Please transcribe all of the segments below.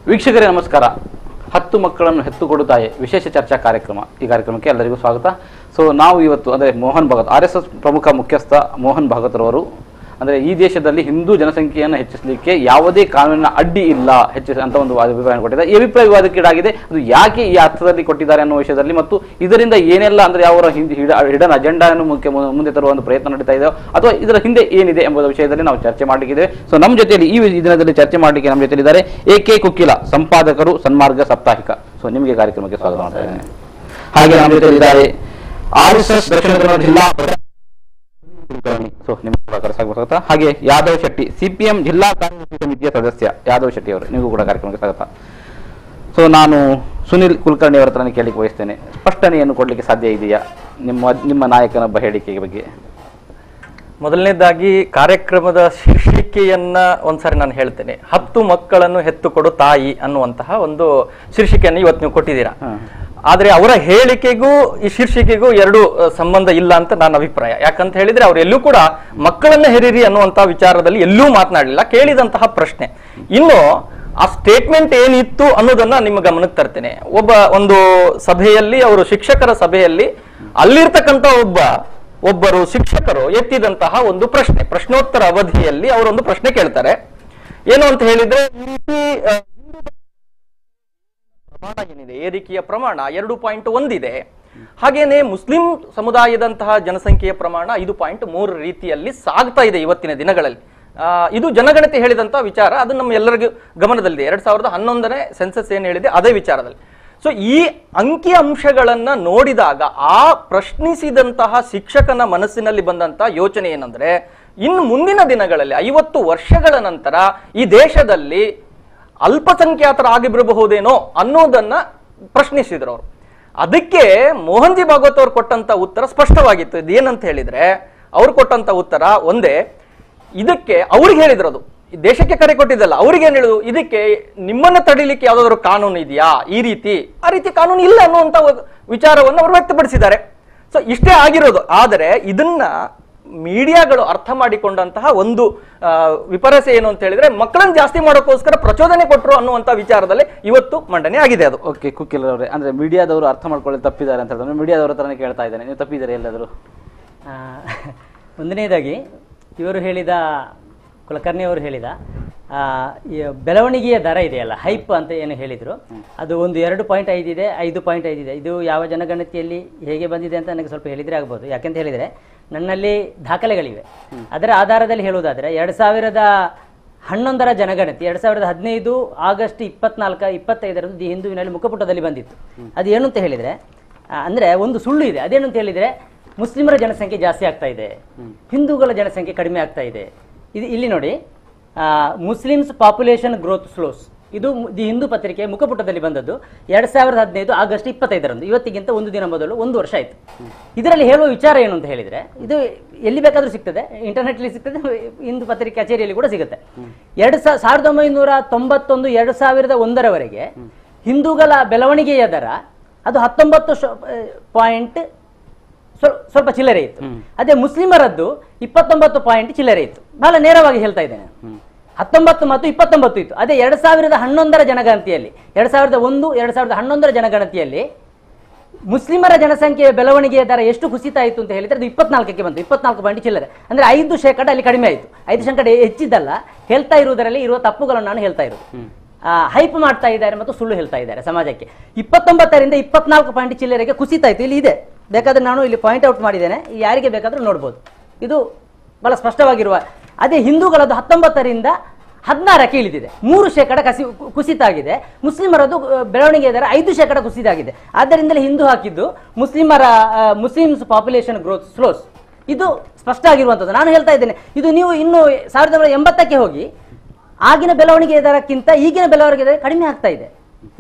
ವೀಕ್ಷಕರೇ ನಮಸ್ಕಾರ. 10 ಮಕ್ಕಳನ್ನು ಹೆತ್ತು ಕೊಡುತ್ತಾಯೆ ವಿಶೇಷ ಚರ್ಚಾ ಕಾರ್ಯಕ್ರಮ. ಈ ಕಾರ್ಯಕ್ರಮಕ್ಕೆ ಎಲ್ಲರಿಗೂ ಸ್ವಾಗತ. ನಾವು ಇವತ್ತು ಅಂದರೆ ಮೋಹನ್ ಭಾಗವತ್ RSS ಪ್ರಮುಖ ಮುಖ್ಯಸ್ಥ ಮೋಹನ್ ಭಾಗವತರವರು ಅಂದರೆ ಈ ದೇಶದಲ್ಲಿ ಹಿಂದೂ ಜನಸಂಖ್ಯೆಯನ್ನು ಹೆಚ್ಚಿಸಲಿಕ್ಕೆ ಯಾವುದೇ ಕಾನೂನಿನ ಅಡ್ಡಿ ಇಲ್ಲ ಅಂತ ಒಂದು ಅಭಿಪ್ರಾಯ ಕೊಟ್ಟಿದ್ದಾರೆ. ಈ ಅಭಿಪ್ರಾಯ ವಿವಾದಕ್ಕೀಡಾಗಿದೆ. ಅದು ಯಾಕೆ ಈ ಅರ್ಥದಲ್ಲಿ ಕೊಟ್ಟಿದ್ದಾರೆ ಅನ್ನೋ ವಿಷಯದಲ್ಲಿ ಮತ್ತು ಇದರಿಂದ ಏನೆಲ್ಲ ಅಂದರೆ ಯಾವ ಹಿಡನ್ ಅಜೆಂಡಾವನ್ನು ಮುಂದೆ ತರುವ ಒಂದು ಪ್ರಯತ್ನ ನಡೀತಾ ಇದೆ ಅಥವಾ ಇದರ ಹಿಂದೆ ಏನಿದೆ ಎಂಬುದರ ವಿಷಯದಲ್ಲಿ ನಾವು ಚರ್ಚೆ ಮಾಡಲಿಕ್ಕಿದ್ದೇವೆ. ನಮ್ಮ ಜೊತೆಯಲ್ಲಿ ಈ ದಿನದಲ್ಲಿ ಚರ್ಚೆ ಮಾಡಲಿಕ್ಕೆ ನಮ್ಮ ಜೊತೆಲಿದ್ದಾರೆ AK ಕುಕ್ಕಿಲ, ಸಂಪಾದಕರು, ಸನ್ಮಾರ್ಗ ಸಾಪ್ತಾಹಿಕ. ನಿಮಗೆ ಕಾರ್ಯಕ್ರಮಕ್ಕೆ ಸ್ವಾಗತ ಮಾಡ್ತಾ ಇದ್ದೇನೆ. ಹಾಗೆ ನಮ್ಮ ಜೊತೆಲಿದ್ದಾರೆ RSS ದಕ್ಷಿಣ ಕನ್ನಡ ಜಿಲ್ಲಾ ಸ್ವಾಗತ. ಹಾಗೆ ಯಾದವ್ ಶೆಟ್ಟಿ, CPM ಜಿಲ್ಲಾ ಕಾರ್ಯದರ್ಶಿ ಸಮಿತಿಯ ಸದಸ್ಯ ಯಾದವ್ ಶೆಟ್ಟಿ ಅವರು, ನಿಮಗೂ ಕೂಡ ಕಾರ್ಯಕ್ರಮಕ್ಕೆ ಸ್ವಾಗತ. ನಾನು ಸುನಿಲ್ ಕುಲಕರ್ಣಿ ಅವರ ಹತ್ರ ಕೇಳಲಿಕ್ಕೆ ಬಯಸ್ತೇನೆ, ಸ್ಪಷ್ಟನೆಯನ್ನು ಕೊಡಲಿಕ್ಕೆ ಸಾಧ್ಯ ಇದೆಯಾ ನಿಮ್ಮ ನಾಯಕನ ಹೇಳಿಕೆಯ ಬಗ್ಗೆ? ಮೊದಲನೇದಾಗಿ ಕಾರ್ಯಕ್ರಮದ ಶೀರ್ಷಿಕೆಯನ್ನ ಒಂದ್ಸಾರಿ ನಾನು ಹೇಳ್ತೇನೆ. 10 ಮಕ್ಕಳನ್ನು ಹೆತ್ತು ಕೊಡು ತಾಯಿ ಅನ್ನುವಂತಹ ಒಂದು ಶೀರ್ಷಿಕೆಯನ್ನು ಇವತ್ತು ನೀವು ಕೊಟ್ಟಿದ್ದೀರಾ. ಆದ್ರೆ ಅವರ ಹೇಳಿಕೆಗೂ ಈ ಶೀರ್ಷಿಕೆಗೂ ಎರಡು ಸಂಬಂಧ ಇಲ್ಲ ಅಂತ ನನ್ನ ಅಭಿಪ್ರಾಯ. ಯಾಕಂತ ಹೇಳಿದ್ರೆ ಅವ್ರು ಎಲ್ಲೂ ಕೂಡ ಮಕ್ಕಳನ್ನ ಹೆರಿರಿ ಅನ್ನುವಂತಹ ವಿಚಾರದಲ್ಲಿ ಎಲ್ಲೂ ಮಾತನಾಡಲಿಲ್ಲ. ಕೇಳಿದಂತಹ ಪ್ರಶ್ನೆ, ಇನ್ನು ಆ ಸ್ಟೇಟ್ಮೆಂಟ್ ಏನಿತ್ತು ಅನ್ನೋದನ್ನ ನಿಮ್ಮ ಗಮನಕ್ಕೆ ತರ್ತೇನೆ. ಒಂದು ಸಭೆಯಲ್ಲಿ, ಅವರು ಶಿಕ್ಷಕರ ಸಭೆಯಲ್ಲಿ ಅಲ್ಲಿರ್ತಕ್ಕಂಥ ಒಬ್ಬರು ಶಿಕ್ಷಕರು ಎತ್ತಿದಂತಹ ಒಂದು ಪ್ರಶ್ನೋತ್ತರ ಅವಧಿಯಲ್ಲಿ ಅವರೊಂದು ಪ್ರಶ್ನೆ ಕೇಳ್ತಾರೆ. ಏನು ಅಂತ ಹೇಳಿದ್ರೆ, ಈ ರೀತಿ ಪ್ರಮಾಣ ಏನಿದೆ, ಏರಿಕೆಯ ಪ್ರಮಾಣ 2.1 ಇದೆ. ಹಾಗೇನೆ ಮುಸ್ಲಿಂ ಸಮುದಾಯದಂತಹ ಜನಸಂಖ್ಯೆಯ ಪ್ರಮಾಣ 5.3 ರೀತಿಯಲ್ಲಿ ಸಾಗ್ತಾ ಇದೆ ಇವತ್ತಿನ ದಿನಗಳಲ್ಲಿ. ಇದು ಜನಗಣತಿ ಹೇಳಿದಂತಹ ವಿಚಾರ. ಅದು ನಮ್ಮ ಎಲ್ಲರಿಗೂ ಗಮನದಲ್ಲಿದೆ. 2011ನೇ ಸೆನ್ಸಸ್ ಏನ್ ಹೇಳಿದೆ ಅದೇ ವಿಚಾರದಲ್ಲಿ. ಈ ಅಂಕಿ ಅಂಶಗಳನ್ನ ನೋಡಿದಾಗ ಆ ಪ್ರಶ್ನಿಸಿದಂತಹ ಶಿಕ್ಷಕನ ಮನಸ್ಸಿನಲ್ಲಿ ಬಂದಂತಹ ಯೋಚನೆ ಏನಂದ್ರೆ, ಇನ್ನು ಮುಂದಿನ ದಿನಗಳಲ್ಲಿ 50 ವರ್ಷಗಳ ನಂತರ ಈ ದೇಶದಲ್ಲಿ ಅಲ್ಪಸಂಖ್ಯಾತರಾಗಿರಬಹುದೇನೋ ಅನ್ನೋದನ್ನ ಪ್ರಶ್ನಿಸಿದ್ರು ಅವರು. ಅದಕ್ಕೆ ಮೋಹನ್ ಜಿ ಭಾಗವತ್ ಅವರು ಕೊಟ್ಟಂತ ಉತ್ತರ ಸ್ಪಷ್ಟವಾಗಿತ್ತು. ಇದೇನಂತ ಹೇಳಿದ್ರೆ, ಅವ್ರು ಕೊಟ್ಟಂತ ಉತ್ತರ ಒಂದೇ. ಇದಕ್ಕೆ ಅವ್ರಿಗೆ ಹೇಳಿದ್ರು, ಅದು ದೇಶಕ್ಕೆ ಕರೆ ಕೊಟ್ಟಿದ್ದಲ್ಲ, ಅವ್ರಿಗೆ ಏನ್ ಹೇಳುದು, ಇದಕ್ಕೆ ನಿಮ್ಮನ್ನ ತಡಿಲಿಕ್ಕೆ ಯಾವ್ದಾದ್ರು ಕಾನೂನು ಇದೆಯಾ, ಆ ರೀತಿ ಕಾನೂನು ಇಲ್ಲ ಅನ್ನುವಂತ ವಿಚಾರವನ್ನು ಅವರು ವ್ಯಕ್ತಪಡಿಸಿದ್ದಾರೆ. ಇಷ್ಟೇ ಆಗಿರೋದು. ಆದರೆ ಇದನ್ನ ಮೀಡಿಯಾಗಳು ಅರ್ಥ ಮಾಡಿಕೊಂಡಂತಹ ಒಂದು ವಿಪರ್ಯಾಸ ಏನು ಅಂತ ಹೇಳಿದ್ರೆ, ಮಕ್ಕಳನ್ನು ಜಾಸ್ತಿ ಮಾಡೋಕ್ಕೋಸ್ಕರ ಪ್ರಚೋದನೆ ಕೊಟ್ಟರು ಅನ್ನುವಂತ ವಿಚಾರದಲ್ಲಿ ಇವತ್ತು ಮಂಡನೆ ಆಗಿದೆ ಅದು. ಓಕೆ, ಕುಕ್ಕಿಲ್ ಅವರೇ, ಅಂದ್ರೆ ಮೀಡಿಯಾದವರು ಅರ್ಥ ಮಾಡ್ಕೊಳ್ಳಿ ತಪ್ಪಿದ್ದಾರೆ ಅಂತ ಹೇಳಿದ್ರೆ ಮೀಡಿಯಾದವರ ಹತ್ರನೇ ಕೇಳ್ತಾ ಇದ್ದೇನೆ, ನೀವು ತಪ್ಪಿದ್ದಾರೆ ಎಲ್ಲಾದರೂ? ಒಂದನೇದಾಗಿ ಇವರು ಹೇಳಿದ, ಕುಲಕರ್ಣಿ ಅವರು ಹೇಳಿದ ಬೆಳವಣಿಗೆಯ ದರ ಇದೆಯಲ್ಲ, ಹೈಪ್ ಅಂತ ಏನು ಹೇಳಿದರು, ಅದು ಒಂದು 2.5 ಇದೆ, 5.5 ಇದೆ. ಇದು ಯಾವ ಜನಗಣತಿಯಲ್ಲಿ ಹೇಗೆ ಬಂದಿದೆ ಅಂತ ನನಗೆ ಸ್ವಲ್ಪ ಹೇಳಿದರೆ ಆಗ್ಬೋದು. ಯಾಕೆಂತ ಹೇಳಿದರೆ ನನ್ನಲ್ಲಿ ದಾಖಲೆಗಳಿವೆ. ಅದರ ಆಧಾರದಲ್ಲಿ ಹೇಳುವುದಾದರೆ 2011ರ ಜನಗಣತಿ 2015 ಆಗಸ್ಟ್ 24-25 ದಿ ಹಿಂದೂವಿನಲ್ಲಿ ಮುಖಪುಟದಲ್ಲಿ ಬಂದಿತ್ತು. ಅದು ಏನು ಅಂತ ಹೇಳಿದರೆ, ಅಂದರೆ ಒಂದು ಸುಳ್ಳು ಇದೆ. ಅದೇನು ಅಂತ ಹೇಳಿದರೆ, ಮುಸ್ಲಿಮರ ಜನಸಂಖ್ಯೆ ಜಾಸ್ತಿ ಆಗ್ತಾ ಇದೆ, ಹಿಂದೂಗಳ ಜನಸಂಖ್ಯೆ ಕಡಿಮೆ ಆಗ್ತಾ ಇದೆ. ಇಲ್ಲಿ ನೋಡಿ, ಮುಸ್ಲಿಮ್ಸ್ ಪಾಪ್ಯುಲೇಷನ್ ಗ್ರೋತ್ ಸ್ಲೋಸ್, ಇದು ದಿ ಹಿಂದೂ ಪತ್ರಿಕೆ ಮುಖಪುಟದಲ್ಲಿ ಬಂದದ್ದು 2015 ಆಗಸ್ಟ್ 25. ಇವತ್ತಿಗಿಂತ ಒಂದು ದಿನ ಮೊದಲು 1 ವರ್ಷ ಆಯಿತು. ಇದರಲ್ಲಿ ಹೇಳುವ ವಿಚಾರ ಏನು ಅಂತ ಹೇಳಿದರೆ, ಇದು ಎಲ್ಲಿ ಬೇಕಾದರೂ ಸಿಗ್ತದೆ, ಇಂಟರ್ನೆಟ್ಲಿ ಸಿಗ್ತದೆ, ಹಿಂದೂ ಪತ್ರಿಕೆ ಕಚೇರಿಯಲ್ಲಿ ಕೂಡ ಸಿಗುತ್ತೆ. 1991 2001ರವರೆಗೆ ಹಿಂದೂಗಳ ಬೆಳವಣಿಗೆಯ ದರ ಅದು 19 ಸ್ವಲ್ಪ ಚಿಲ್ಲರೆ ಇತ್ತು. ಅದೇ ಮುಸ್ಲಿಮರದ್ದು 29 ಪಾಯಿಂಟ್ ಚಿಲ್ಲರೆ ಇತ್ತು. ಬಹಳ ನೇರವಾಗಿ ಹೇಳ್ತಾ ಇದ್ದೇನೆ, 19 ಮತ್ತು 29 ಇತ್ತು. ಅದೇ 2011ರ ಜನಗಣತಿಯಲ್ಲಿ, 2011 ಜನಗಣತಿಯಲ್ಲಿ ಮುಸ್ಲಿಮರ ಜನಸಂಖ್ಯೆಯ ಬೆಳವಣಿಗೆಯ ದರ ಎಷ್ಟು ಕುಸಿತ ಆಯಿತು ಅಂತ ಹೇಳಿದ್ರೆ, ಅದು 24ಕ್ಕೆ ಬಂತು. 24 ಪಾಯಿಂಟ್ ಚಿಲ್ಲರೆ, ಅಂದ್ರೆ 5% ಅಲ್ಲಿ ಕಡಿಮೆ ಆಯಿತು. 5% ಹೆಚ್ಚಿದ್ದಲ್ಲ, ಹೇಳ್ತಾ ಇರುವುದರಲ್ಲಿ ಇರುವ ತಪ್ಪುಗಳನ್ನು ನಾನು ಹೇಳ್ತಾ ಇರೋದು. ಹೈಪ್ ಮಾಡ್ತಾ ಇದ್ದಾರೆ ಮತ್ತು ಸುಳ್ಳು ಹೇಳ್ತಾ ಇದ್ದಾರೆ ಸಮಾಜಕ್ಕೆ. 29ರಿಂದ 24 ಪಾಯಿಂಟ್ ಚಿಲ್ಲರೆಗೆ ಕುಸಿತ ಆಯಿತು. ಇಲ್ಲಿ ಇದೆ, ಬೇಕಾದ್ರೆ ನಾನು ಇಲ್ಲಿ ಪಾಯಿಂಟ್ ಔಟ್ ಮಾಡಿದ್ದೇನೆ, ಯಾರಿಗೆ ಬೇಕಾದ್ರೂ ನೋಡ್ಬೋದು. ಇದು ಬಹಳ ಸ್ಪಷ್ಟವಾಗಿರುವ. ಅದೇ ಹಿಂದೂಗಳದ್ದು 19ರಿಂದ 16ಕ್ಕೆ ಇಳಿದಿದೆ, 3% ಕುಸಿತ ಆಗಿದೆ. ಮುಸ್ಲಿಮರದ್ದು ಬೆಳವಣಿಗೆ ದರ 5% ಕುಸಿತ ಆಗಿದೆ. ಆದ್ದರಿಂದಲೇ ಹಿಂದೂ ಹಾಕಿದ್ದು ಮುಸ್ಲಿಮ್ಸ್ ಪಾಪ್ಯುಲೇಷನ್ ಗ್ರೋತ್ ಸ್ಲೋಸ್, ಇದು ಸ್ಪಷ್ಟ ಆಗಿರುವಂಥದ್ದು. ನಾನು ಹೇಳ್ತಾ ಇದ್ದೇನೆ, ಇದು ನೀವು ಇನ್ನು 1980ಕ್ಕೆ ಹೋಗಿ ಆಗಿನ ಬೆಳವಣಿಗೆ ದರಕ್ಕಿಂತ ಈಗಿನ ಬೆಳವಣಿಗೆ ದರ ಕಡಿಮೆ ಆಗ್ತಾ ಇದೆ.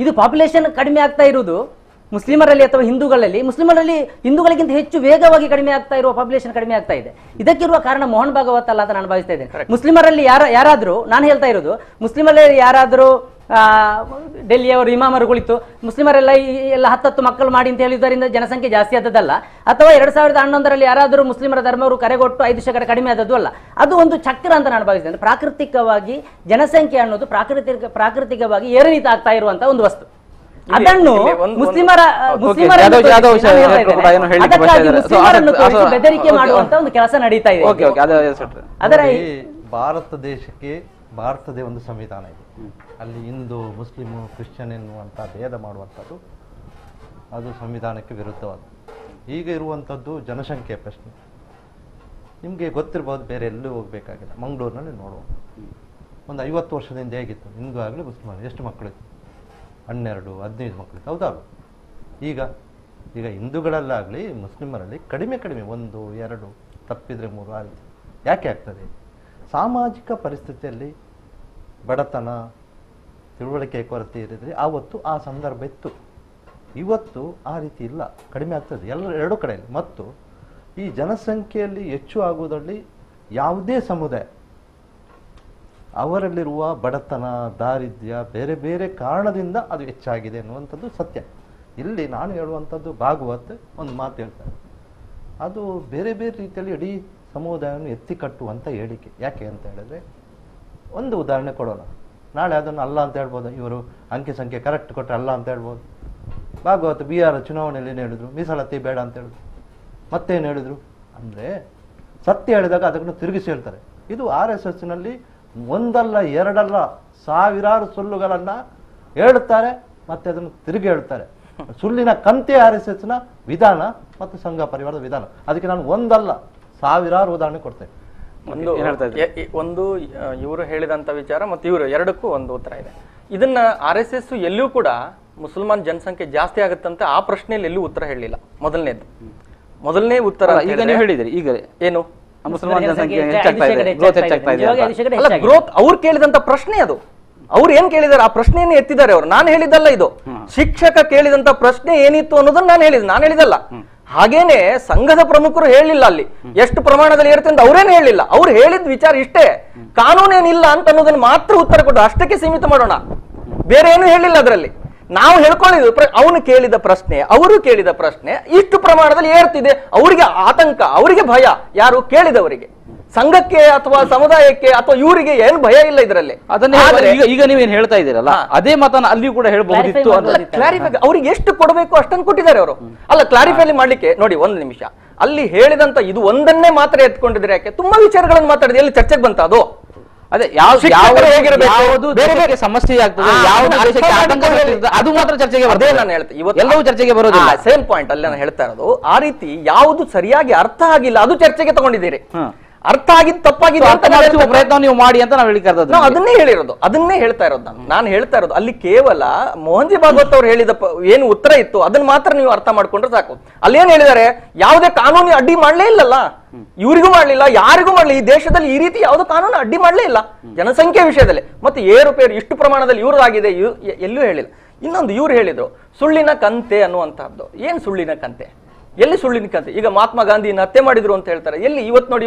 ಇದು ಪಾಪ್ಯುಲೇಷನ್ ಕಡಿಮೆ ಆಗ್ತಾ ಇರುವುದು ಮುಸ್ಲಿಮರಲ್ಲಿ ಅಥವಾ ಹಿಂದೂಗಳಲ್ಲಿ ಹಿಂದೂಗಳಿಗಿಂತ ಹೆಚ್ಚು ವೇಗವಾಗಿ ಕಡಿಮೆ ಆಗ್ತಾ ಇರುವ ಪಾಪ್ಯುಲೇಷನ್ ಕಡಿಮೆ ಆಗ್ತಾ ಇದೆ. ಇದಕ್ಕಿರುವ ಕಾರಣ ಮೋಹನ್ ಭಾಗವತ್ ಅಲ್ಲ ಅಂತ ನಾನು ಭಾವಿಸ್ತಾ ಇದ್ದೇನೆ. ಮುಸ್ಲಿಮರಲ್ಲಿ ಯಾರಾದರೂ, ನಾನು ಹೇಳ್ತಾ ಇರೋದು, ಮುಸ್ಲಿಮರಲ್ಲಿ ಯಾರಾದರೂ ಡೆಲ್ಲಿಯವರು ಇಮಾಮರು ಕುಳಿತು ಮುಸ್ಲಿಮರೆಲ್ಲ ಎಲ್ಲ 10 ಮಕ್ಕಳು ಮಾಡಿ ಅಂತ ಹೇಳಿದ್ದರಿಂದ ಜನಸಂಖ್ಯೆ ಜಾಸ್ತಿ ಆದದ್ದಲ್ಲ, ಅಥವಾ 2011ರಲ್ಲಿ ಯಾರಾದರೂ ಮುಸ್ಲಿಮರ ಧರ್ಮವರು ಕರೆಗೊಟ್ಟು 5% ಕಡಿಮೆ ಆದದ್ದು ಅಲ್ಲ. ಅದು ಒಂದು ಚಕ್ರ ಅಂತ ನಾನು ಭಾವಿಸ್ತೇನೆ. ಪ್ರಾಕೃತಿಕವಾಗಿ ಜನಸಂಖ್ಯೆ ಅನ್ನೋದು ಪ್ರಾಕೃತಿಕವಾಗಿ ಏರಿಳಿತ ಆಗ್ತಾ ಇರುವಂತಹ ಒಂದು ವಸ್ತು. ಅದನ್ನು ಬೆದರಿಕೆ ಮಾಡುವಂತ ಒಂದು ಕೆಲಸ ನಡೀತಾ ಇದೆ. ಅದರ ಭಾರತದೇ ಒಂದು ಸಂವಿಧಾನ ಇದೆ. ಅಲ್ಲಿ ಹಿಂದೂ ಮುಸ್ಲಿಮು ಕ್ರಿಶ್ಚಿಯನ್ ಎನ್ನುವಂಥ ಭೇದ ಮಾಡುವಂಥದ್ದು ಅದು ಸಂವಿಧಾನಕ್ಕೆ ವಿರುದ್ಧವಾದ. ಈಗ ಇರುವಂಥದ್ದು ಜನಸಂಖ್ಯೆ ಪ್ರಶ್ನೆ ನಿಮಗೆ ಗೊತ್ತಿರ್ಬೋದು, ಬೇರೆ ಎಲ್ಲೂ ಹೋಗಬೇಕಾಗಿಲ್ಲ, ಮಂಗಳೂರಿನಲ್ಲಿ ನೋಡುವ. ಒಂದು 50 ವರ್ಷದಿಂದ ಹೇಗಿತ್ತು, ಹಿಂದೂ ಆಗಲಿ ಮುಸ್ಲಿಮ್ ಆಗಲಿ ಎಷ್ಟು ಮಕ್ಕಳಿತ್ತು? 12, 15 ಮಕ್ಕಳಿತ್ತು, ಹೌದಾ? ಈಗ ಹಿಂದೂಗಳಲ್ಲಾಗಲಿ ಮುಸ್ಲಿಮರಲ್ಲಿ ಕಡಿಮೆ 1, 2 ತಪ್ಪಿದರೆ 3 ಆಗಿದೆ. ಯಾಕೆ ಆಗ್ತದೆ? ಸಾಮಾಜಿಕ ಪರಿಸ್ಥಿತಿಯಲ್ಲಿ ಬಡತನ, ತಿಳುವಳಿಕೆ ಕೊರತೆ ಇರಿದ್ರೆ ಆವತ್ತು ಆ ಸಂದರ್ಭ ಇತ್ತು. ಇವತ್ತು ಆ ರೀತಿ ಇಲ್ಲ, ಕಡಿಮೆ ಆಗ್ತದೆ ಎರಡು ಕಡೆಯಲ್ಲಿ. ಮತ್ತು ಈ ಜನಸಂಖ್ಯೆಯಲ್ಲಿ ಹೆಚ್ಚು ಆಗುವುದರಲ್ಲಿ ಯಾವುದೇ ಸಮುದಾಯ ಅವರಲ್ಲಿರುವ ಬಡತನ, ದಾರಿದ್ರ್ಯ, ಬೇರೆ ಬೇರೆ ಕಾರಣದಿಂದ ಅದು ಹೆಚ್ಚಾಗಿದೆ ಅನ್ನುವಂಥದ್ದು ಸತ್ಯ. ಇಲ್ಲಿ ನಾನು ಹೇಳುವಂಥದ್ದು ಭಾಗವತ್ ಒಂದು ಮಾತು ಹೇಳ್ತಾರೆ, ಅದು ಬೇರೆ ಬೇರೆ ರೀತಿಯಲ್ಲಿ ಇಡೀ ಸಮುದಾಯವನ್ನು ಎತ್ತಿ ಕಟ್ಟುವಂಥ ಹೇಳಿಕೆ. ಯಾಕೆ ಅಂತ ಹೇಳಿದ್ರೆ, ಒಂದು ಉದಾಹರಣೆ ಕೊಡೋಣ. ನಾಳೆ ಅದನ್ನು ಅಲ್ಲ ಅಂತ ಹೇಳ್ಬೋದು, ಇವರು ಅಂಕಿ ಸಂಖ್ಯೆ ಕರೆಕ್ಟ್ ಕೊಟ್ಟರೆ ಅಲ್ಲ ಅಂತ ಹೇಳ್ಬೋದು. ಭಾಗವತ್ ಬಿಹಾರ ಚುನಾವಣೆಯಲ್ಲಿ ಏನು ಹೇಳಿದ್ರು? ಮೀಸಲಾತಿ ಬೇಡ ಅಂತ ಹೇಳಿದ್ರು. ಮತ್ತೇನು ಹೇಳಿದ್ರು ಅಂದರೆ, ಸತ್ಯ ಹೇಳಿದಾಗ ಅದನ್ನು ತಿರುಗಿಸಿ ಹೇಳ್ತಾರೆ. ಇದು RSSನಲ್ಲಿ ಒಂದಲ್ಲ ಎರಡಲ್ಲ ಸಾವಿರಾರು ಸುಳ್ಳುಗಳನ್ನು ಹೇಳುತ್ತಾರೆ, ಮತ್ತೆ ಅದನ್ನು ತಿರುಗಿ ಹೇಳ್ತಾರೆ. ಸುಳ್ಳಿನ ಕಂತೆ RSSನ ವಿಧಾನ ಮತ್ತು ಸಂಘ ಪರಿವಾರದ ವಿಧಾನ. ಅದಕ್ಕೆ ನಾನು ಒಂದಲ್ಲ ಸಾವಿರಾರು ಉದಾಹರಣೆ ಕೊಡ್ತೇನೆ. ಒಂದು ಇವರು ಹೇಳಿದಂತ ವಿಚಾರ ಮತ್ತು ಇವರು ಎರಡಕ್ಕೂ ಒಂದು ಉತ್ತರ ಇದೆ. ಇದನ್ನ RSS ಎಲ್ಲೂ ಕೂಡ ಮುಸಲ್ಮಾನ್ ಜನಸಂಖ್ಯೆ ಜಾಸ್ತಿ ಆಗುತ್ತಂತ ಆ ಪ್ರಶ್ನೆಯಲ್ಲಿ ಎಲ್ಲೂ ಉತ್ತರ ಹೇಳಲಿಲ್ಲ. ಮೊದಲನೇ ಉತ್ತರ ಈಗ ನೀವು ಹೇಳಿದ್ರಿ, ಈಗ ಏನು ಮುಸಲ್ಮಾನ್ ಜನಸಂಖ್ಯೆ ಗ್ರೋತ್ ಅವ್ರು ಕೇಳಿದಂತ ಪ್ರಶ್ನೆ ಅದು. ಅವ್ರು ಏನ್ ಕೇಳಿದಾರೆ ಆ ಪ್ರಶ್ನೆಯನ್ನು ಎತ್ತಿದ್ದಾರೆ ಅವರು. ನಾನು ಹೇಳಿದ್ದಲ್ಲ ಇದು. ಶಿಕ್ಷಕ ಕೇಳಿದಂತ ಪ್ರಶ್ನೆ ಏನಿತ್ತು ಅನ್ನೋದನ್ನ ನಾನು ಹೇಳಿದಲ್ಲ. ಹಾಗೇನೆ ಸಂಘದ ಪ್ರಮುಖರು ಹೇಳಿಲ್ಲ ಅಲ್ಲಿ ಎಷ್ಟು ಪ್ರಮಾಣದಲ್ಲಿ ಇರುತ್ತೆ ಅಂತ ಅವ್ರೇನು ಹೇಳಿಲ್ಲ. ಅವ್ರು ಹೇಳಿದ ವಿಚಾರ ಇಷ್ಟೇ, ಕಾನೂನೇನಿಲ್ಲ ಅಂತ ಅನ್ನೋದನ್ನ ಮಾತ್ರ ಉತ್ತರ ಕೊಟ್ಟು ಅಷ್ಟಕ್ಕೆ ಸೀಮಿತ ಮಾಡೋಣ, ಬೇರೆ ಏನು ಹೇಳಿಲ್ಲ ಅದರಲ್ಲಿ. ನಾವು ಹೇಳ್ಕೊಂಡಿದ್ವಿ ಅವನು ಕೇಳಿದ ಪ್ರಶ್ನೆ, ಅವರು ಕೇಳಿದ ಪ್ರಶ್ನೆ ಇಷ್ಟು ಪ್ರಮಾಣದಲ್ಲಿ ಏರ್ತಿದೆ, ಅವರಿಗೆ ಆತಂಕ, ಅವರಿಗೆ ಭಯ. ಯಾರು ಕೇಳಿದವರಿಗೆ, ಸಂಘಕ್ಕೆ ಅಥವಾ ಸಮುದಾಯಕ್ಕೆ ಅಥವಾ ಇವರಿಗೆ ಏನು ಭಯ ಇಲ್ಲ ಇದರಲ್ಲಿ. ಈಗ ನೀವೇನ್ ಹೇಳ್ತಾ ಇದ್ದೀರಲ್ಲ ಅದೇ ಮಾತನ್ನ ಅಲ್ಲಿಯೂ ಕೂಡ ಹೇಳಬಹುದಿತ್ತು. ಕ್ಲಾರಿಫೈ ಅವ್ರಿಗೆ ಎಷ್ಟು ಕೊಡಬೇಕು ಅಷ್ಟನ್ನು ಕೊಟ್ಟಿದ್ದಾರೆ ಅವರು. ಅಲ್ಲ, ಕ್ಲಾರಿಫೈ ಮಾಡ್ಲಿಕ್ಕೆ ನೋಡಿ ಒಂದು ನಿಮಿಷ. ಅಲ್ಲಿ ಹೇಳಿದಂತ ಇದು ಒಂದನ್ನೇ ಮಾತ್ರ ಎತ್ಕೊಂಡಿದ್ರೆ ಯಾಕೆ? ತುಂಬಾ ವಿಚಾರಗಳನ್ನು ಮಾತಾಡಿದ್ರೆ ಎಲ್ಲಿ ಚರ್ಚೆಗೆ ಬಂತ ಅದು? ಅದೇ ಯಾವುದು ಸಮಸ್ಯೆ ಆಗ್ತದೆ, ಅದು ಮಾತ್ರ ಚರ್ಚೆಗೆ ಬರ್ತದೆ. ನಾನು ಹೇಳ್ತೇನೆ ಎಲ್ಲವೂ ಚರ್ಚೆಗೆ ಬರೋದಿಲ್ಲ. ಸೇಮ್ ಪಾಯಿಂಟ್ ಅಲ್ಲಿ ನಾನು ಹೇಳ್ತಾ ಇರೋದು. ಆ ರೀತಿ ಯಾವುದು ಸರಿಯಾಗಿ ಅರ್ಥ ಆಗಿಲ್ಲ ಅದು ಚರ್ಚೆಗೆ ತಗೊಂಡಿದ್ದೀರಿ. ಅರ್ಥ ಆಗಿದ್ದು ತಪ್ಪಾಗಿದೆ ಪ್ರಯತ್ನ ನೀವು ಮಾಡಿ ಅಂತ ನಾವು ಅದನ್ನೇ ಹೇಳಿರೋದು, ಅದನ್ನೇ ಹೇಳ್ತಾ ಇರೋದು. ನಾನು ಹೇಳ್ತಾ ಇರೋದು ಅಲ್ಲಿ ಕೇವಲ ಮೋಹನ್ಜಿ ಭಾಗವತ್ ಅವ್ರು ಹೇಳಿದ ಏನು ಉತ್ತರ ಇತ್ತು ಅದನ್ನ ಮಾತ್ರ ನೀವು ಅರ್ಥ ಮಾಡ್ಕೊಂಡ್ರೆ ಸಾಕು. ಅಲ್ಲೇನ್ ಹೇಳಿದ್ದಾರೆ, ಯಾವುದೇ ಕಾನೂನು ಅಡ್ಡಿ ಮಾಡ್ಲೇ ಇಲ್ಲಲ್ಲ, ಇವರಿಗೂ ಮಾಡ್ಲಿಲ್ಲ, ಯಾರಿಗೂ ಮಾಡ್ಲಿಲ್ಲ. ಈ ದೇಶದಲ್ಲಿ ಈ ರೀತಿ ಯಾವುದೋ ಕಾನೂನು ಅಡ್ಡಿ ಮಾಡ್ಲೇ ಇಲ್ಲ ಜನಸಂಖ್ಯೆ ವಿಷಯದಲ್ಲಿ. ಮತ್ತೆ ಏರುಪೇರು ಇಷ್ಟು ಪ್ರಮಾಣದಲ್ಲಿ ಇವ್ರದಾಗಿದೆ ಎಲ್ಲೂ ಹೇಳಿಲ್ಲ. ಇನ್ನೊಂದು ಇವ್ರು ಹೇಳಿದ್ರು ಸುಳ್ಳಿನ ಕಂತೆ ಅನ್ನುವಂತಹದ್ದು. ಏನ್ ಸುಳ್ಳಿನ ಕಂತೆ? ಎಲ್ಲಿ ಸುಳ್ಳಿನ ಕಂತೆ? ಈಗ ಮಹಾತ್ಮ ಗಾಂಧಿನ ಹತ್ಯೆ ಮಾಡಿದ್ರು ಅಂತ ಹೇಳ್ತಾರೆ, ಎಲ್ಲಿ? ಇವತ್ತು ನೋಡಿ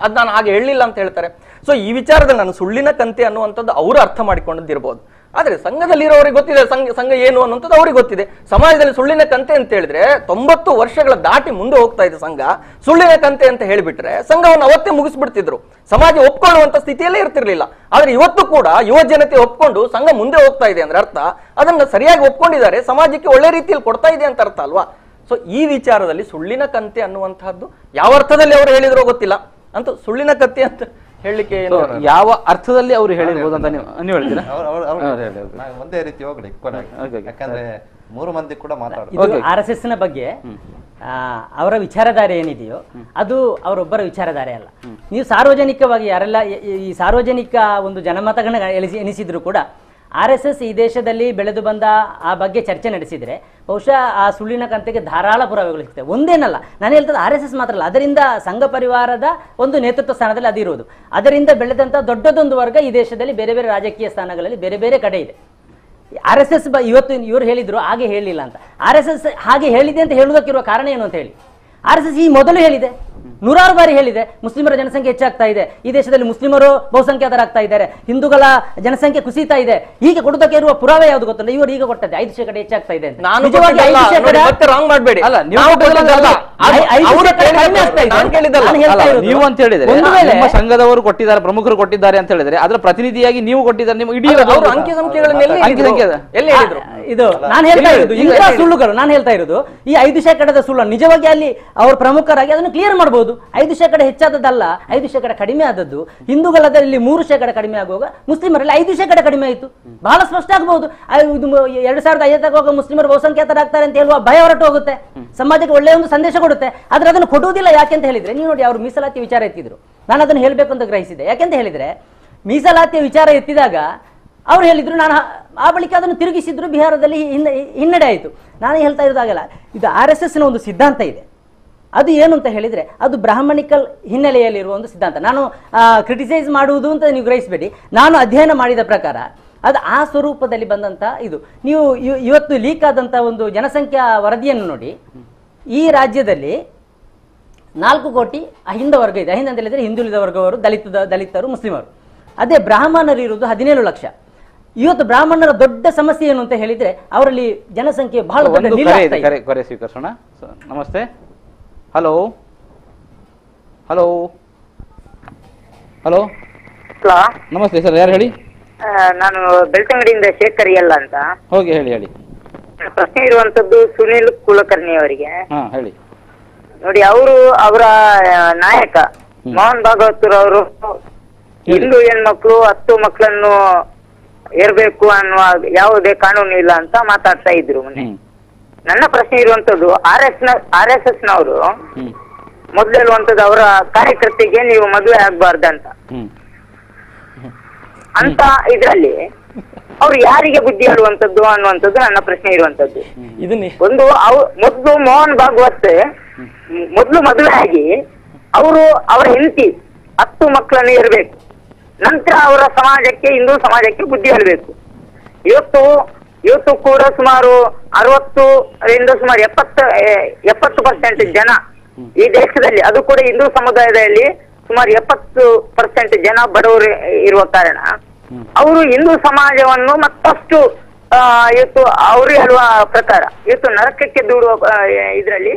ಅದ್ ನಾನು ಹಾಗೆ ಹೇಳಿಲ್ಲ ಅಂತ ಹೇಳ್ತಾರೆ. ಸೊ ಈ ವಿಚಾರದಲ್ಲಿ ನಾನು ಸುಳ್ಳಿನ ಕಂತೆ ಅನ್ನುವಂಥದ್ದು ಅವರು ಅರ್ಥ ಮಾಡಿಕೊಂಡದ್ದಿರ್ಬೋದು. ಆದ್ರೆ ಸಂಘದಲ್ಲಿರೋರಿಗೆ ಗೊತ್ತಿದೆ ಸಂಘ ಏನು ಅನ್ನುವಂಥದ್ದು ಅವ್ರಿಗೆ ಗೊತ್ತಿದೆ. ಸಮಾಜದಲ್ಲಿ ಸುಳ್ಳಿನ ಕಂತೆ ಅಂತ ಹೇಳಿದ್ರೆ 90 ವರ್ಷಗಳ ದಾಟಿ ಮುಂದೆ ಹೋಗ್ತಾ ಇದೆ ಸಂಘ. ಸುಳ್ಳಿನ ಕಂತೆ ಅಂತ ಹೇಳಿಬಿಟ್ರೆ ಸಂಘವನ್ನು ಅವತ್ತೇ ಮುಗಿಸ್ಬಿಡ್ತಿದ್ರು, ಸಮಾಜ ಒಪ್ಕೊಳ್ಳುವಂತ ಸ್ಥಿತಿಯಲ್ಲೇ ಇರ್ತಿರ್ಲಿಲ್ಲ. ಆದ್ರೆ ಇವತ್ತು ಕೂಡ ಯುವ ಜನತೆ ಒಪ್ಕೊಂಡು ಸಂಘ ಮುಂದೆ ಹೋಗ್ತಾ ಇದೆ ಅಂದ್ರೆ ಅರ್ಥ ಅದನ್ನ ಸರಿಯಾಗಿ ಒಪ್ಕೊಂಡಿದ್ದಾರೆ, ಸಮಾಜಕ್ಕೆ ಒಳ್ಳೆ ರೀತಿಯಲ್ಲಿ ಕೊಡ್ತಾ ಇದೆ ಅಂತ ಅರ್ಥ ಅಲ್ವಾ? ಸೊ ಈ ವಿಚಾರದಲ್ಲಿ ಸುಳ್ಳಿನ ಕಂತೆ ಅನ್ನುವಂತಹದ್ದು ಯಾವ ಅರ್ಥದಲ್ಲಿ ಅವರು ಹೇಳಿದ್ರೋ ಗೊತ್ತಿಲ್ಲ, ಅಂತ ಸುಳ್ಳಿನ ಕತ್ತೆ ಅಂತ ಹೇಳಲಿಕ್ಕೆ ಯಾವ ಅರ್ಥದಲ್ಲಿ ಅವರು ಹೇಳಿರ್ಬೋದು ಅಂತ ನೀವು ಹೇಳ್ತೀರಾ? ಒಂದೇ ರೀತಿ ಹೋಗ್ಲಿ, ಯಾಕಂದ್ರೆ 3 ಮಂದಿ ಕೂಡ ಮಾತಾಡೋದು. RSS ನ ಬಗ್ಗೆ ಅವರ ವಿಚಾರಧಾರೆ ಏನಿದೆಯೋ ಅದು ಅವರೊಬ್ಬರ ವಿಚಾರಧಾರೆ ಅಲ್ಲ. ನೀವು ಸಾರ್ವಜನಿಕವಾಗಿ ಯಾರೆಲ್ಲ ಈ ಸಾರ್ವಜನಿಕ ಒಂದು ಜನಮತಗಳನ್ನ ಎನಿಸಿದ್ರು ಕೂಡ RSS ಈ ದೇಶದಲ್ಲಿ ಬೆಳೆದು ಬಂದ ಆ ಬಗ್ಗೆ ಚರ್ಚೆ ನಡೆಸಿದರೆ ಬಹುಶಃ ಆ ಸುಳ್ಳಿನ ಕಂತೆಗೆ ಧಾರಾಳ ಪುರಾವೆಗಳು ಸಿಗ್ತವೆ. ಒಂದೇನಲ್ಲ, ನಾನು ಹೇಳ್ತದೆ RSS ಮಾತ್ರ ಅಲ್ಲ, ಅದರಿಂದ ಸಂಘ ಪರಿವಾರದ ಒಂದು ನೇತೃತ್ವ ಸ್ಥಾನದಲ್ಲಿ ಅದಿರುವುದು. ಅದರಿಂದ ಬೆಳೆದಂಥ ದೊಡ್ಡದೊಂದು ವರ್ಗ ಈ ದೇಶದಲ್ಲಿ ಬೇರೆ ಬೇರೆ ರಾಜಕೀಯ ಸ್ಥಾನಗಳಲ್ಲಿ ಬೇರೆ ಬೇರೆ ಕಡೆ ಇದೆ. RSS ಇವತ್ತು ಇವರು ಹೇಳಿದ್ರು ಹಾಗೆ ಹೇಳಿಲ್ಲ ಅಂತ. RSS ಹಾಗೆ ಹೇಳಿದೆ ಅಂತ ಹೇಳುವುದಕ್ಕಿರುವ ಕಾರಣ ಏನು ಅಂತ ಹೇಳಿ, RSS ಈ ಮೊದಲು ಹೇಳಿದೆ, ನೂರಾರು ಬಾರಿ ಹೇಳಿದೆ. ಮುಸ್ಲಿಮರ ಜನಸಂಖ್ಯೆ ಹೆಚ್ಚಾಗ್ತಾ ಇದೆ, ಈ ದೇಶದಲ್ಲಿ ಮುಸ್ಲಿಮರು ಬಹುಸಂಖ್ಯಾತರಾಗ್ತಾ ಇದ್ದಾರೆ, ಹಿಂದೂಗಳ ಜನಸಂಖ್ಯೆ ಕುಸಿತಾ ಇದೆ. ಹೀಗೆ ಕೊಡುವುದಕ್ಕೆ ಇರುವ ಪುರಾವೆ ಯಾವುದು ಗೊತ್ತಲ್ಲ, ಇವರು ಈಗ ಕೊಟ್ಟದ್ದು 5% ಹೆಚ್ಚಾಗ್ತಾ ಇದೆ ಅಂತ. ನಾನು ನಿಜವಾಗಿ ಕೊಟ್ಟಿದ್ದಲ್ಲ, 5% ನೋಡಿ, ಮತ್ತೆ wrong ಮಾಡ್ಬೇಡಿ. ಅಲ್ಲ, ನೀವು ನಾವು ಕೊಟ್ಟಿದ್ದಲ್ಲ. ಕೊಟ್ಟಿದ್ದಲ್ಲ. ಐ- 5% ಕಡಿಮೆ ಆಗ್ತಾ ಇದೆ. ನಾನು ಕೇಳಿದ್ದಲ್ಲ. ನಾನು ಹೇಳ್ತಾ ಅಲ್ಲ, ಇರೋದು. ನೀವು ಅಂತ ಹೇಳಿದ್ರೆ ಒಂದು ವೇಳೆ ನಿಮ್ಮ ಸಂಘದವರು ಕೊಟ್ಟಿದ್ದಾರೆ, ಪ್ರಮುಖರು ಕೊಟ್ಟಿದ್ದಾರೆ ಅಂತ ಹೇಳಿದ್ರೆ ಅದರ ಪ್ರತಿನಿಧಿಯಾಗಿ ನೀವು ಕೊಟ್ಟಿದ್ದಾರೆ. ನಿಮ್ಮ ಇಡೀ ಅವರು ಅಂಕಿ ಸಂಖ್ಯೆಗಳನ್ನು ಎಲ್ಲಿ ಅಂಕಿ ಹೇಳಿದ್ರು? ಸಂಖ್ಯೆ ಎಲ್ಲಿ ಹೇಳಿದ್ರು? ಇದು ನಾನು ಹೇಳ್ತಾ ಇರೋದು ಇಂಥ ಸುಳ್ಳುಗಳು. ನಾನು ಹೇಳ್ತಾ ಇರೋದು ಈ 5% ಸುಳ್ಳು. ನಿಜವಾಗಿ ಅಲ್ಲಿ ಅವರು ಪ್ರಮುಖರಾಗಿ ಅದನ್ನು ಕ್ಲಿಯರ್ ಮಾಡಬಹುದು. 5% ಹೆಚ್ಚಾದದ್ದಲ್ಲ, 5% ಕಡಿಮೆ ಆದದ್ದು. ಹಿಂದೂಗಳಲ್ಲಿ 3% ಕಡಿಮೆ ಆಗುವಾಗ ಮುಸ್ಲಿಮರಲ್ಲಿ 5% ಕಡಿಮೆ ಆಯಿತು. ಬಹಳ ಸ್ಪಷ್ಟ ಆಗಬಹುದು. 2050 ಮುಸ್ಲಿಮರು ಬಹುಸಂಖ್ಯಾತರಾಗ್ತಾರೆ ಅಂತ ಹೇಳುವ ಭಯ ಹೊರಟು ಹೋಗುತ್ತೆ, ಸಮಾಜಕ್ಕೆ ಒಳ್ಳೆಯ ಒಂದು ಸಂದೇಶ ಕೊಡುತ್ತೆ. ಆದ್ರೆ ಅದನ್ನು ಕೊಡುವುದಿಲ್ಲ. ಯಾಕೆಂತ ಹೇಳಿದ್ರೆ, ನೀವು ನೋಡಿ, ಅವರು ಮೀಸಲಾತಿ ವಿಚಾರ ಎತ್ತಿದ್ರು, ನಾನು ಅದನ್ನು ಹೇಳಬೇಕು ಅಂತ ಗ್ರಹಿಸಿದೆ. ಯಾಕೆಂತ ಹೇಳಿದ್ರೆ, ಮೀಸಲಾತಿಯ ವಿಚಾರ ಎತ್ತಿದಾಗ ಅವ್ರು ಹೇಳಿದ್ರು, ನಾನು ಆ ಬಳಿಕ ಅದನ್ನು ತಿರುಗಿಸಿದ್ರು, ಬಿಹಾರದಲ್ಲಿ ಹಿನ್ನಡೆ ಆಯಿತು. ನಾನು ಹೇಳ್ತಾ ಇರೋದಾಗಲ್ಲ, ಇದು RSSನ ಒಂದು ಸಿದ್ಧಾಂತ ಇದೆ. ಅದು ಏನು ಅಂತ ಹೇಳಿದ್ರೆ, ಅದು ಬ್ರಾಹ್ಮಣಿಕಲ್ ಹಿನ್ನೆಲೆಯಲ್ಲಿರುವ ಒಂದು ಸಿದ್ಧಾಂತ. ನಾನು ಕ್ರಿಟಿಸೈಸ್ ಮಾಡುವುದು ಅಂತ ನೀವು ಗ್ರಹಿಸಬೇಡಿ. ನಾನು ಅಧ್ಯಯನ ಮಾಡಿದ ಪ್ರಕಾರ ಅದು ಆ ಸ್ವರೂಪದಲ್ಲಿ ಬಂದಂತ ಇದು. ನೀವು ಇವತ್ತು ಲೀಕ್ ಆದಂತ ಒಂದು ಜನಸಂಖ್ಯಾ ವರದಿಯನ್ನು ನೋಡಿ. ಈ ರಾಜ್ಯದಲ್ಲಿ 4 ಕೋಟಿ ಅಹಿಂದ ವರ್ಗ ಇದೆ. ಅಹಿಂದ ಅಂತ ಹೇಳಿದ್ರೆ ಹಿಂದುಳಿದ ವರ್ಗವರು, ದಲಿತರು, ಮುಸ್ಲಿಮರು. ಅದೇ ಬ್ರಾಹ್ಮಣರು ಇರುವುದು 17 ಲಕ್ಷ. ಇವತ್ತು ಬ್ರಾಹ್ಮಣರ ದೊಡ್ಡ ಸಮಸ್ಯೆ ಏನು ಅಂತ ಹೇಳಿದ್ರೆ, ಅವರಲ್ಲಿ ಜನಸಂಖ್ಯೆ ಬಹಳ ದೊಡ್ಡ ನಿಲ್ ಆಗ್ತಾ ಇದೆ. ಕರೆ ಸ್ವೀಕರಿಸೋಣ. ನಮಸ್ತೆ. ಹಲೋ ಹಲೋ ಹಲೋ ಹಲೋ, ನಮಸ್ತೆ ಸರ್, ಯಾರು ಹೇಳಿ? ನಾನು ಬೆಳ್ತಂಗಡಿಯಿಂದ ಶೇಖರ್ ಎಲ್ಲ ಅಂತ. ಹೋಗಿ ಹೇಳಿ. ಪ್ರಶ್ನೆ ಇರುವಂತದ್ದು ಸುನಿಲ್ ಕುಲಕರ್ಣಿ ಅವರಿಗೆ. ಹಾ, ಹೇಳಿ. ನೋಡಿ, ಅವರ ನಾಯಕ ಮೋಹನ್ ಭಾಗವತರ್ ಅವರು ಹಿಂದೂ ಹೆಣ್ಮಕ್ಳು 10 ಮಕ್ಕಳನ್ನು ಇರಬೇಕು ಅನ್ನುವ ಯಾವುದೇ ಕಾನೂನು ಇಲ್ಲ ಅಂತ ಮಾತಾಡ್ತಾ ಇದ್ರು ಮೊನ್ನೆ. ನನ್ನ ಪ್ರಶ್ನೆ ಇರುವಂತದ್ದು, RSS ನವರು ಮೊದಲು ಹೇಳುವಂತದ್ದು ಅವರ ಕಾರ್ಯಕರ್ತೆಗೆ ನೀವು ಮದುವೆ ಆಗ್ಬಾರ್ದಂತ. ಅಂತ ಇದ್ರಲ್ಲಿ ಅವ್ರು ಯಾರಿಗೆ ಬುದ್ಧಿ ಹೇಳುವಂತದ್ದು ಅನ್ನುವಂಥದ್ದು ನನ್ನ ಪ್ರಶ್ನೆ ಇರುವಂತದ್ದು. ಒಂದು ಮೊದಲು ಮೋಹನ್ ಭಾಗವತ್ ಮೊದಲು ಮದುವೆ ಆಗಿ ಅವರ ಹೆಂಡತಿ 10 ಮಕ್ಕಳನ್ನು ಇರಬೇಕು. ನಂತರ ಅವರ ಸಮಾಜಕ್ಕೆ, ಹಿಂದೂ ಸಮಾಜಕ್ಕೆ ಬುದ್ಧಿ ಹೇಳಬೇಕು. ಇವತ್ತು ಕೂಡ ಸುಮಾರು 60ರಿಂದ ಸುಮಾರು 70% ಜನ ಈ ದೇಶದಲ್ಲಿ, ಅದು ಕೂಡ ಹಿಂದೂ ಸಮುದಾಯದಲ್ಲಿ ಸುಮಾರು 70% ಜನ ಬಡವರು ಇರುವ ಕಾರಣ ಅವರು ಹಿಂದೂ ಸಮಾಜವನ್ನು ಮತ್ತಷ್ಟು ಇವತ್ತು ಅವರು ಹೇಳುವ ಪ್ರಕಾರ ಇವತ್ತು ನರಕಕ್ಕೆ ದೂಡುವ ಇದರಲ್ಲಿ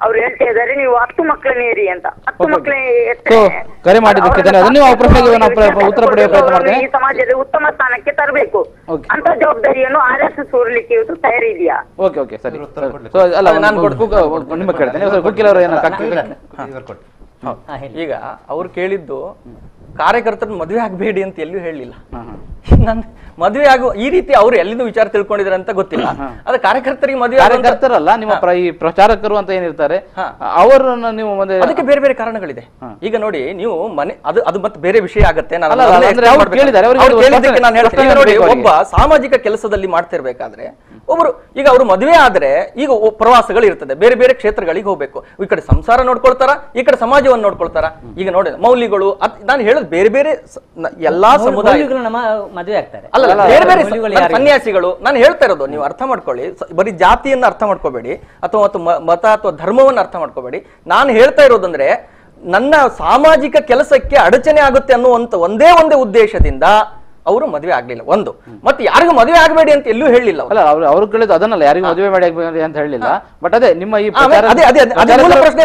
ಅವ್ರು ಹೇಳ್ತಾ ಇದ್ದಾರೆ, ನೀವು 10 ಮಕ್ಕಳನ್ನ ಏರಿ ಅಂತ. 10 ಮಕ್ಕಳನ್ನ ಕರೆ ಮಾಡಿದ್ದಕ್ಕೆ ಧನ್ಯವಾದ. ಉತ್ತರ ಪಡೆಯುವ ಪ್ರಯತ್ನ ಮಾಡ್ತೇನೆ. ಈ ಸಮಾಜದ ಉತ್ತಮ ಸ್ಥಾನಕ್ಕೆ ತರಬೇಕು ಅಂತ ಜವಾಬ್ದಾರಿಯನ್ನು RSS ಹೊರಲಿಕ್ಕೆ ಇವತ್ತು ತಯಾರಿ ಇದೆಯಾ? ಓಕೆ ಸರಿ. ಅಲ್ಲ, ನಾನು ನಿಮ್ಮ ಕೇಳ್ತೇನೆ. ಗುಡ್ಕಿಲ್ ಅವರು ಏನೋ ಈಗ ಅವ್ರು ಕೇಳಿದ್ದು ಕಾರ್ಯಕರ್ತರನ್ನ ಮದುವೆ ಆಗ್ಬೇಡಿ ಅಂತ ಎಲ್ಲೂ ಹೇಳಲಿಲ್ಲ. ನನ್ ಮದುವೆ ಆಗುವ ಈ ರೀತಿ ಅವ್ರು ಎಲ್ಲಿಂದ ವಿಚಾರ ತಿಳ್ಕೊಂಡಿದ್ದಾರೆ ಅಂತ ಗೊತ್ತಿಲ್ಲ. ಅದ ಕಾರ್ಯಕರ್ತರಿಗೆ ಮದುವೆ ಕಾರ್ಯಕರ್ತರಲ್ಲ, ನಿಮ್ಮ ಈ ಪ್ರಚಾರಕರು ಅಂತ ಏನಿರ್ತಾರೆ ಅವರನ್ನ ನೀವು ಅದಕ್ಕೆ ಬೇರೆ ಬೇರೆ ಕಾರಣಗಳಿದೆ. ಈಗ ನೋಡಿ, ನೀವು ಮನೆ ಅದು ಮತ್ತೆ ಬೇರೆ ವಿಷಯ ಆಗತ್ತೆ. ನೋಡಿ, ಒಬ್ಬ ಸಾಮಾಜಿಕ ಕೆಲಸದಲ್ಲಿ ಮಾಡ್ತಿರ್ಬೇಕಾದ್ರೆ ಒಬ್ರು ಈಗ ಅವರು ಮದುವೆ ಆದ್ರೆ ಈಗ ಪ್ರವಾಸಗಳು ಇರ್ತದೆ, ಬೇರೆ ಬೇರೆ ಕ್ಷೇತ್ರಗಳಿಗೆ ಹೋಗ್ಬೇಕು. ಈ ಕಡೆ ಸಂಸಾರ ನೋಡ್ಕೊಳ್ತಾರ, ಈ ಕಡೆ ಸಮಾಜವನ್ನು ನೋಡ್ಕೊಳ್ತಾರ. ಈಗ ನೋಡಿ, ಮೌಲ್ಯಗಳು, ನಾನು ಹೇಳೋದು ಬೇರೆ ಬೇರೆ ಎಲ್ಲಾ ಸಮುದಾಯ ಮದುವೆ ಆಗ್ತಾರೆ, ಅಲ್ಲ ಬೇರೆ ಬೇರೆ ಸನ್ಯಾಸಿಗಳು. ನಾನು ಹೇಳ್ತಾ ಇರೋದು ನೀವು ಅರ್ಥ ಮಾಡ್ಕೊಳ್ಳಿ. ಬರೀ ಜಾತಿಯನ್ನ ಅರ್ಥ ಮಾಡ್ಕೋಬೇಡಿ, ಅಥವಾ ಮತ ಅಥವಾ ಧರ್ಮವನ್ನು ಅರ್ಥ ಮಾಡ್ಕೋಬೇಡಿ. ನಾನು ಹೇಳ್ತಾ ಇರೋದಂದ್ರೆ, ನನ್ನ ಸಾಮಾಜಿಕ ಕೆಲಸಕ್ಕೆ ಅಡಚಣೆ ಆಗುತ್ತೆ ಅನ್ನುವಂತ ಒಂದೇ ಉದ್ದೇಶದಿಂದ ಅವರು ಮದುವೆ ಆಗ್ಲಿಲ್ಲ. ಒಂದು ಮತ್ತೆ ಯಾರಿಗೂ ಮದುವೆ ಆಗಬೇಡಿ ಅಂತ ಎಲ್ಲೂ ಹೇಳಿಲ್ಲ. ಅಲ್ಲ, ಅವರು ಕೇಳಿದ್ದು ಅದನ್ನಲ್ಲ, ಯಾರಿಗೂ ಮದುವೆ ಮಾಡಿ ಅಂತ ಹೇಳಿಲ್ಲ. ಬಟ್ ಅದೇ ನಿಮ್ಮ ಈ ಪ್ರಶ್ನೆ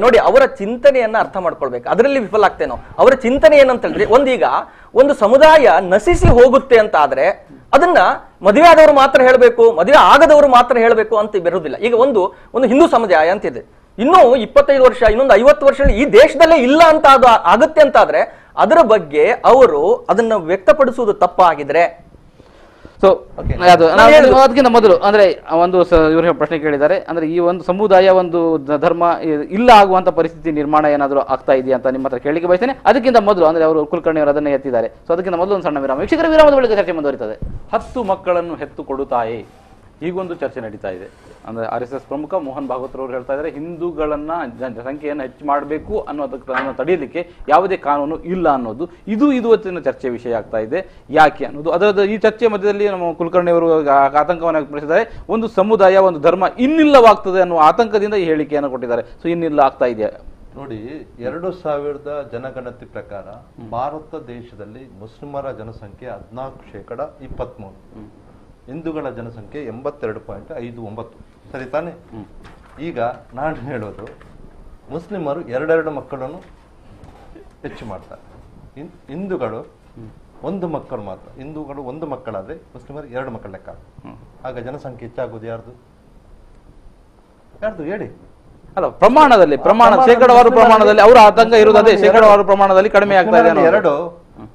ನೋಡಿ, ಅವರ ಚಿಂತನೆಯನ್ನ ಅರ್ಥ ಮಾಡ್ಕೊಳ್ಬೇಕು. ಅದರಲ್ಲಿ ವಿಫಲ ಆಗ್ತೇವೆ ನಾವು. ಅವರ ಚಿಂತನೆ ಏನಂತ ಹೇಳಿದ್ರೆ, ಒಂದು ಸಮುದಾಯ ನಶಿಸಿ ಹೋಗುತ್ತೆ ಅಂತ ಆದ್ರೆ ಅದನ್ನ ಮದುವೆ ಆದವರು ಮಾತ್ರ ಹೇಳಬೇಕು, ಮದುವೆ ಆಗದವರು ಮಾತ್ರ ಹೇಳಬೇಕು ಅಂತ ಬರುವುದಿಲ್ಲ. ಈಗ ಒಂದು ಹಿಂದೂ ಸಮುದಾಯ ಅಂತಿದೆ, ಇನ್ನೂ 25 ವರ್ಷ, ಇನ್ನೊಂದು 50 ವರ್ಷ ಈ ದೇಶದಲ್ಲೇ ಇಲ್ಲ ಅಂತ ಅದು ಆಗುತ್ತೆ ಅಂತ ಆದ್ರೆ ಅದರ ಬಗ್ಗೆ ಅವರು ಅದನ್ನ ವ್ಯಕ್ತಪಡಿಸುವುದು ತಪ್ಪಾಗಿದ್ರೆ. ಸೊ ಅದಕ್ಕಿಂತ ಮೊದಲು ಅಂದ್ರೆ ಇವರು ಪ್ರಶ್ನೆ ಕೇಳಿದ್ದಾರೆ, ಅಂದ್ರೆ ಈ ಒಂದು ಸಮುದಾಯ, ಒಂದು ಧರ್ಮ ಇಲ್ಲ ಆಗುವಂತ ಪರಿಸ್ಥಿತಿ ನಿರ್ಮಾಣ ಏನಾದರೂ ಆಗ್ತಾ ಇದೆಯಾ ಅಂತ ನಿಮ್ಮ ಹತ್ರ ಕೇಳಲಿಕ್ಕೆ ಬಯಸ್ತೇನೆ. ಅದಕ್ಕಿಂತ ಮೊದಲು ಅಂದ್ರೆ ಅವರು ಕುಲಕರ್ಣಿ ಅವರು ಅದನ್ನ ಎತ್ತಿದ್ದಾರೆ. ಸೊ ಅದಕ್ಕಿಂತ ಮೊದಲು ಒಂದು ಸಣ್ಣ ವಿರಾಮ. ವೀಕ್ಷಕರ ವಿರಾಮದ ಬಳಿಕ ಚರ್ಚೆ ಮುಂದುವರಿತದೆ. 10 ಮಕ್ಕಳನ್ನು ಹೆತ್ತು ಕೊಡುತ್ತಾಯೆ, ಈಗೊಂದು ಚರ್ಚೆ ನಡೀತಾ ಇದೆ. ಅಂದರೆ RSS ಪ್ರಮುಖ ಮೋಹನ್ ಭಾಗವತ್ ಅವರು ಹೇಳ್ತಾ ಇದ್ದಾರೆ, ಹಿಂದೂಗಳನ್ನ ಜನಸಂಖ್ಯೆಯನ್ನು ಹೆಚ್ಚು ಮಾಡಬೇಕು ಅನ್ನೋದಕ್ಕೆ ತಡೆಯಲಿಕ್ಕೆ ಯಾವುದೇ ಕಾನೂನು ಇಲ್ಲ ಅನ್ನೋದು ಇದು ಇವತ್ತಿನ ಚರ್ಚೆಯ ವಿಷಯ ಆಗ್ತಾ ಇದೆ. ಯಾಕೆ ಅನ್ನೋದು ಅದರ ಈ ಚರ್ಚೆಯ ಮಧ್ಯದಲ್ಲಿ ನಮ್ಮ ಕುಲಕರ್ಣಿ ಅವರು ಆತಂಕವನ್ನು ವ್ಯಕ್ತಪಡಿಸಿದ್ದಾರೆ. ಒಂದು ಸಮುದಾಯ, ಒಂದು ಧರ್ಮ ಇನ್ನಿಲ್ಲವಾಗ್ತದೆ ಅನ್ನುವ ಆತಂಕದಿಂದ ಈ ಹೇಳಿಕೆಯನ್ನು ಕೊಟ್ಟಿದ್ದಾರೆ. ಸೊ ಇನ್ನಿಲ್ಲ ಆಗ್ತಾ ಇದೆಯಾ ನೋಡಿ, 2000 ಜನಗಣತಿ ಪ್ರಕಾರ ಭಾರತ ದೇಶದಲ್ಲಿ ಮುಸ್ಲಿಮರ ಜನಸಂಖ್ಯೆ 14%, 23%. ಹಿಂದೂಗಳ ಜನಸಂಖ್ಯೆ 82.59. ಸರಿ ತಾನೆ? ಈಗ ನಾನು ಹೇಳೋದು, ಮುಸ್ಲಿಮರು 2 ಮಕ್ಕಳನ್ನು ಹೆಚ್ಚು ಮಾಡ್ತಾರೆ, ಹಿಂದೂಗಳು 1 ಮಕ್ಕಳು ಮಾತ್ರ. ಹಿಂದೂಗಳು 1 ಮಕ್ಕಳಾದ್ರೆ ಮುಸ್ಲಿಮರು 2 ಮಕ್ಕಳ ಲೆಕ್ಕ. ಆಗ ಜನಸಂಖ್ಯೆ ಹೆಚ್ಚಾಗೋದು ಯಾರ್ದು ಹೇಳಿ? ಅಲ್ಲ, ಶೇಕಡವಾರು ಪ್ರಮಾಣದಲ್ಲಿ ಅವರ ಆತಂಕ ಇರುವುದು ಅದೇ, ಶೇಕಡವಾರು ಪ್ರಮಾಣದಲ್ಲಿ ಕಡಿಮೆ ಆಗ್ತಾ ಇದೆ. 2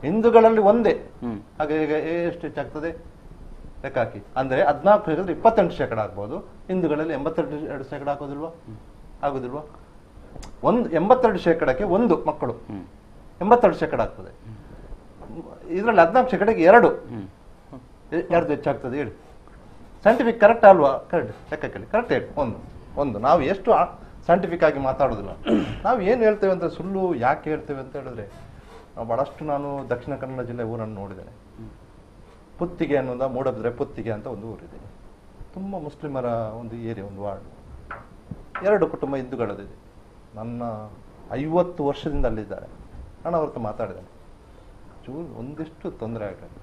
ಹಿಂದೂಗಳಲ್ಲಿ 1. ಹಾಗೆ ಈಗ ಎಷ್ಟು ಹೆಚ್ಚಾಗ್ತದೆ ಲೆಕ್ಕ ಹಾಕಿ. ಅಂದ್ರೆ 14 28% ಆಗ್ಬೋದು. ಹಿಂದೂಗಳಲ್ಲಿ 82% ಆಗೋದಿಲ್ವಾ? 82%ಕ್ಕೆ 1 ಮಕ್ಕಳು 82% ಆಗ್ತದೆ. ಇದರಲ್ಲಿ 14%ಗೆ 2. ಯಾರ್ದು ಹೆಚ್ಚಾಗ್ತದೆ ಹೇಳಿ? ಸೈಂಟಿಫಿಕ್ ಕರೆಕ್ಟ್ ಅಲ್ವಾ? ಕರೆಕ್ಟ್ ಲೆಕ್ಕ ಕೇಳಿ, ಕರೆಕ್ಟ್ ಹೇಳಿ. ಒಂದು ನಾವು ಎಷ್ಟು ಸೈಂಟಿಫಿಕ್ ಆಗಿ ಮಾತಾಡೋದಿಲ್ಲ. ನಾವು ಏನು ಹೇಳ್ತೇವೆ ಅಂತ ಸುಳ್ಳು ಯಾಕೆ ಹೇಳ್ತೇವೆ ಅಂತ ಹೇಳಿದ್ರೆ, ಬಹಳಷ್ಟು ನಾನು ದಕ್ಷಿಣ ಕನ್ನಡ ಜಿಲ್ಲೆ ಊರನ್ನು ನೋಡಿದ್ದೇನೆ. ಪುತ್ತಿಗೆ ಅನ್ನೋದ, ಮೂಡಬಿದ್ರೆ ಪುತ್ತಿಗೆ ಅಂತ ಒಂದು ಊರಿದೆ. ತುಂಬ ಮುಸ್ಲಿಮರ ಒಂದು ಏರಿಯಾ, ಒಂದು ವಾರ್ಡ್. 2 ಕುಟುಂಬ ಹಿಂದೂಗಳದಿದೆ. ನನ್ನ 50 ವರ್ಷದಿಂದ ಅಲ್ಲಿದ್ದಾರೆ. ನಾನು ಅವ್ರ ಮಾತಾಡಿದ್ದೇನೆ. ಒಂದಿಷ್ಟು ತೊಂದರೆ ಆಗಲ್ಲ.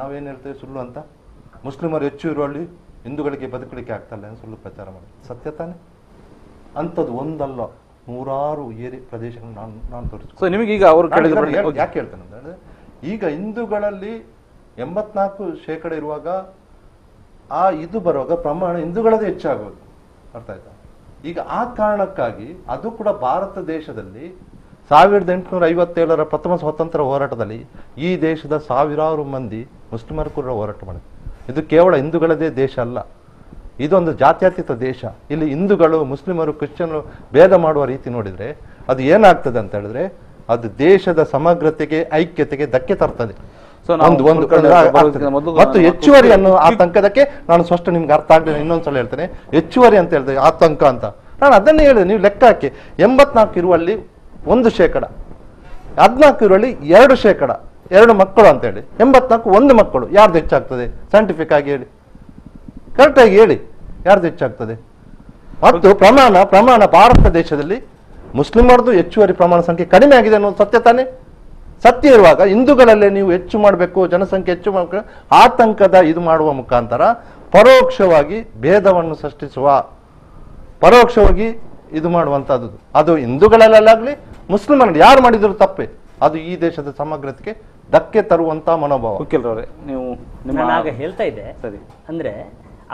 ನಾವೇನು ಹೇಳ್ತೇವೆ ಸುಳ್ಳು ಅಂತ? ಮುಸ್ಲಿಮರು ಹೆಚ್ಚು ಇರುವಲ್ಲಿ ಹಿಂದೂಗಳಿಗೆ ಬದುಕಲಿಕ್ಕೆ ಆಗ್ತಲ್ಲ ಅಂತ ಸುಳ್ಳು ಪ್ರಚಾರ ಮಾಡಿ. ಸತ್ಯ ತಾನೆ? ಅಂಥದ್ದು ಒಂದಲ್ಲ, 100 ಏರಿಯಾ ಪ್ರದೇಶಗಳು ನಾನು ತೋರಿಸ್ತೀನಿ. ನಿಮಗೆ ಈಗ ಅವರು ಯಾಕೆ ಹೇಳ್ತೇನೆ ಅಂತ ಹೇಳಿದ್ರೆ, ಈಗ ಹಿಂದೂಗಳಲ್ಲಿ 84% ಇರುವಾಗ ಇದು ಬರುವಾಗ ಪ್ರಮಾಣ ಹಿಂದೂಗಳದೇ ಹೆಚ್ಚಾಗೋದು. ಅರ್ಥ ಆಯ್ತಾ? ಈಗ ಆ ಕಾರಣಕ್ಕಾಗಿ ಅದು ಕೂಡ ಭಾರತ ದೇಶದಲ್ಲಿ 1857 ಪ್ರಥಮ ಸ್ವಾತಂತ್ರ್ಯ ಹೋರಾಟದಲ್ಲಿ ಈ ದೇಶದ ಸಾವಿರಾರು ಮಂದಿ ಮುಸ್ಲಿಮರು ಕೂಡ ಹೋರಾಟ ಮಾಡಿದ್ರು. ಇದು ಕೇವಲ ಹಿಂದೂಗಳದೇ ದೇಶ ಅಲ್ಲ, ಇದೊಂದು ಜಾತ್ಯತೀತ ದೇಶ. ಇಲ್ಲಿ ಹಿಂದೂಗಳು, ಮುಸ್ಲಿಮರು, ಕ್ರಿಶ್ಚಿಯನ್ರು ಭೇದ ಮಾಡುವ ರೀತಿ ನೋಡಿದ್ರೆ ಅದು ಏನಾಗ್ತದೆ ಅಂತ ಹೇಳಿದ್ರೆ, ಅದು ದೇಶದ ಸಮಗ್ರತೆಗೆ, ಐಕ್ಯತೆಗೆ ಧಕ್ಕೆ ತರ್ತದೆ. ಮತ್ತು ಹೆಚ್ಚುವರಿ ಅನ್ನೋ ಆತಂಕದಕ್ಕೆ ನಾನು ಸ್ಪಷ್ಟ ನಿಮ್ಗೆ ಅರ್ಥ ಆಗಲಿಲ್ಲ, ಇನ್ನೊಂದ್ಸಲ ಹೇಳ್ತೇನೆ. ಹೆಚ್ಚುವರಿ ಅಂತ ಹೇಳ್ತೇವೆ, ಆತಂಕ ಅಂತ. ನಾನು ಅದನ್ನೇ ಹೇಳಿದೆ, ನೀವು ಲೆಕ್ಕ ಹಾಕಿ. 84 ಇರುವಲ್ಲಿ 1%, 14 ಇರುವಲ್ಲಿ 2%, 2 ಮಕ್ಕಳು ಅಂತ ಹೇಳಿ. 84 1 ಮಕ್ಕಳು. ಯಾರ್ದು ಹೆಚ್ಚಾಗ್ತದೆ? ಸೈಂಟಿಫಿಕ್ ಆಗಿ ಹೇಳಿ, ಕರೆಕ್ಟ್ ಆಗಿ ಹೇಳಿ, ಯಾರ್ದು ಹೆಚ್ಚಾಗ್ತದೆ? ಮತ್ತು ಪ್ರಮಾಣ ಭಾರತ ದೇಶದಲ್ಲಿ ಮುಸ್ಲಿಮರದು ಹೆಚ್ಚುವರಿ ಪ್ರಮಾಣ ಸಂಖ್ಯೆ ಕಡಿಮೆ ಆಗಿದೆ ಅನ್ನೋದು ಸತ್ಯ ತಾನೆ? ಸತ್ಯ ಇರುವಾಗ ಹಿಂದೂಗಳಲ್ಲೇ ನೀವು ಹೆಚ್ಚು ಮಾಡಬೇಕು, ಜನಸಂಖ್ಯೆ ಹೆಚ್ಚು ಮಾಡಬೇಕು, ಆತಂಕದ ಇದು ಮಾಡುವ ಮುಖಾಂತರ ಪರೋಕ್ಷವಾಗಿ ಭೇದವನ್ನು ಸೃಷ್ಟಿಸುವ, ಪರೋಕ್ಷವಾಗಿ ಇದು ಮಾಡುವಂತಹದ್ದು ಅದು ಹಿಂದೂಗಳಲ್ಲಾಗ್ಲಿ ಮುಸ್ಲಿಮರಲ್ಲಿ ಯಾರು ಮಾಡಿದ್ರು ತಪ್ಪೆ. ಅದು ಈ ದೇಶದ ಸಮಗ್ರತೆಗೆ ಧಕ್ಕೆ ತರುವಂತ ಮನೋಭಾವ. ನೀವು ಆಗ ಹೇಳ್ತಾ ಇದ್ದೆ. ಸರಿ, ಅಂದ್ರೆ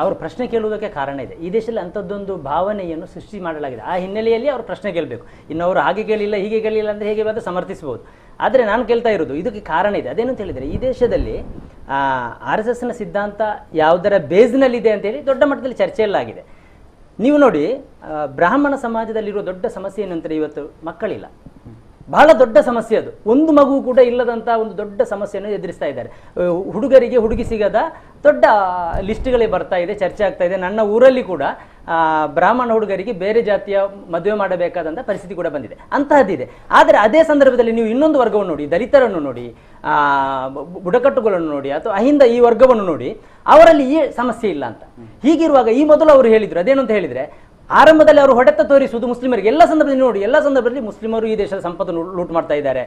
ಅವರು ಪ್ರಶ್ನೆ ಕೇಳುವುದಕ್ಕೆ ಕಾರಣ ಇದೆ. ಈ ದೇಶದಲ್ಲಿ ಅಂಥದ್ದೊಂದು ಭಾವನೆಯನ್ನು ಸೃಷ್ಟಿ ಮಾಡಲಾಗಿದೆ. ಆ ಹಿನ್ನೆಲೆಯಲ್ಲಿ ಅವರು ಪ್ರಶ್ನೆ ಕೇಳಬೇಕು. ಇನ್ನು ಅವರು ಹಾಗೆ ಕೇಳಿಲ್ಲ, ಹೀಗೆ ಕೇಳಿಲ್ಲ ಅಂದರೆ ಹೇಗೆ ಬಂದು ಸಮರ್ಥಿಸಬಹುದು. ಆದರೆ ನಾನು ಕೇಳ್ತಾ ಇರೋದು ಇದಕ್ಕೆ ಕಾರಣ ಇದೆ. ಅದೇನು ಅಂತ ಹೇಳಿದರೆ, ಈ ದೇಶದಲ್ಲಿ RSSನ ಸಿದ್ಧಾಂತ ಯಾವುದರ ಬೇಸ್ನಲ್ಲಿದೆ ಅಂತೇಳಿ ದೊಡ್ಡ ಮಟ್ಟದಲ್ಲಿ ಚರ್ಚೆಯಲ್ಲಾಗಿದೆ. ನೀವು ನೋಡಿ, ಬ್ರಾಹ್ಮಣ ಸಮಾಜದಲ್ಲಿರುವ ದೊಡ್ಡ ಸಮಸ್ಯೆ ಏನು ಅಂತಾರೆ, ಇವತ್ತು ಮಕ್ಕಳಿಲ್ಲ. ಬಹಳ ದೊಡ್ಡ ಸಮಸ್ಯೆ ಅದು. ಒಂದು ಮಗು ಕೂಡ ಇಲ್ಲದಂಥ ಒಂದು ದೊಡ್ಡ ಸಮಸ್ಯೆಯನ್ನು ಎದುರಿಸ್ತಾ ಇದ್ದಾರೆ. ಹುಡುಗರಿಗೆ ಹುಡುಗಿ ಸಿಗದ ದೊಡ್ಡ ಲಿಸ್ಟ್ಗಳೇ ಬರ್ತಾ ಇದೆ, ಚರ್ಚೆ ಆಗ್ತಾ ಇದೆ. ನನ್ನ ಊರಲ್ಲಿ ಕೂಡ ಬ್ರಾಹ್ಮಣ ಹುಡುಗರಿಗೆ ಬೇರೆ ಜಾತಿಯ ಮದುವೆ ಮಾಡಬೇಕಾದಂಥ ಪರಿಸ್ಥಿತಿ ಕೂಡ ಬಂದಿದೆ, ಅಂತಹದ್ದಿದೆ. ಆದರೆ ಅದೇ ಸಂದರ್ಭದಲ್ಲಿ ನೀವು ಇನ್ನೊಂದು ವರ್ಗವನ್ನು ನೋಡಿ, ದಲಿತರನ್ನು ನೋಡಿ, ಬುಡಕಟ್ಟುಗಳನ್ನು ನೋಡಿ, ಅಥವಾ ಅಹಿಂದ ಈ ವರ್ಗವನ್ನು ನೋಡಿ, ಅವರಲ್ಲಿ ಈ ಸಮಸ್ಯೆ ಇಲ್ಲ ಅಂತ. ಹೀಗಿರುವಾಗ ಈ ಮೊದಲು ಅವರು ಹೇಳಿದರು, ಅದೇನು ಅಂತ ಹೇಳಿದರೆ, ಆರಂಭದಲ್ಲಿ ಅವರು ಹೊಡೆತ ತೋರಿಸುವುದು ಮುಸ್ಲಿಮರಿಗೆ. ಎಲ್ಲ ಸಂದರ್ಭದಲ್ಲಿ ನೋಡಿ, ಎಲ್ಲ ಸಂದರ್ಭದಲ್ಲಿ ಮುಸ್ಲಿಮರು ಈ ದೇಶದ ಸಂಪತ್ತನ್ನು ಲೂಟ್ ಮಾಡ್ತಾ ಇದ್ದಾರೆ,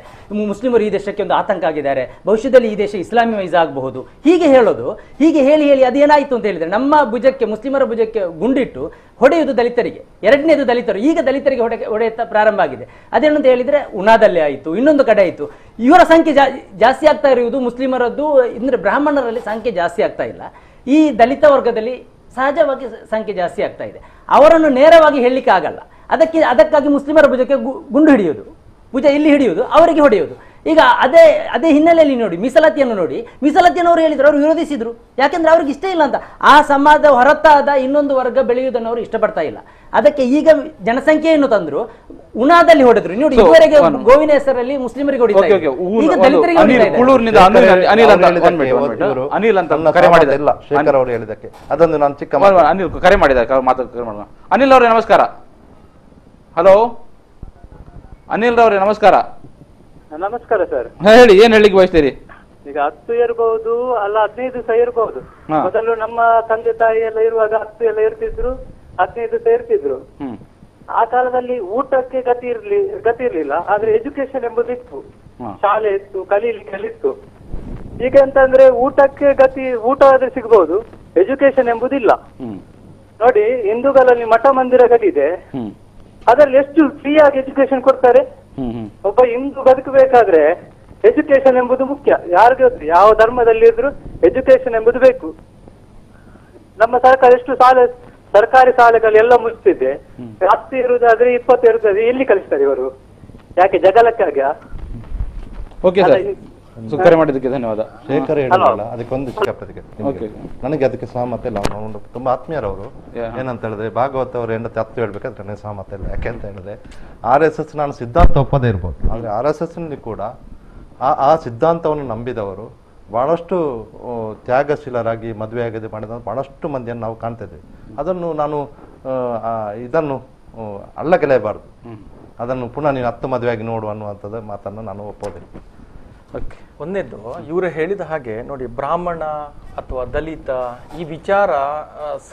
ಮುಸ್ಲಿಮರು ಈ ದೇಶಕ್ಕೆ ಒಂದು ಆತಂಕ ಆಗಿದ್ದಾರೆ, ಭವಿಷ್ಯದಲ್ಲಿ ಈ ದೇಶ ಇಸ್ಲಾಮಿಯೈಸ್ ಆಗಬಹುದು, ಹೀಗೆ ಹೇಳೋದು. ಹೀಗೆ ಹೇಳಿ ಅದೇನಾಯಿತು ಅಂತ ಹೇಳಿದರೆ, ನಮ್ಮ ಭುಜಕ್ಕೆ, ಮುಸ್ಲಿಮರ ಭುಜಕ್ಕೆ ಗುಂಡಿಟ್ಟು ಹೊಡೆಯುವುದು ದಲಿತರಿಗೆ, ಎರಡನೇದು ದಲಿತರು. ಈಗ ದಲಿತರಿಗೆ ಹೊಡೆಯುತ್ತಾ ಪ್ರಾರಂಭ ಆಗಿದೆ. ಅದೇನಂತ ಹೇಳಿದರೆ, ಉನಾದಲ್ಲಿ ಆಯಿತು, ಇನ್ನೊಂದು ಕಡೆ ಆಯಿತು. ಇವರ ಸಂಖ್ಯೆ ಜಾಸ್ತಿ ಆಗ್ತಾ ಇರುವುದು ಮುಸ್ಲಿಮರದ್ದು, ಅಂದರೆ ಬ್ರಾಹ್ಮಣರಲ್ಲಿ ಸಂಖ್ಯೆ ಜಾಸ್ತಿ ಆಗ್ತಾ ಇಲ್ಲ. ಈ ದಲಿತ ವರ್ಗದಲ್ಲಿ ಸಹಜವಾಗಿ ಸಂಖ್ಯೆ ಜಾಸ್ತಿ ಆಗ್ತಾ ಇದೆ. ಅವರನ್ನು ನೇರವಾಗಿ ಹೇಳಲಿಕ್ಕೆ ಆಗಲ್ಲ. ಅದಕ್ಕಾಗಿ ಮುಸ್ಲಿಮರ ಭುಜಕ್ಕೆ ಗುಂಡು ಹಿಡಿಯೋದು, ಭುಜ ಇಲ್ಲಿ ಹಿಡಿಯೋದು, ಅವರಿಗೆ ಹೊಡೆಯೋದು. ಈಗ ಅದೇ ಹಿನ್ನೆಲೆಯಲ್ಲಿ ನೋಡಿ, ಮೀಸಲಾತಿಯನ್ನು ನೋಡಿ, ಮೀಸಲಾತಿಯನ್ನು ಅವರು ಹೇಳಿದ್ರು, ಅವರು ವಿರೋಧಿಸಿದ್ರು. ಯಾಕೆಂದ್ರೆ ಅವ್ರಿಗೆ ಇಷ್ಟ ಇಲ್ಲ ಅಂತ. ಆ ಸಮಾಜದ ಹೊರತಾದ ಇನ್ನೊಂದು ವರ್ಗ ಬೆಳೆಯುವುದನ್ನು ಅವರು ಇಷ್ಟಪಡ್ತಾ ಇಲ್ಲ. ಅದಕ್ಕೆ ಈಗ ಜನಸಂಖ್ಯೆಯನ್ನು ತಂದರು, ಉಣಾದಲ್ಲಿ ಹೊಡೆದ್ರು. ನೋಡಿ So, ಇದುವರೆಗೆ one- ಗೋವಿನ ಹೆಸರಲ್ಲಿ ಮುಸ್ಲಿಮರಿಗೆ ಹೊಡಿತಾ Okay, ಇದ್ರು. okay. ಈಗ ಒಂದು ದಲಿತರಿಗೆ ಅನಿಲ್ ಹೊಡಿತಾ ಇದ್ದಾರೆ. ಕುಳೂರಿನಿಂದ ಅನಿಲ್ ಅಂತ ಅವ್ರು one minute, one minute. ಹೇಳಿದ್ದಕ್ಕೆ ಅನಿಲ್ ಅಂತ ನನ್ನ ಕರೆ ಸಹಮತ ಮಾಡಿದ್ದಾರೆ. ಇಲ್ಲ, ಶೇಖರ್ ಅವರು ಹೇಳಿದ್ದಕ್ಕೆ ಅದೊಂದು ನಾನು ಚಿಕ್ಕ ಅನಿಲ್ ಕರೆ ಮಾಡಿದ್ದಾರೆ, ಮಾತಾಡ ಮಾಡೋಣ. ಅನಿಲ್ ಅವರೇ ನಮಸ್ಕಾರ. ಹಲೋ ಅನಿಲ್ ಅವರೇ ನಮಸ್ಕಾರ. ನಮಸ್ಕಾರ ಸರ್. ಹೇಳಿ, ಏನ್ ಹೇಳಿಕ್ಕೆ ಬಯಸ್ತೀರಿ? ಈಗ 10 ಇರಬಹುದು, ಅಲ್ಲ 15 ಸಹ ಇರಬಹುದು. ಹಾ. ಮೊದಲು ನಮ್ಮ ತಂದೆ ತಾಯಿ ಎಲ್ಲ ಇರುವಾಗ 10 ಎಲ್ಲ ಇರ್ತಿದ್ರು, 15 ಸಹ ಇರ್ತಿದ್ರು. ಆ ಕಾಲದಲ್ಲಿ ಊಟಕ್ಕೆ ಗತಿ ಇರ್ಲಿಲ್ಲ, ಆದ್ರೆ ಎಜುಕೇಶನ್ ಎಂಬುದು ಇತ್ತು, ಶಾಲೆ ಇತ್ತು, ಕಲೀಲಿಕ್ಕೆ ಇತ್ತು. ಈಗ ಅಂತಂದ್ರೆ ಊಟಕ್ಕೆ ಊಟ ಆದ್ರೆ ಸಿಗಬಹುದು, ಎಜುಕೇಶನ್ ಎಂಬುದಿಲ್ಲ. ನೋಡಿ, ಹಿಂದೂಗಳಲ್ಲಿ ಮಠ ಮಂದಿರಗಳಿದೆ, ಅದರಲ್ಲಿ ಎಷ್ಟು ಫ್ರೀ ಆಗಿ ಎಜುಕೇಶನ್ ಕೊಡ್ತಾರೆ. ಒಬ್ಬ ಹಿಂದೂ ಬದುಕಬೇಕಾದ್ರೆ ಎಜುಕೇಶನ್ ಎಂಬುದು ಮುಖ್ಯ. ಯಾರಿಗೂ ಯಾವ ಧರ್ಮದಲ್ಲಿ ಇದ್ರು ಎಜುಕೇಶನ್ ಎಂಬುದು ಬೇಕು. ನಮ್ಮ ಸರ್ಕಾರ ಎಷ್ಟು ಸರ್ಕಾರಿ ಶಾಲೆಗಳೆಲ್ಲ ಮುಚ್ಚಿದೆ. 10 ಇರುವುದಾದ್ರೆ 20 ಇರುತ್ತದೆ, ಎಲ್ಲಿ ಕಲಿಸ್ತಾರೆ ಇವರು? ಯಾಕೆ ಜಗಳಕ್ಕಾಗ? ಓಕೆ ಸರ್, ಕರೆ ಮಾಡಿದ್ದಕ್ಕೆ ಧನ್ಯವಾದ. ಶೇಖರ್ ಹೇಳಿದ್ರಲ್ಲ, ಅದಕ್ಕೊಂದು ಚಿಕ್ಕ ಪ್ರತಿಕ್ರಿಯೆ. ನನಗೆ ಅದಕ್ಕೆ ಸಹಮತ ಇಲ್ಲ. ನಾವು ತುಂಬಾ ಆತ್ಮೀಯರವರು. ಏನಂತ ಹೇಳಿದ್ರೆ, ಭಾಗವತ ಅವರು ಹೆಂಡತಿ 10 ಹೇಳ್ಬೇಕಾದ್ರೆ ನನಗೆ ಸಹಮತ ಇಲ್ಲ. ಯಾಕೆಂತ ಹೇಳಿದ್ರೆ, RSS ನಾನು ಸಿದ್ಧಾಂತ ಒಪ್ಪದೇ ಇರ್ಬೋದು, ಆದ್ರೆ RSS ನಲ್ಲಿ ಕೂಡ ಆ ಸಿದ್ಧಾಂತವನ್ನು ನಂಬಿದವರು ಬಹಳಷ್ಟು ತ್ಯಾಗಶೀಲರಾಗಿ ಮದುವೆ ಆಗದೆ ಮಾಡಿದ ಬಹಳಷ್ಟು ಮಂದಿಯನ್ನು ನಾವು ಕಾಣ್ತಾ ಇದ್ದೇವೆ. ಅದನ್ನು ನಾನು ಇದನ್ನು ಅಲ್ಲಗೆಳೆಯಬಾರ್ದು. ಅದನ್ನು ಪುನಃ ನೀನು 10 ಮದುವೆಯಾಗಿ ನೋಡು ಅನ್ನುವಂಥದ್ದು ಮಾತನ್ನು ನಾನು ಒಪ್ಪೋದಿಲ್ಲ. ಒಂದೇದ್ದು ಇವರು ಹೇಳಿದ ಹಾಗೆ ನೋಡಿ, ಬ್ರಾಹ್ಮಣ ಅಥವಾ ದಲಿತ ಈ ವಿಚಾರ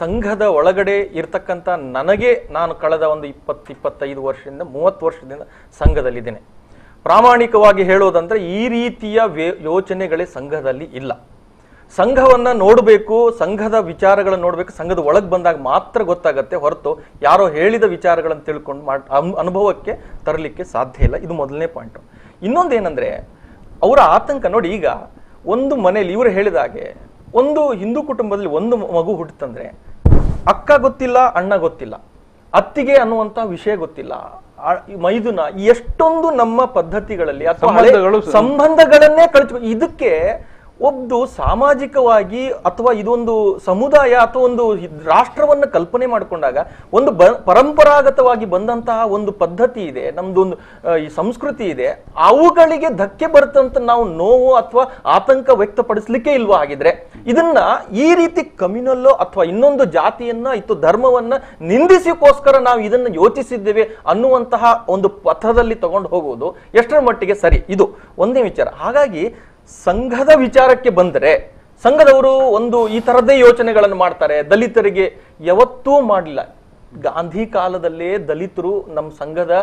ಸಂಘದ ಒಳಗಡೆ ಇರ್ತಕ್ಕಂಥ ನನಗೆ, ನಾನು ಕಳೆದ ಒಂದು 20-25 ವರ್ಷದಿಂದ 30 ವರ್ಷದಿಂದ ಸಂಘದಲ್ಲಿದ್ದೇನೆ. ಪ್ರಾಮಾಣಿಕವಾಗಿ ಹೇಳೋದಂದ್ರೆ ಈ ರೀತಿಯ ಯೋಚನೆಗಳೇ ಸಂಘದಲ್ಲಿ ಇಲ್ಲ. ಸಂಘವನ್ನ ನೋಡಬೇಕು, ಸಂಘದ ವಿಚಾರಗಳನ್ನು ನೋಡಬೇಕು, ಸಂಘದ ಒಳಗೆ ಬಂದಾಗ ಮಾತ್ರ ಗೊತ್ತಾಗತ್ತೆ, ಹೊರತು ಯಾರೋ ಹೇಳಿದ ವಿಚಾರಗಳನ್ನು ತಿಳ್ಕೊಂಡು ಅನುಭವಕ್ಕೆ ತರಲಿಕ್ಕೆ ಸಾಧ್ಯ ಇಲ್ಲ. ಇದು ಮೊದಲನೇ ಪಾಯಿಂಟ್. ಇನ್ನೊಂದೇನಂದ್ರೆ, ಅವರ ಆತಂಕ ನೋಡಿ, ಈಗ ಒಂದು ಮನೆಯಲ್ಲಿ ಇವರು ಹೇಳಿದ ಹಾಗೆ ಒಂದು ಹಿಂದೂ ಕುಟುಂಬದಲ್ಲಿ ಒಂದು ಮಗು ಹುಟ್ಟುತ್ತಂದ್ರೆ ಅಕ್ಕ ಗೊತ್ತಿಲ್ಲ, ಅಣ್ಣ ಗೊತ್ತಿಲ್ಲ, ಅತ್ತಿಗೆ ಅನ್ನುವಂತ ವಿಷಯ ಗೊತ್ತಿಲ್ಲ, ಮೈದುನ, ಎಷ್ಟೊಂದು ನಮ್ಮ ಪದ್ಧತಿಗಳಲ್ಲಿ ಅಥವಾ ಸಂಬಂಧಗಳನ್ನೇ ಕಳಿಸ್ಬೇಕು. ಇದಕ್ಕೆ ಒಂದು ಸಾಮಾಜಿಕವಾಗಿ ಅಥವಾ ಇದೊಂದು ಸಮುದಾಯ ಅಥವಾ ಒಂದು ರಾಷ್ಟ್ರವನ್ನು ಕಲ್ಪನೆ ಮಾಡಿಕೊಂಡಾಗ ಒಂದು ಪರಂಪರಾಗತವಾಗಿ ಬಂದಂತಹ ಒಂದು ಪದ್ಧತಿ ಇದೆ, ನಮ್ದೊಂದು ಈ ಸಂಸ್ಕೃತಿ ಇದೆ, ಅವುಗಳಿಗೆ ಧಕ್ಕೆ ಬರುತ್ತಂತ ನಾವು ನೋವು ಅಥವಾ ಆತಂಕ ವ್ಯಕ್ತಪಡಿಸ್ಲಿಕ್ಕೆ ಇಲ್ವಾ? ಹಾಗಿದ್ರೆ ಇದನ್ನ ಈ ರೀತಿ ಕಮ್ಯುನಲ್ಲೋ ಅಥವಾ ಇನ್ನೊಂದು ಜಾತಿಯನ್ನ ಇತ್ತು ಧರ್ಮವನ್ನ ನಿಂದಿಸಿಕೋಸ್ಕರ ನಾವು ಇದನ್ನ ಯೋಚಿಸಿದ್ದೇವೆ ಅನ್ನುವಂತಹ ಒಂದು ಪಥದಲ್ಲಿ ತಗೊಂಡು ಹೋಗುವುದು ಎಷ್ಟರ ಮಟ್ಟಿಗೆ ಸರಿ? ಇದು ಒಂದೇ ವಿಚಾರ. ಹಾಗಾಗಿ ಸಂಘದ ವಿಚಾರಕ್ಕೆ ಬಂದರೆ ಸಂಘದವರು ಒಂದು ಈ ತರದೇ ಯೋಚನೆಗಳನ್ನು ಮಾಡ್ತಾರೆ. ದಲಿತರಿಗೆ ಯಾವತ್ತೂ ಮಾಡಲಿಲ್ಲ. ಗಾಂಧಿ ಕಾಲದಲ್ಲೇ ದಲಿತರು ನಮ್ಮ ಸಂಘದ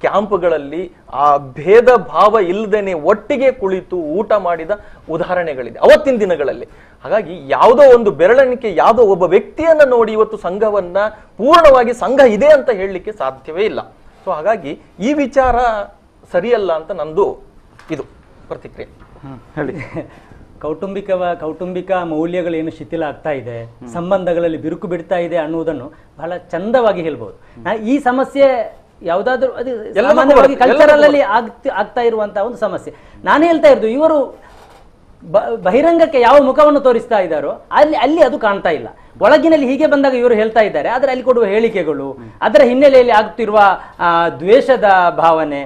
ಕ್ಯಾಂಪ್ಗಳಲ್ಲಿ ಆ ಭೇದ ಭಾವ ಇಲ್ಲದೇನೆ ಒಟ್ಟಿಗೆ ಕುಳಿತು ಊಟ ಮಾಡಿದ ಉದಾಹರಣೆಗಳಿದೆ ಅವತ್ತಿನ ದಿನಗಳಲ್ಲಿ. ಹಾಗಾಗಿ ಯಾವುದೋ ಒಂದು ಬೆರಳೆಣಿಕೆ, ಯಾವುದೋ ಒಬ್ಬ ವ್ಯಕ್ತಿಯನ್ನ ನೋಡಿ ಇವತ್ತು ಸಂಘವನ್ನ ಪೂರ್ಣವಾಗಿ ಸಂಘ ಇದೆ ಅಂತ ಹೇಳಲಿಕ್ಕೆ ಸಾಧ್ಯವೇ ಇಲ್ಲ. ಸೊ ಹಾಗಾಗಿ ಈ ವಿಚಾರ ಸರಿಯಲ್ಲ ಅಂತ ನಂದು ಇದು ಪ್ರತಿಕ್ರಿಯೆ. ಹೇಳಿ. ಕೌಟುಂಬಿಕ ಮೌಲ್ಯಗಳೇನು ಶಿಥಿಲ ಆಗ್ತಾ ಇದೆ, ಸಂಬಂಧಗಳಲ್ಲಿ ಬಿರುಕು ಬಿಡ್ತಾ ಇದೆ ಅನ್ನುವುದನ್ನು ಬಹಳ ಚಂದವಾಗಿ ಹೇಳ್ಬೋದು. ಈ ಸಮಸ್ಯೆ ಯಾವುದಾದ್ರೂ ಅದು ಸಾಮಾನ್ಯವಾಗಿ ಕಲ್ಚರಲ್ ಅಲ್ಲಿ ಆಗ್ತಾ ಇರುವಂತಹ ಒಂದು ಸಮಸ್ಯೆ. ನಾನು ಹೇಳ್ತಾ ಇರೋದು, ಇವರು ಬಹಿರಂಗಕ್ಕೆ ಯಾವ ಮುಖವನ್ನು ತೋರಿಸ್ತಾ ಇದ್ದಾರೋ ಅಲ್ಲಿ ಅದು ಕಾಣ್ತಾ ಇಲ್ಲ. ಒಳಗಿನಲ್ಲಿ ಹೀಗೆ ಬಂದಾಗ ಇವರು ಹೇಳ್ತಾ ಇದ್ದಾರೆ, ಆದರೆ ಅಲ್ಲಿ ಕೊಡುವ ಹೇಳಿಕೆಗಳು, ಅದರ ಹಿನ್ನೆಲೆಯಲ್ಲಿ ಆಗುತ್ತಿರುವ ದ್ವೇಷದ ಭಾವನೆ,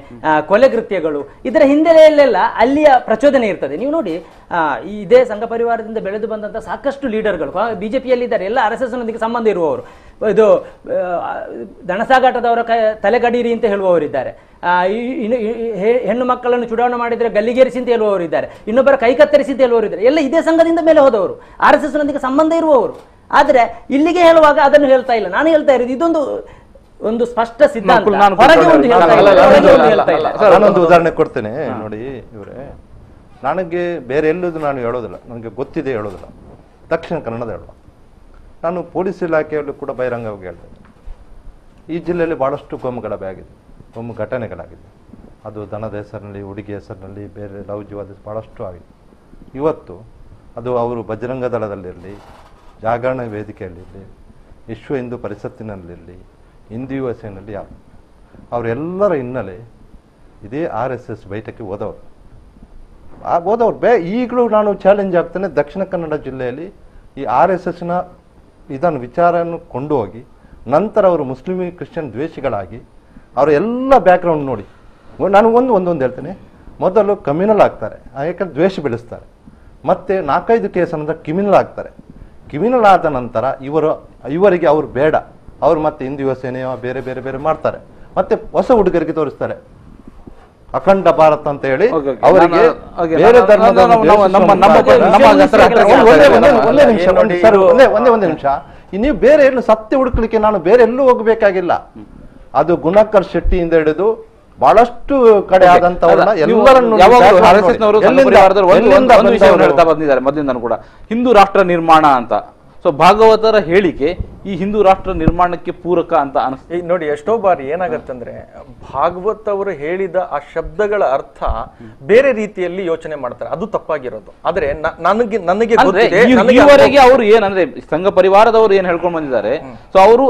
ಕೊಲೆಕೃತ್ಯಗಳು, ಇದರ ಹಿನ್ನೆಲೆಯಲ್ಲೆಲ್ಲ ಅಲ್ಲಿಯ ಪ್ರಚೋದನೆ ಇರ್ತದೆ. ನೀವು ನೋಡಿ, ಇದೇ ಸಂಘ ಪರಿವಾರದಿಂದ ಬೆಳೆದು ಬಂದಂಥ ಸಾಕಷ್ಟು ಲೀಡರ್ಗಳು ಬಿಜೆಪಿಯಲ್ಲಿದ್ದಾರೆ, ಎಲ್ಲ RSS ನೊಂದಿಗೆ ಸಂಬಂಧ ಇರುವವರು. ಇದು ದಣಸಾಗಾಟದವರ ತಲೆಗಡೀರಿ ಅಂತ ಹೇಳುವವರಿದ್ದಾರೆ, ಹೆಣ್ಣು ಮಕ್ಕಳನ್ನು ಚುನಾವಣೆ ಮಾಡಿದರೆ ಗಲ್ಲಿಗೇರಿಸಿ ಅಂತ ಹೇಳುವವರಿದ್ದಾರೆ, ಇನ್ನೊಬ್ಬರ ಕೈ ಕತ್ತರಿಸಿ ಅಂತ ಹೇಳುವವರಿದ್ದಾರೆ. ಎಲ್ಲ ಇದೇ ಸಂಘದಿಂದ ಮೇಲೆ ಹೋದವರು, RSS ನೊಂದಿಗೆ ಸಂಬಂಧ ಇರುವವರು. ಆದರೆ ಇಲ್ಲಿಗೆ ಹೇಳುವಾಗ ಅದನ್ನು ಹೇಳ್ತಾ ಇಲ್ಲ. ನಾನು ಹೇಳ್ತಾ ಇರೋದು ಇದೊಂದು ಸ್ಪಷ್ಟ ಸಿದ್ಧಾಂತ. ನಾನೊಂದು ಉದಾಹರಣೆ ಕೊಡ್ತೇನೆ ನೋಡಿ ಇವರೇ. ನನಗೆ ಬೇರೆ ಎಲ್ಲದು ನಾನು ಹೇಳೋದಿಲ್ಲ, ನನಗೆ ಗೊತ್ತಿದೆ ಹೇಳೋದಿಲ್ಲ. ದಕ್ಷಿಣ ಕನ್ನಡದ ಹೇಳುವ, ನಾನು ಪೊಲೀಸ್ ಇಲಾಖೆಯಲ್ಲೂ ಕೂಡ ಬಹಿರಂಗವಾಗಿ ಹೇಳ್ತೇನೆ. ಈ ಜಿಲ್ಲೆಯಲ್ಲಿ ಭಾಳಷ್ಟು ಕೋಮು ಗಲಭೆ ಆಗಿದೆ, ಕೋಮು ಘಟನೆಗಳಾಗಿದೆ. ಅದು ದನದ ಹೆಸರಿನಲ್ಲಿ, ಹುಡುಗಿ ಹೆಸರಿನಲ್ಲಿ, ಬೇರೆ ಲವ್ ಜೀವಾದ ಭಾಳಷ್ಟು ಆಗಿದೆ. ಇವತ್ತು ಅದು ಅವರು ಬಜರಂಗ ದಳದಲ್ಲಿರಲಿ, ಜಾಗರಣ ವೇದಿಕೆಯಲ್ಲಿರಲಿ, ವಿಶ್ವ ಹಿಂದೂ ಪರಿಷತ್ತಿನಲ್ಲಿರಲಿ, ಹಿಂದೂ ಯುವಸೇನಲ್ಲಿ ಅವರೆಲ್ಲರ ಹಿನ್ನೆಲೆ ಇದೇ RSS ಬೈಠಕ್ಕೆ ಹೋದವರು. ಈಗಲೂ ನಾನು ಚಾಲೆಂಜ್ ಆಗ್ತೇನೆ, ದಕ್ಷಿಣ ಕನ್ನಡ ಜಿಲ್ಲೆಯಲ್ಲಿ ಈ RSSನ ಇದನ್ನು ವಿಚಾರವನ್ನು ಕೊಂಡು ಹೋಗಿ ನಂತರ ಅವರು ಮುಸ್ಲಿಂ ಕ್ರಿಶ್ಚಿಯನ್ ದ್ವೇಷಿಗಳಾಗಿ ಅವರ ಎಲ್ಲ ಬ್ಯಾಕ್ಗ್ರೌಂಡ್ ನೋಡಿ. ನಾನು ಒಂದೊಂದು ಹೇಳ್ತೇನೆ. ಮೊದಲು ಕಮ್ಯುನಲ್ ಆಗ್ತಾರೆ, ಯಾಕಂದ್ರೆ ದ್ವೇಷ ಬೆಳೆಸ್ತಾರೆ. ಮತ್ತೆ 4-5 ಕೇಸ್ ಅನ್ನೋದು ಕ್ರಿಮಿನಲ್ ಆಗ್ತಾರೆ. ಕ್ರಿಮಿನಲ್ ಆದ ನಂತರ ಇವರಿಗೆ ಅವ್ರು ಬೇಡ, ಅವ್ರು ಮತ್ತೆ ಹಿಂದೂ ಯುವ ಸೇನೆಯೋ ಬೇರೆ ಬೇರೆ ಬೇರೆ ಮಾಡ್ತಾರೆ. ಮತ್ತೆ ಹೊಸ ಹುಡುಗರಿಗೆ ತೋರಿಸ್ತಾರೆ ಅಖಂಡ ಭಾರತ ಅಂತ ಹೇಳಿ. ಅವರಿಗೆ ಬೇರೆ ಧರ್ಮದ ಒಂದೇ ನಿಮಿಷ, ನೀವು ಬೇರೆ ಎಲ್ಲೂ ಸತ್ಯ ಹುಡುಕ್ಲಿಕ್ಕೆ ನಾನು ಬೇರೆ ಎಲ್ಲೂ ಹೋಗ್ಬೇಕಾಗಿಲ್ಲ. ಅದು ಗುಣಕರ್ ಶೆಟ್ಟಿಯಿಂದ ಹಿಡಿದು ಬಹಳಷ್ಟು ಕಡೆ ಆದಂತವರನ್ನ ಎಲ್ಲರನ್ನು ಹೇಳ್ತಾ ಬಂದಿದ್ದಾರೆ ಮೊದಲಿಂದ ಕೂಡ, ಹಿಂದೂ ರಾಷ್ಟ್ರ ನಿರ್ಮಾಣ ಅಂತ. ಸೊ ಭಾಗವತರ ಹೇಳಿಕೆ ಈ ಹಿಂದೂ ರಾಷ್ಟ್ರ ನಿರ್ಮಾಣಕ್ಕೆ ಪೂರಕ ಅಂತ ಅನಿಸ್ತದೆ. ನೋಡಿ, ಎಷ್ಟೋ ಬಾರಿ ಏನಾಗತ್ತಂದ್ರೆ ಭಾಗವತ್ ಅವರು ಹೇಳಿದ ಆ ಶಬ್ದಗಳ ಅರ್ಥ ಬೇರೆ ರೀತಿಯಲ್ಲಿ ಯೋಚನೆ ಮಾಡ್ತಾರೆ, ಅದು ತಪ್ಪಾಗಿರೋದು. ಆದ್ರೆ ನನಗೆ ಈವರೆಗೆ ಅವರು ಏನಂದ್ರೆ ಸಂಘ ಪರಿವಾರದವರು ಏನ್ ಹೇಳ್ಕೊಂಡು ಬಂದಿದ್ದಾರೆ, ಸೊ ಅವರು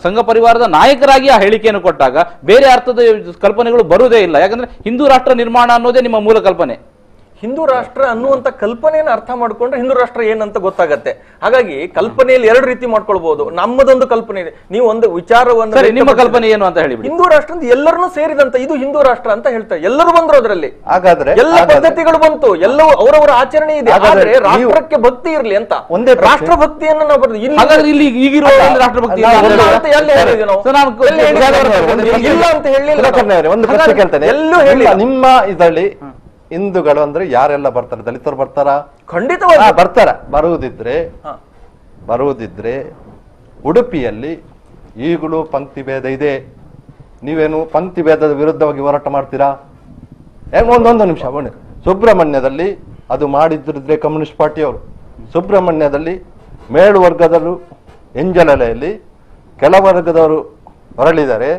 ಸಂಘ ಪರಿವಾರದ ನಾಯಕರಾಗಿ ಆ ಹೇಳಿಕೆಯನ್ನು ಕೊಟ್ಟಾಗ ಬೇರೆ ಅರ್ಥದ ಕಲ್ಪನೆಗಳು ಬರುವುದೇ ಇಲ್ಲ. ಯಾಕಂದ್ರೆ ಹಿಂದೂ ರಾಷ್ಟ್ರ ನಿರ್ಮಾಣ ಅನ್ನೋದೇ ನಿಮ್ಮ ಮೂಲ ಕಲ್ಪನೆ. ಹಿಂದೂ ರಾಷ್ಟ್ರ ಅನ್ನುವಂತ ಕಲ್ಪನೆಯನ್ನು ಅರ್ಥ ಮಾಡ್ಕೊಂಡ್ರೆ ಹಿಂದೂ ರಾಷ್ಟ್ರ ಏನಂತ ಗೊತ್ತಾಗತ್ತೆ. ಹಾಗಾಗಿ ಕಲ್ಪನೆಯಲ್ಲಿ 2 ರೀತಿ ಮಾಡ್ಕೊಳ್ಬಹುದು. ನಮ್ಮದೊಂದು ಕಲ್ಪನೆ ಇದೆ, ನೀವು ಒಂದು ವಿಚಾರವನ್ನು, ನಿಮ್ಮ ಕಲ್ಪನೆ ಏನು ಅಂತ ಹೇಳಿ. ಹಿಂದೂ ರಾಷ್ಟ್ರ ಅಂತ ಎಲ್ಲರನ್ನೂ ಸೇರಿದಂತ ಇದು ಹಿಂದೂ ರಾಷ್ಟ್ರ ಅಂತ ಹೇಳ್ತಾರೆ. ಎಲ್ಲರೂ ಬಂದ್ರು ಅದರಲ್ಲಿ, ಹಾಗಾದ್ರೆ ಎಲ್ಲ ಪದ್ಧತಿಗಳು ಬಂತು, ಎಲ್ಲವೂ ಅವರವರ ಆಚರಣೆ ಇದೆ. ಆದ್ರೆ ರಾಷ್ಟ್ರಕ್ಕೆ ಭಕ್ತಿ ಇರ್ಲಿ ಅಂತ ರಾಷ್ಟ್ರ ಭಕ್ತಿಯನ್ನು ನಾವು ಬರ್ತೀವಿ. ಇಲ್ಲಿ ಈಗಿರುವ ರಾಷ್ಟ್ರಭಕ್ತಿ ಇಲ್ಲ ಅಂತ ಹೇಳಿಲ್ಲ. ಒಂದು ಪ್ರಶ್ನೆ ಕೇಳ್ತೇನೆ, ಎಲ್ಲೂ ಹೇಳಿಲ್ಲ. ನಿಮ್ಮ ಇದರಲ್ಲಿ ಹಿಂದೂಗಳು ಅಂದ್ರೆ ಯಾರೆಲ್ಲ ಬರ್ತಾರೆ? ದಲಿತರು ಬರ್ತಾರ? ಖಂಡಿತವಾಗಿ ಬರ್ತಾರ. ಬರುವುದಿದ್ರೆ ಉಡುಪಿಯಲ್ಲಿ ಈಗಲೂ ಪಂಕ್ತಿ ಭೇದ ಇದೆ. ನೀವೇನು ಪಂಕ್ತಿ ಭೇದದ ವಿರುದ್ಧವಾಗಿ ಹೋರಾಟ ಮಾಡ್ತೀರಾ? ಒಂದು ನಿಮಿಷ. ಸುಬ್ರಹ್ಮಣ್ಯದಲ್ಲಿ ಅದು ಮಾಡಿದ್ರೆ ಕಮ್ಯುನಿಸ್ಟ್ ಪಾರ್ಟಿಯವರು. ಸುಬ್ರಹ್ಮಣ್ಯದಲ್ಲಿ ಮೇಲ್ವರ್ಗದವರು ಎಂಜಲೆಯಲ್ಲಿ ಕೆಳವರ್ಗದವರು ಹೊರಳಿದ್ದಾರೆ.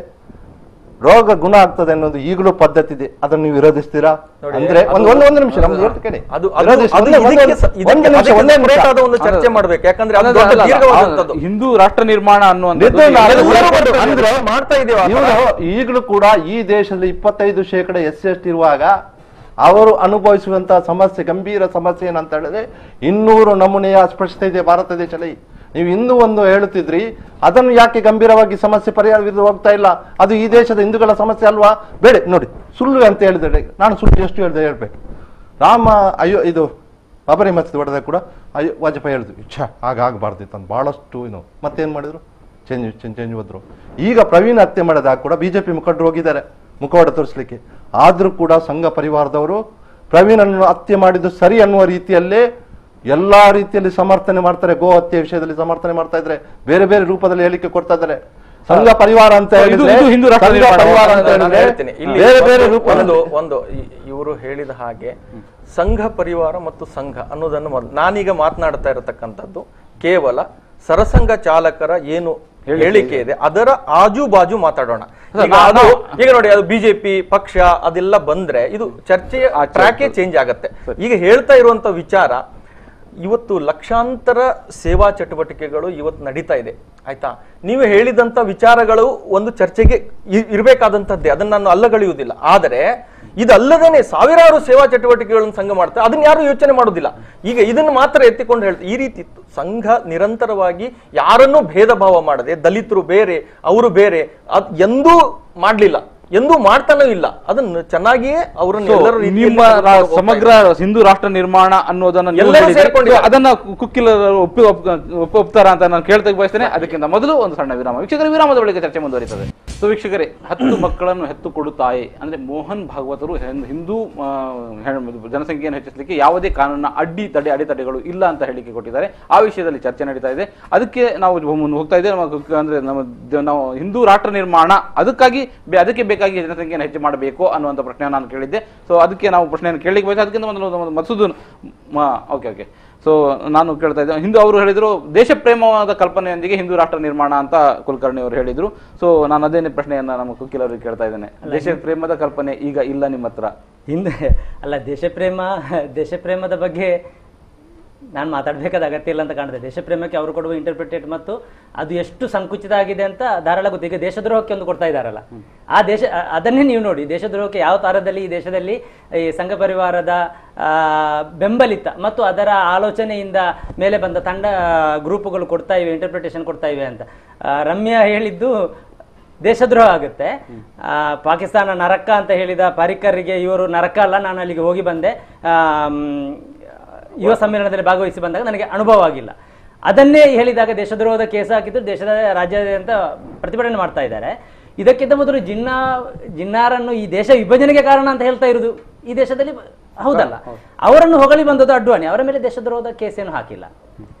ರೋಗ ಗುಣ ಆಗ್ತದೆ ಅನ್ನೋದು ಈಗಲೂ ಪದ್ಧತಿ ಇದೆ. ಅದನ್ನು ನೀವು ವಿರೋಧಿಸ್ತೀರಾ? ಅಂದ್ರೆ ಒಂದು ನಿಮಿಷ ನಮ್ದು ಕೇಳಿ. ಚರ್ಚೆ ಮಾಡ್ಬೇಕು. ಯಾಕಂದ್ರೆ ಹಿಂದೂ ರಾಷ್ಟ್ರ ನಿರ್ಮಾಣ ಅನ್ನುವಂಥದ್ದು ಮಾಡ್ತಾ ಇದೀವಿ. ಈಗಲೂ ಕೂಡ ಈ ದೇಶದಲ್ಲಿ 25% SC ಇರುವಾಗ ಅವರು ಅನುಭವಿಸುವಂತಹ ಸಮಸ್ಯೆ, ಗಂಭೀರ ಸಮಸ್ಯೆ ಏನಂತ ಹೇಳಿದ್ರೆ 200 ನಮೂನೆಯ ಅಸ್ಪೃಶ್ಯತೆ ಇದೆ ಭಾರತ ದೇಶದಲ್ಲಿ. ನೀವು ಇನ್ನೂ ಒಂದು ಹೇಳುತ್ತಿದ್ರಿ, ಅದನ್ನು ಯಾಕೆ ಗಂಭೀರವಾಗಿ ಸಮಸ್ಯೆ ಪರಿಹಾರ ಹೋಗ್ತಾ ಇಲ್ಲ? ಅದು ಈ ದೇಶದ ಹಿಂದೂಗಳ ಸಮಸ್ಯೆ ಅಲ್ವಾ? ಬೇಡ ನೋಡಿ, ಸುಳ್ಳು ಅಂತ ಹೇಳಿದ್ರೆ ನಾನು ಸುಳ್ಳು ಎಷ್ಟು ಹೇಳಿದೆ ಹೇಳ್ಬೇಕು. ಇದು ಬಾಬರಿ ಮಸೀದಿ ಹೊಡೆದಾಗ ಕೂಡ ವಾಜಪೇಯಿ ಹೇಳಿದ್ವಿ, ಆಗಬಾರ್ದಿತ್ತು ಅಂತ ಬಹಳಷ್ಟು ಮತ್ತೇನ್ ಮಾಡಿದ್ರು? ಚೇಂಜ್ ಹೋದ್ರು. ಈಗ ಪ್ರವೀಣ್ ಹತ್ಯೆ ಮಾಡಿದಾಗ ಕೂಡ ಬಿಜೆಪಿ ಮುಖಂಡರು ಹೋಗಿದ್ದಾರೆ ಮುಖವಾಡ ತೋರಿಸ್ಲಿಕ್ಕೆ. ಆದ್ರೂ ಕೂಡ ಸಂಘ ಪರಿವಾರದವರು ಪ್ರವೀಣನ್ನು ಹತ್ಯೆ ಮಾಡಿದ್ದು ಸರಿ ಅನ್ನುವ ರೀತಿಯಲ್ಲೇ ಎಲ್ಲಾ ರೀತಿಯಲ್ಲಿ ಸಮರ್ಥನೆ ಮಾಡ್ತಾರೆ. ಗೋ ಹತ್ಯೆ ವಿಷಯದಲ್ಲಿ ಸಮರ್ಥನೆ ಮಾಡ್ತಾ ಇದ್ರೆ, ಬೇರೆ ಬೇರೆ ರೂಪದಲ್ಲಿ ಹೇಳಿಕೆ ಕೊಡ್ತಾ ಇದ್ದಾರೆ. ಸಂಘ ಪರಿವಾರ ಅಂತ ಹೇಳಿದ್ರೆ ಬೇರೆ ಬೇರೆ ರೂಪ. ಒಂದು ಇವರು ಹೇಳಿದ ಹಾಗೆ ಸಂಘ ಪರಿವಾರ ಮತ್ತು ಸಂಘ ಅನ್ನೋದನ್ನು ಮೊದಲು ನಾನೀಗ ಮಾತನಾಡ್ತಾ ಇರತಕ್ಕಂಥದ್ದು ಕೇವಲ ಸರಸಂಘ ಚಾಲಕರ ಏನು ಹೇಳಿಕೆ ಇದೆ ಅದರ ಆಜು ಬಾಜು ಮಾತಾಡೋಣ. ಈಗ ನೋಡಿ, ಅದು ಬಿಜೆಪಿ ಪಕ್ಷ ಅದೆಲ್ಲ ಬಂದ್ರೆ ಇದು ಚರ್ಚೆಯ ಟ್ರ್ಯಾಕೇ ಚೇಂಜ್ ಆಗತ್ತೆ. ಈಗ ಹೇಳ್ತಾ ಇರುವಂತ ವಿಚಾರ, ಇವತ್ತು ಲಕ್ಷಾಂತರ ಸೇವಾ ಚಟುವಟಿಕೆಗಳು ಇವತ್ತು ನಡೀತಾ ಇದೆ, ಆಯ್ತಾ? ನೀವು ಹೇಳಿದಂತ ವಿಚಾರಗಳು ಒಂದು ಚರ್ಚೆಗೆ ಇರಬೇಕಾದಂತದ್ದೇ, ಅದನ್ನ ನಾನು ಅಲ್ಲಗಳೆಯುವುದಿಲ್ಲ. ಆದರೆ ಇದಲ್ಲದೇನೆ ಸಾವಿರಾರು ಸೇವಾ ಚಟುವಟಿಕೆಗಳನ್ನು ಸಂಘ ಮಾಡ್ತಾರೆ, ಅದನ್ನ ಯಾರು ಯೋಚನೆ ಮಾಡೋದಿಲ್ಲ. ಈಗ ಇದನ್ನು ಮಾತ್ರ ಎತ್ತಿಕೊಂಡು ಹೇಳ್ತಾರೆ. ಈ ರೀತಿ ಸಂಘ ನಿರಂತರವಾಗಿ ಯಾರನ್ನೂ ಭೇದ ಭಾವ ಮಾಡದೆ, ದಲಿತರು ಬೇರೆ ಅವರು ಬೇರೆ ಎಂದೂ ಮಾಡ್ಲಿಲ್ಲ, ಎಂದೂ ಮಾಡ್ತಾನೂ ಇಲ್ಲ. ಅದನ್ನು ಚೆನ್ನಾಗಿಯೇ ಅವರನ್ನು ನಿಮ್ಮ ಸಮಗ್ರ ಹಿಂದೂ ರಾಷ್ಟ್ರ ನಿರ್ಮಾಣ ಅನ್ನೋದನ್ನ ಅದನ್ನ ಕುಕ್ಕಿಲ ಒಪ್ತಾರ ಅಂತ ನಾನು ಕೇಳ್ತಾ ಬಯಸ್ತೇನೆ. ಅದಕ್ಕಿಂತ ಮೊದಲು ಒಂದು ಸಣ್ಣ ವಿರಾಮ. ವೀಕ್ಷಕರ, ವಿರಾಮದ ಬಳಿಕ ಚರ್ಚೆ ಮುಂದುವರಿತದೆ. ಸೊ ವೀಕ್ಷಕರೇ, 10 ಮಕ್ಕಳನ್ನು ಹೆತ್ತು ಕೊಡುತ್ತಾಯೆ ಅಂದ್ರೆ ಮೋಹನ್ ಭಾಗವತರು ಹಿಂದೂ ಜನಸಂಖ್ಯೆಯನ್ನು ಹೆಚ್ಚಿಸಲಿಕ್ಕೆ ಯಾವುದೇ ಕಾನೂನಿನ ಅಡೆತಡೆಗಳು ಇಲ್ಲ ಅಂತ ಹೇಳಿಕೆ ಕೊಟ್ಟಿದ್ದಾರೆ. ಆ ವಿಷಯದಲ್ಲಿ ಚರ್ಚೆ ನಡೀತಾ ಇದೆ. ಅದಕ್ಕೆ ನಾವು ಮುಂದೆ ಹೋಗ್ತಾ ಇದ್ದೇವೆ. ಅಂದ್ರೆ ನಾವು ಹಿಂದೂ ರಾಷ್ಟ್ರ ನಿರ್ಮಾಣ ಅದಕ್ಕೆ ಬೇಕಾಗಿ ಜನಸಂಖ್ಯೆಯನ್ನು ಹೆಚ್ಚು ಮಾಡಬೇಕು ಅನ್ನುವಂಥ ಪ್ರಶ್ನೆಯನ್ನು ನಾನು ಕೇಳಿದ್ದೆ. ಸೊ ಅದಕ್ಕೆ ನಾವು ಪ್ರಶ್ನೆಯನ್ನು ಕೇಳಲಿಕ್ಕೆ ಬಯಸ. ಅದಕ್ಕಿಂತ ಮೊದಲು ಮಸೂದ್ ಓಕೆ ಸೊ ನಾನು ಕೇಳ್ತಾ ಇದ್ದೆ. ಹಿಂದೂ ಅವರು ಹೇಳಿದ್ರು ದೇಶ ಪ್ರೇಮವಾದ ಕಲ್ಪನೆಯೊಂದಿಗೆ ಹಿಂದೂ ರಾಷ್ಟ್ರ ನಿರ್ಮಾಣ ಅಂತ ಕುಲಕರ್ಣಿ ಅವರು ಹೇಳಿದ್ರು. ಸೊ ನಾನು ಅದೇನೇ ಪ್ರಶ್ನೆಯನ್ನ ನಮ್ಮ ಕುಕ್ಕಿಲ್ ಅವರಿಗೆ ಕೇಳ್ತಾ ಇದ್ದೇನೆ. ದೇಶ ಪ್ರೇಮದ ಕಲ್ಪನೆ ಈಗ ಇಲ್ಲ ನಿಮ್ಮ ಹತ್ರ? ಹಿಂದೆ ಅಲ್ಲ, ದೇಶ ಪ್ರೇಮದ ಬಗ್ಗೆ ನಾನು ಮಾತಾಡಬೇಕಾದ ಅಗತ್ಯ ಇಲ್ಲ ಅಂತ ಕಾಣ್ತದೆ. ದೇಶ ಪ್ರೇಮಕ್ಕೆ ಅವರು ಕೊಡುವ ಇಂಟರ್ಪ್ರಿಟೇಟ್ ಮತ್ತು ಅದು ಎಷ್ಟು ಸಂಕುಚಿತ ಆಗಿದೆ ಅಂತ ಧಾರಾಳ ಗೊತ್ತು. ಈಗ ದೇಶದ್ರೋಹಕ್ಕೆ ಒಂದು ಕೊಡ್ತಾ ಇದ್ದಾರಲ್ಲ, ಆ ಅದನ್ನೇ ನೀವು ನೋಡಿ. ದೇಶದ್ರೋಹಕ್ಕೆ ಯಾವ ತಾರದಲ್ಲಿ ಈ ದೇಶದಲ್ಲಿ ಈ ಸಂಘ ಪರಿವಾರದ ಬೆಂಬಲಿತ ಮತ್ತು ಅದರ ಆಲೋಚನೆಯಿಂದ ಮೇಲೆ ಬಂದ ತಂಡ ಗ್ರೂಪುಗಳು ಕೊಡ್ತಾ ಇವೆ, ಇಂಟರ್ಪ್ರಿಟೇಷನ್ ಕೊಡ್ತಾ ಇವೆ ಅಂತ. ರಮ್ಯಾ ಹೇಳಿದ್ದು ದೇಶದ್ರೋಹ ಆಗುತ್ತೆ. ಪಾಕಿಸ್ತಾನ ನರಕ ಅಂತ ಹೇಳಿದ ಪಾರಿಕರ್ರಿಗೆ ಇವರು ನರಕ ಅಲ್ಲ, ನಾನು ಅಲ್ಲಿಗೆ ಹೋಗಿ ಬಂದೆ, ಯುವ ಸಮ್ಮೇಳನದಲ್ಲಿ ಭಾಗವಹಿಸಿ ಬಂದಾಗ ನನಗೆ ಅನುಭವ ಆಗಿಲ್ಲ. ಅದನ್ನೇ ಹೇಳಿದಾಗ ದೇಶದ್ರೋಹದ ಕೇಸ್ ಹಾಕಿದ್ದು ದೇಶದ ರಾಜ್ಯಾದ್ಯಂತ ಪ್ರತಿಭಟನೆ ಮಾಡ್ತಾ ಇದ್ದಾರೆ. ಇದಕ್ಕಿಂತ ಮೊದಲು ಜಿನ್ನಾರನ್ನು ಈ ದೇಶ ವಿಭಜನೆಗೆ ಕಾರಣ ಅಂತ ಹೇಳ್ತಾ ಇರುವುದು ಈ ದೇಶದಲ್ಲಿ ಹೌದಲ್ಲ. ಅವರನ್ನು ಹೊಗಳಿ ಬಂದದ್ದು ಅಡ್ವಾಣಿ, ಅವರ ಮೇಲೆ ದೇಶದ್ರೋಹದ ಕೇಸ್ ಏನು ಹಾಕಿಲ್ಲ.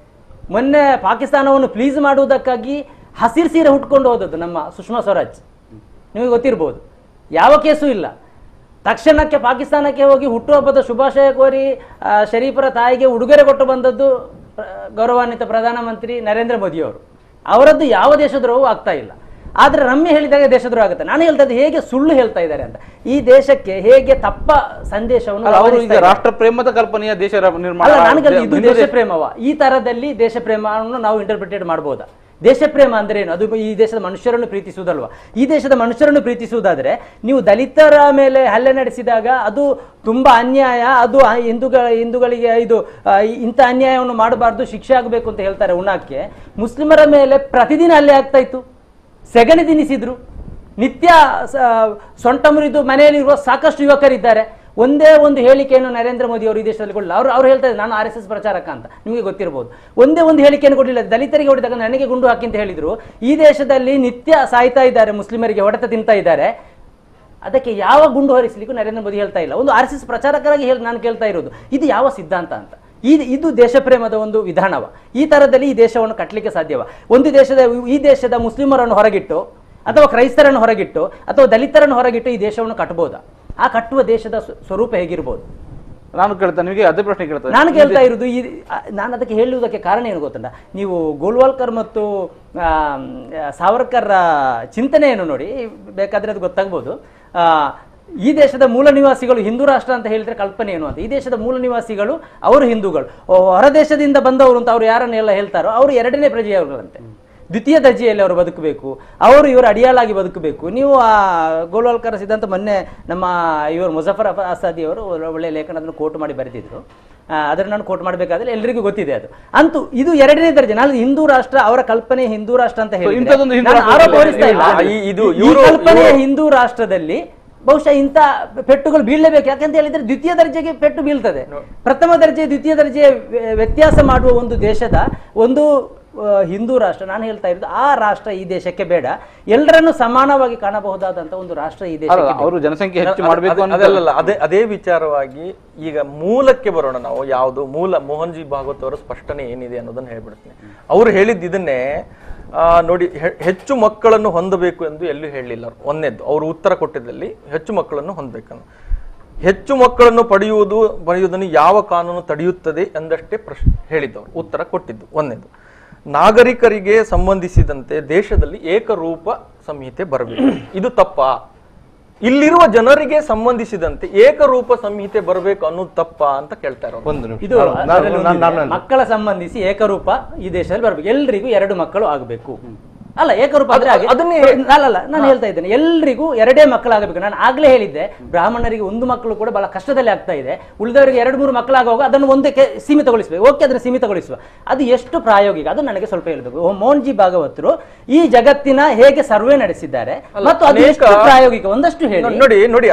ಮೊನ್ನೆ ಪಾಕಿಸ್ತಾನವನ್ನು ಪ್ಲೀಸ್ ಮಾಡುವುದಕ್ಕಾಗಿ ಹಸಿರು ಸೀರೆ ಹುಟ್ಕೊಂಡು ಹೋದದ್ದು ನಮ್ಮ ಸುಷ್ಮಾ ಸ್ವರಾಜ್, ನಿಮಗೆ ಗೊತ್ತಿರ್ಬೋದು. ಯಾವ ಕೇಸು ಇಲ್ಲ. ತಕ್ಷಣಕ್ಕೆ ಪಾಕಿಸ್ತಾನಕ್ಕೆ ಹೋಗಿ ಹುಟ್ಟುಹಬ್ಬದ ಶುಭಾಶಯ ಕೋರಿ ಶರೀಫರ ತಾಯಿಗೆ ಉಡುಗೊರೆ ಕೊಟ್ಟು ಬಂದದ್ದು ಗೌರವಾನ್ವಿತ ಪ್ರಧಾನಮಂತ್ರಿ ನರೇಂದ್ರ ಮೋದಿಯವರು. ಅವರದ್ದು ಯಾವ ದೇಶದ್ರೋಹವೂ ಆಗ್ತಾ ಇಲ್ಲ. ಆದರೆ ರಮ್ಯ ಹೇಳಿದಾಗ ದೇಶದ್ರೋಹ ಆಗುತ್ತೆ. ನಾನು ಹೇಳ್ತಾ ಇದ್ದೆ ಹೇಗೆ ಸುಳ್ಳು ಹೇಳ್ತಾ ಇದ್ದಾರೆ ಅಂತ. ಈ ದೇಶಕ್ಕೆ ಹೇಗೆ ತಪ್ಪ ಸಂದೇಶವನ್ನು ರಾಷ್ಟ್ರ ಪ್ರೇಮದ ಕಲ್ಪನೆಯ ದೇಶ ನಿರ್ಮಾಣ, ಇದು ದೇಶ ಪ್ರೇಮವ, ಈ ತರದಲ್ಲಿ ದೇಶ ಪ್ರೇಮವನ್ನು ನಾವು ಇಂಟರ್ಪ್ರಿಟೇಟ್ ಮಾಡಬಹುದಾ? ದೇಶ ಪ್ರೇಮ ಅಂದ್ರೆ ಏನು? ಅದು ಈ ದೇಶದ ಮನುಷ್ಯರನ್ನು ಪ್ರೀತಿಸುವುದಲ್ವಾ? ಈ ದೇಶದ ಮನುಷ್ಯರನ್ನು ಪ್ರೀತಿಸುವುದಾದ್ರೆ ನೀವು ದಲಿತರ ಮೇಲೆ ಹಲ್ಲೆ ನಡೆಸಿದಾಗ ಅದು ತುಂಬಾ ಅನ್ಯಾಯ, ಅದು ಹಿಂದೂಗಳಿಗೆ ಇದು ಇಂಥ ಅನ್ಯಾಯವನ್ನು ಮಾಡಬಾರ್ದು, ಶಿಕ್ಷೆ ಆಗಬೇಕು ಅಂತ ಹೇಳ್ತಾರೆ ಉಣ್ಣಾಕ್ಕೆ. ಮುಸ್ಲಿಮರ ಮೇಲೆ ಪ್ರತಿದಿನ ಹಲ್ಲೆ ಆಗ್ತಾ ಇತ್ತು, ಸೆಗಣಿ ತಿನ್ನಿಸಿದ್ರು, ನಿತ್ಯ ಸೊಂಟ ಮುರಿದು ಮನೆಯಲ್ಲಿರುವ ಸಾಕಷ್ಟು ಯುವಕರಿದ್ದಾರೆ. ಒಂದೇ ಒಂದು ಹೇಳಿಕೆಯನ್ನು ನರೇಂದ್ರ ಮೋದಿ ಅವರು ಈ ದೇಶದಲ್ಲಿ ಕೊಡಲಿಲ್ಲ. ಅವ್ರು ಹೇಳ್ತಾ ಇದ್ದಾರೆ ನಾನು RSS ಪ್ರಚಾರಕ ಅಂತ, ನಿಮಗೆ ಗೊತ್ತಿರಬಹುದು. ಒಂದೇ ಒಂದು ಹೇಳಿಕೆಯನ್ನು ಕೊಡಲಿಲ್ಲ. ದಲಿತರಿಗೆ ಹೊಡೆದಾಗ ನನಗೆ ಗುಂಡು ಹಾಕಿ ಅಂತ ಹೇಳಿದ್ರು. ಈ ದೇಶದಲ್ಲಿ ನಿತ್ಯ ಸಾಯ್ತಾ ಇದ್ದಾರೆ, ಮುಸ್ಲಿಮರಿಗೆ ಹೊಡೆತ ತಿಂತಾ ಇದ್ದಾರೆ. ಅದಕ್ಕೆ ಯಾವ ಗುಂಡು ಹೊರಿಸಲಿಕ್ಕೂ ನರೇಂದ್ರ ಮೋದಿ ಹೇಳ್ತಾ ಇಲ್ಲ. ಒಂದು RSS ಪ್ರಚಾರಕರಾಗಿ ನಾನು ಕೇಳ್ತಾ ಇರೋದು ಇದು ಯಾವ ಸಿದ್ಧಾಂತ ಅಂತ. ಇದು ದೇಶ ಪ್ರೇಮದ ಒಂದು ವಿಧಾನವ? ಈ ತರದಲ್ಲಿ ಈ ದೇಶವನ್ನು ಕಟ್ಟಲಿಕ್ಕೆ ಸಾಧ್ಯವ? ಈ ದೇಶದ ಮುಸ್ಲಿಮರನ್ನು ಹೊರಗಿಟ್ಟು ಅಥವಾ ಕ್ರೈಸ್ತರನ್ನು ಹೊರಗಿಟ್ಟು ಅಥವಾ ದಲಿತರನ್ನು ಹೊರಗಿಟ್ಟು ಈ ದೇಶವನ್ನು ಕಟ್ಟಬಹುದಾ? ಆ ಕಟ್ಟುವ ದೇಶದ ಸ್ವರೂಪ ಹೇಗಿರ್ಬೋದು? ನಾನು ಕೇಳ್ತೇನೆ, ನಿಮಗೆ ಅದೇ ಪ್ರಶ್ನೆ ಕೇಳ್ತೇನೆ. ನಾನು ಕೇಳ್ತಾ ಇರೋದು ನಾನು ಅದಕ್ಕೆ ಹೇಳುವುದಕ್ಕೆ ಕಾರಣ ಏನು ಗೊತ್ತುಂಟ? ನೀವು ಗೋಲ್ವಾಲ್ಕರ್ ಮತ್ತು ಸಾವರ್ಕರ್ ಚಿಂತನೆಯನ್ನು ನೋಡಿ, ಬೇಕಾದ್ರೆ ಅದು ಗೊತ್ತಾಗ್ಬೋದು. ಈ ದೇಶದ ಮೂಲ ನಿವಾಸಿಗಳು ಹಿಂದೂ ರಾಷ್ಟ್ರ ಅಂತ ಹೇಳಿದ್ರೆ ಕಲ್ಪನೆ ಏನು ಅಂತ. ಈ ದೇಶದ ಮೂಲ ನಿವಾಸಿಗಳು ಅವರು ಹಿಂದೂಗಳು, ಹೊರ ದೇಶದಿಂದ ಬಂದವರು ಅಂತ ಅವ್ರು ಯಾರನ್ನೆಲ್ಲ ಹೇಳ್ತಾರೋ ಅವರು ಎರಡನೇ ಪ್ರಜೆಯವರಂತೆ, ದ್ವಿತೀಯ ದರ್ಜೆಯಲ್ಲಿ ಅವರು ಬದುಕಬೇಕು, ಅವರು ಇವರು ಅಡಿಯಾಳಾಗಿ ಬದುಕಬೇಕು. ನೀವು ಆ ಗೋಲ್ವಾಲ್ಕರ್ ಸಿದ್ಧಾಂತ ಮೊನ್ನೆ ನಮ್ಮ ಇವರು ಮುಜಫರ್ ಅಸಾದಿ ಅವರು ಒಳ್ಳೆಯ ಲೇಖನ ಅದನ್ನು ಕೋಟ್ ಮಾಡಿ ಬರೆದಿದ್ರು. ಅದನ್ನು ನಾನು ಕೋಟ್ ಮಾಡಬೇಕಾದ್ರೆ ಎಲ್ಲರಿಗೂ ಗೊತ್ತಿದೆ ಅದು. ಅಂತೂ ಇದು ಎರಡನೇ ದರ್ಜೆ. ನಾನು ಹಿಂದೂ ರಾಷ್ಟ್ರ, ಅವರ ಕಲ್ಪನೆ ಹಿಂದೂ ರಾಷ್ಟ್ರ ಅಂತ ಹೇಳಿ ಆರೋಪ ಹೊರಿಸ್ತಾ ಇಲ್ಲ. ಈ ಕಲ್ಪನೆಯ ಹಿಂದೂ ರಾಷ್ಟ್ರದಲ್ಲಿ ಬಹುಶಃ ಇಂಥ ಪೆಟ್ಟುಗಳು ಬೀಳಲೇಬೇಕು. ಯಾಕಂತ ಹೇಳಿದ್ರೆ ದ್ವಿತೀಯ ದರ್ಜೆಗೆ ಪೆಟ್ಟು ಬೀಳ್ತದೆ. ಪ್ರಥಮ ದರ್ಜೆ ದ್ವಿತೀಯ ದರ್ಜೆ ವ್ಯತ್ಯಾಸ ಮಾಡುವ ಒಂದು ದೇಶದ ಒಂದು ಹಿಂದೂ ರಾಷ್ಟ್ರ, ನಾನು ಹೇಳ್ತಾ ಇರೋದು ಆ ರಾಷ್ಟ್ರ ಈ ದೇಶಕ್ಕೆ ಬೇಡ. ಎಲ್ಲರನ್ನು ಸಮಾನವಾಗಿ ಕಾಣಬಹುದಾದಂತ ಒಂದು ರಾಷ್ಟ್ರ ಈ ದೇಶ. ಅವರು ಜನಸಂಖ್ಯೆ ಹೆಚ್ಚು ಮಾಡಬೇಕು ಅನ್ನೋದಲ್ಲ. ಅದೇ ವಿಚಾರವಾಗಿ ಈಗ ಮೂಲಕ್ಕೆ ಬರೋಣ. ನಾವು ಯಾವುದು ಮೂಲ ಮೋಹನ್ ಜಿ ಭಾಗವತ್ ಅವರ ಸ್ಪಷ್ಟನೆ ಏನಿದೆ ಅನ್ನೋದನ್ನ ಹೇಳ್ಬಿಡ್ತೀನಿ. ಅವ್ರು ಹೇಳಿದ್ದು ಇದನ್ನೇ ನೋಡಿ, ಹೆಚ್ಚು ಮಕ್ಕಳನ್ನು ಹೊಂದಬೇಕು ಎಂದು ಎಲ್ಲೂ ಹೇಳಲಿಲ್ಲ. ಒಂದನೇದ್ದು ಅವರು ಉತ್ತರ ಕೊಟ್ಟಿದ್ದಲ್ಲಿ ಹೆಚ್ಚು ಮಕ್ಕಳನ್ನು ಹೊಂದಬೇಕನ್ನು. ಹೆಚ್ಚು ಮಕ್ಕಳನ್ನು ಪಡೆಯುವುದನ್ನು ಯಾವ ಕಾನೂನು ತಡೆಯುತ್ತದೆ ಎಂದಷ್ಟೇ ಹೇಳಿದ್ದವರು ಉತ್ತರ ಕೊಟ್ಟಿದ್ದು. ಒಂದನೇದು, ನಾಗರಿಕರಿಗೆ ಸಂಬಂಧಿಸಿದಂತೆ ದೇಶದಲ್ಲಿ ಏಕರೂಪ ಸಂಹಿತೆ ಬರಬೇಕು. ಇದು ತಪ್ಪಾ? ಇಲ್ಲಿರುವ ಜನರಿಗೆ ಸಂಬಂಧಿಸಿದಂತೆ ಏಕರೂಪ ಸಂಹಿತೆ ಬರಬೇಕು ಅನ್ನೋದು ತಪ್ಪಾ ಅಂತ ಕೇಳ್ತಾ ಇರೋದು. ಇದು ಮಕ್ಕಳ ಸಂಬಂಧಿಸಿ ಏಕರೂಪ ಈ ದೇಶದಲ್ಲಿ ಬರಬೇಕು, ಎಲ್ರಿಗೂ 2 ಮಕ್ಕಳು ಆಗಬೇಕು. ಅಲ್ಲ, ಏಕರೂಪ ಆದ್ರೆ ಅಲ್ಲ, ನಾನು ಹೇಳ್ತಾ ಇದ್ದೇನೆ ಎಲ್ರಿಗೂ 2 ಮಕ್ಕಳಾಗಬೇಕು. ನಾನು ಆಗ್ಲೇ ಹೇಳಿದ್ದೆ, ಬ್ರಾಹ್ಮಣರಿಗೆ 1 ಮಕ್ಕಳು ಕೂಡ ಬಹಳ ಕಷ್ಟದಲ್ಲಿ ಆಗ್ತಾ ಇದೆ. ಉಳಿದವರಿಗೆ 2-3 ಮಕ್ಕಳಾಗುವಾಗ ಅದನ್ನು ಒಂದಕ್ಕೆ ಸೀಮಿತಗೊಳಿಸಬೇಕು. ಓಕೆ, ಅದನ್ನು ಸೀಮಿತಗೊಳಿಸುವ, ಅದು ಎಷ್ಟು ಪ್ರಾಯೋಗಿಕ ಅದು ನನಗೆ ಸ್ವಲ್ಪ ಹೇಳ್ಬೇಕು. ಮೋಹನ್ ಜಿ ಭಾಗವತರು ಈ ಜಗತ್ತಿನ ಹೇಗೆ ಸರ್ವೆ ನಡೆಸಿದ್ದಾರೆ ಮತ್ತು ಅದು ಎಷ್ಟು ಪ್ರಾಯೋಗಿಕ ಒಂದಷ್ಟು ಹೇಳಿ. ನೋಡಿ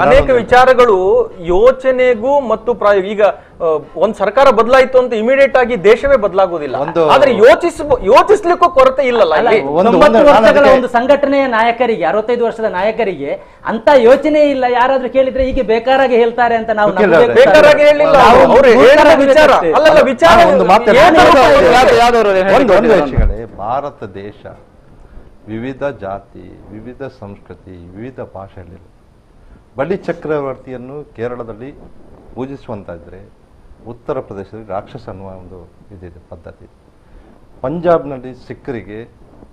ಅನೇಕ ವಿಚಾರಗಳು ಯೋಚನೆಗೂ ಮತ್ತು ಪ್ರಾಯೋಗಿಕ. ಈಗ ಒಂದ್ ಸರ್ಕಾರ ಬದಲಾಯಿತು ಅಂತ ಇಮಿಡಿಯೇಟ್ ಆಗಿ ದೇಶವೇ ಬದಲಾಗುವುದಿಲ್ಲ. ಆದ್ರೆ ಯೋಚಿಸ್ಲಿಕ್ಕೂ ಕೊರತೆ ಇಲ್ಲಲ್ಲ. 90 ವರ್ಷಗಳ ಒಂದು ಸಂಘಟನೆಯ ನಾಯಕರಿಗೆ, 65 ವರ್ಷದ ನಾಯಕರಿಗೆ ಅಂತ ಯೋಚನೆ ಇಲ್ಲ. ಯಾರಾದ್ರೂ ಕೇಳಿದ್ರೆ ಹೀಗೆ ಬೇಕಾರಾಗಿ ಹೇಳ್ತಾರೆ ಅಂತ ನಾವು ಭಾರತ ದೇಶ ವಿವಿಧ ಜಾತಿ, ವಿವಿಧ ಸಂಸ್ಕೃತಿ, ವಿವಿಧ ಭಾಷೆಯಲ್ಲಿ ಬಲಿ ಚಕ್ರವರ್ತಿಯನ್ನು ಕೇರಳದಲ್ಲಿ ಪೂಜಿಸುವಂತಾದ್ರೆ ಉತ್ತರ ಪ್ರದೇಶದಲ್ಲಿ ರಾಕ್ಷಸ ಅನ್ನುವ ಒಂದು ಇದಿದೆ ಪದ್ಧತಿ. ಪಂಜಾಬ್ನಲ್ಲಿ ಸಿಖ್ಖರಿಗೆ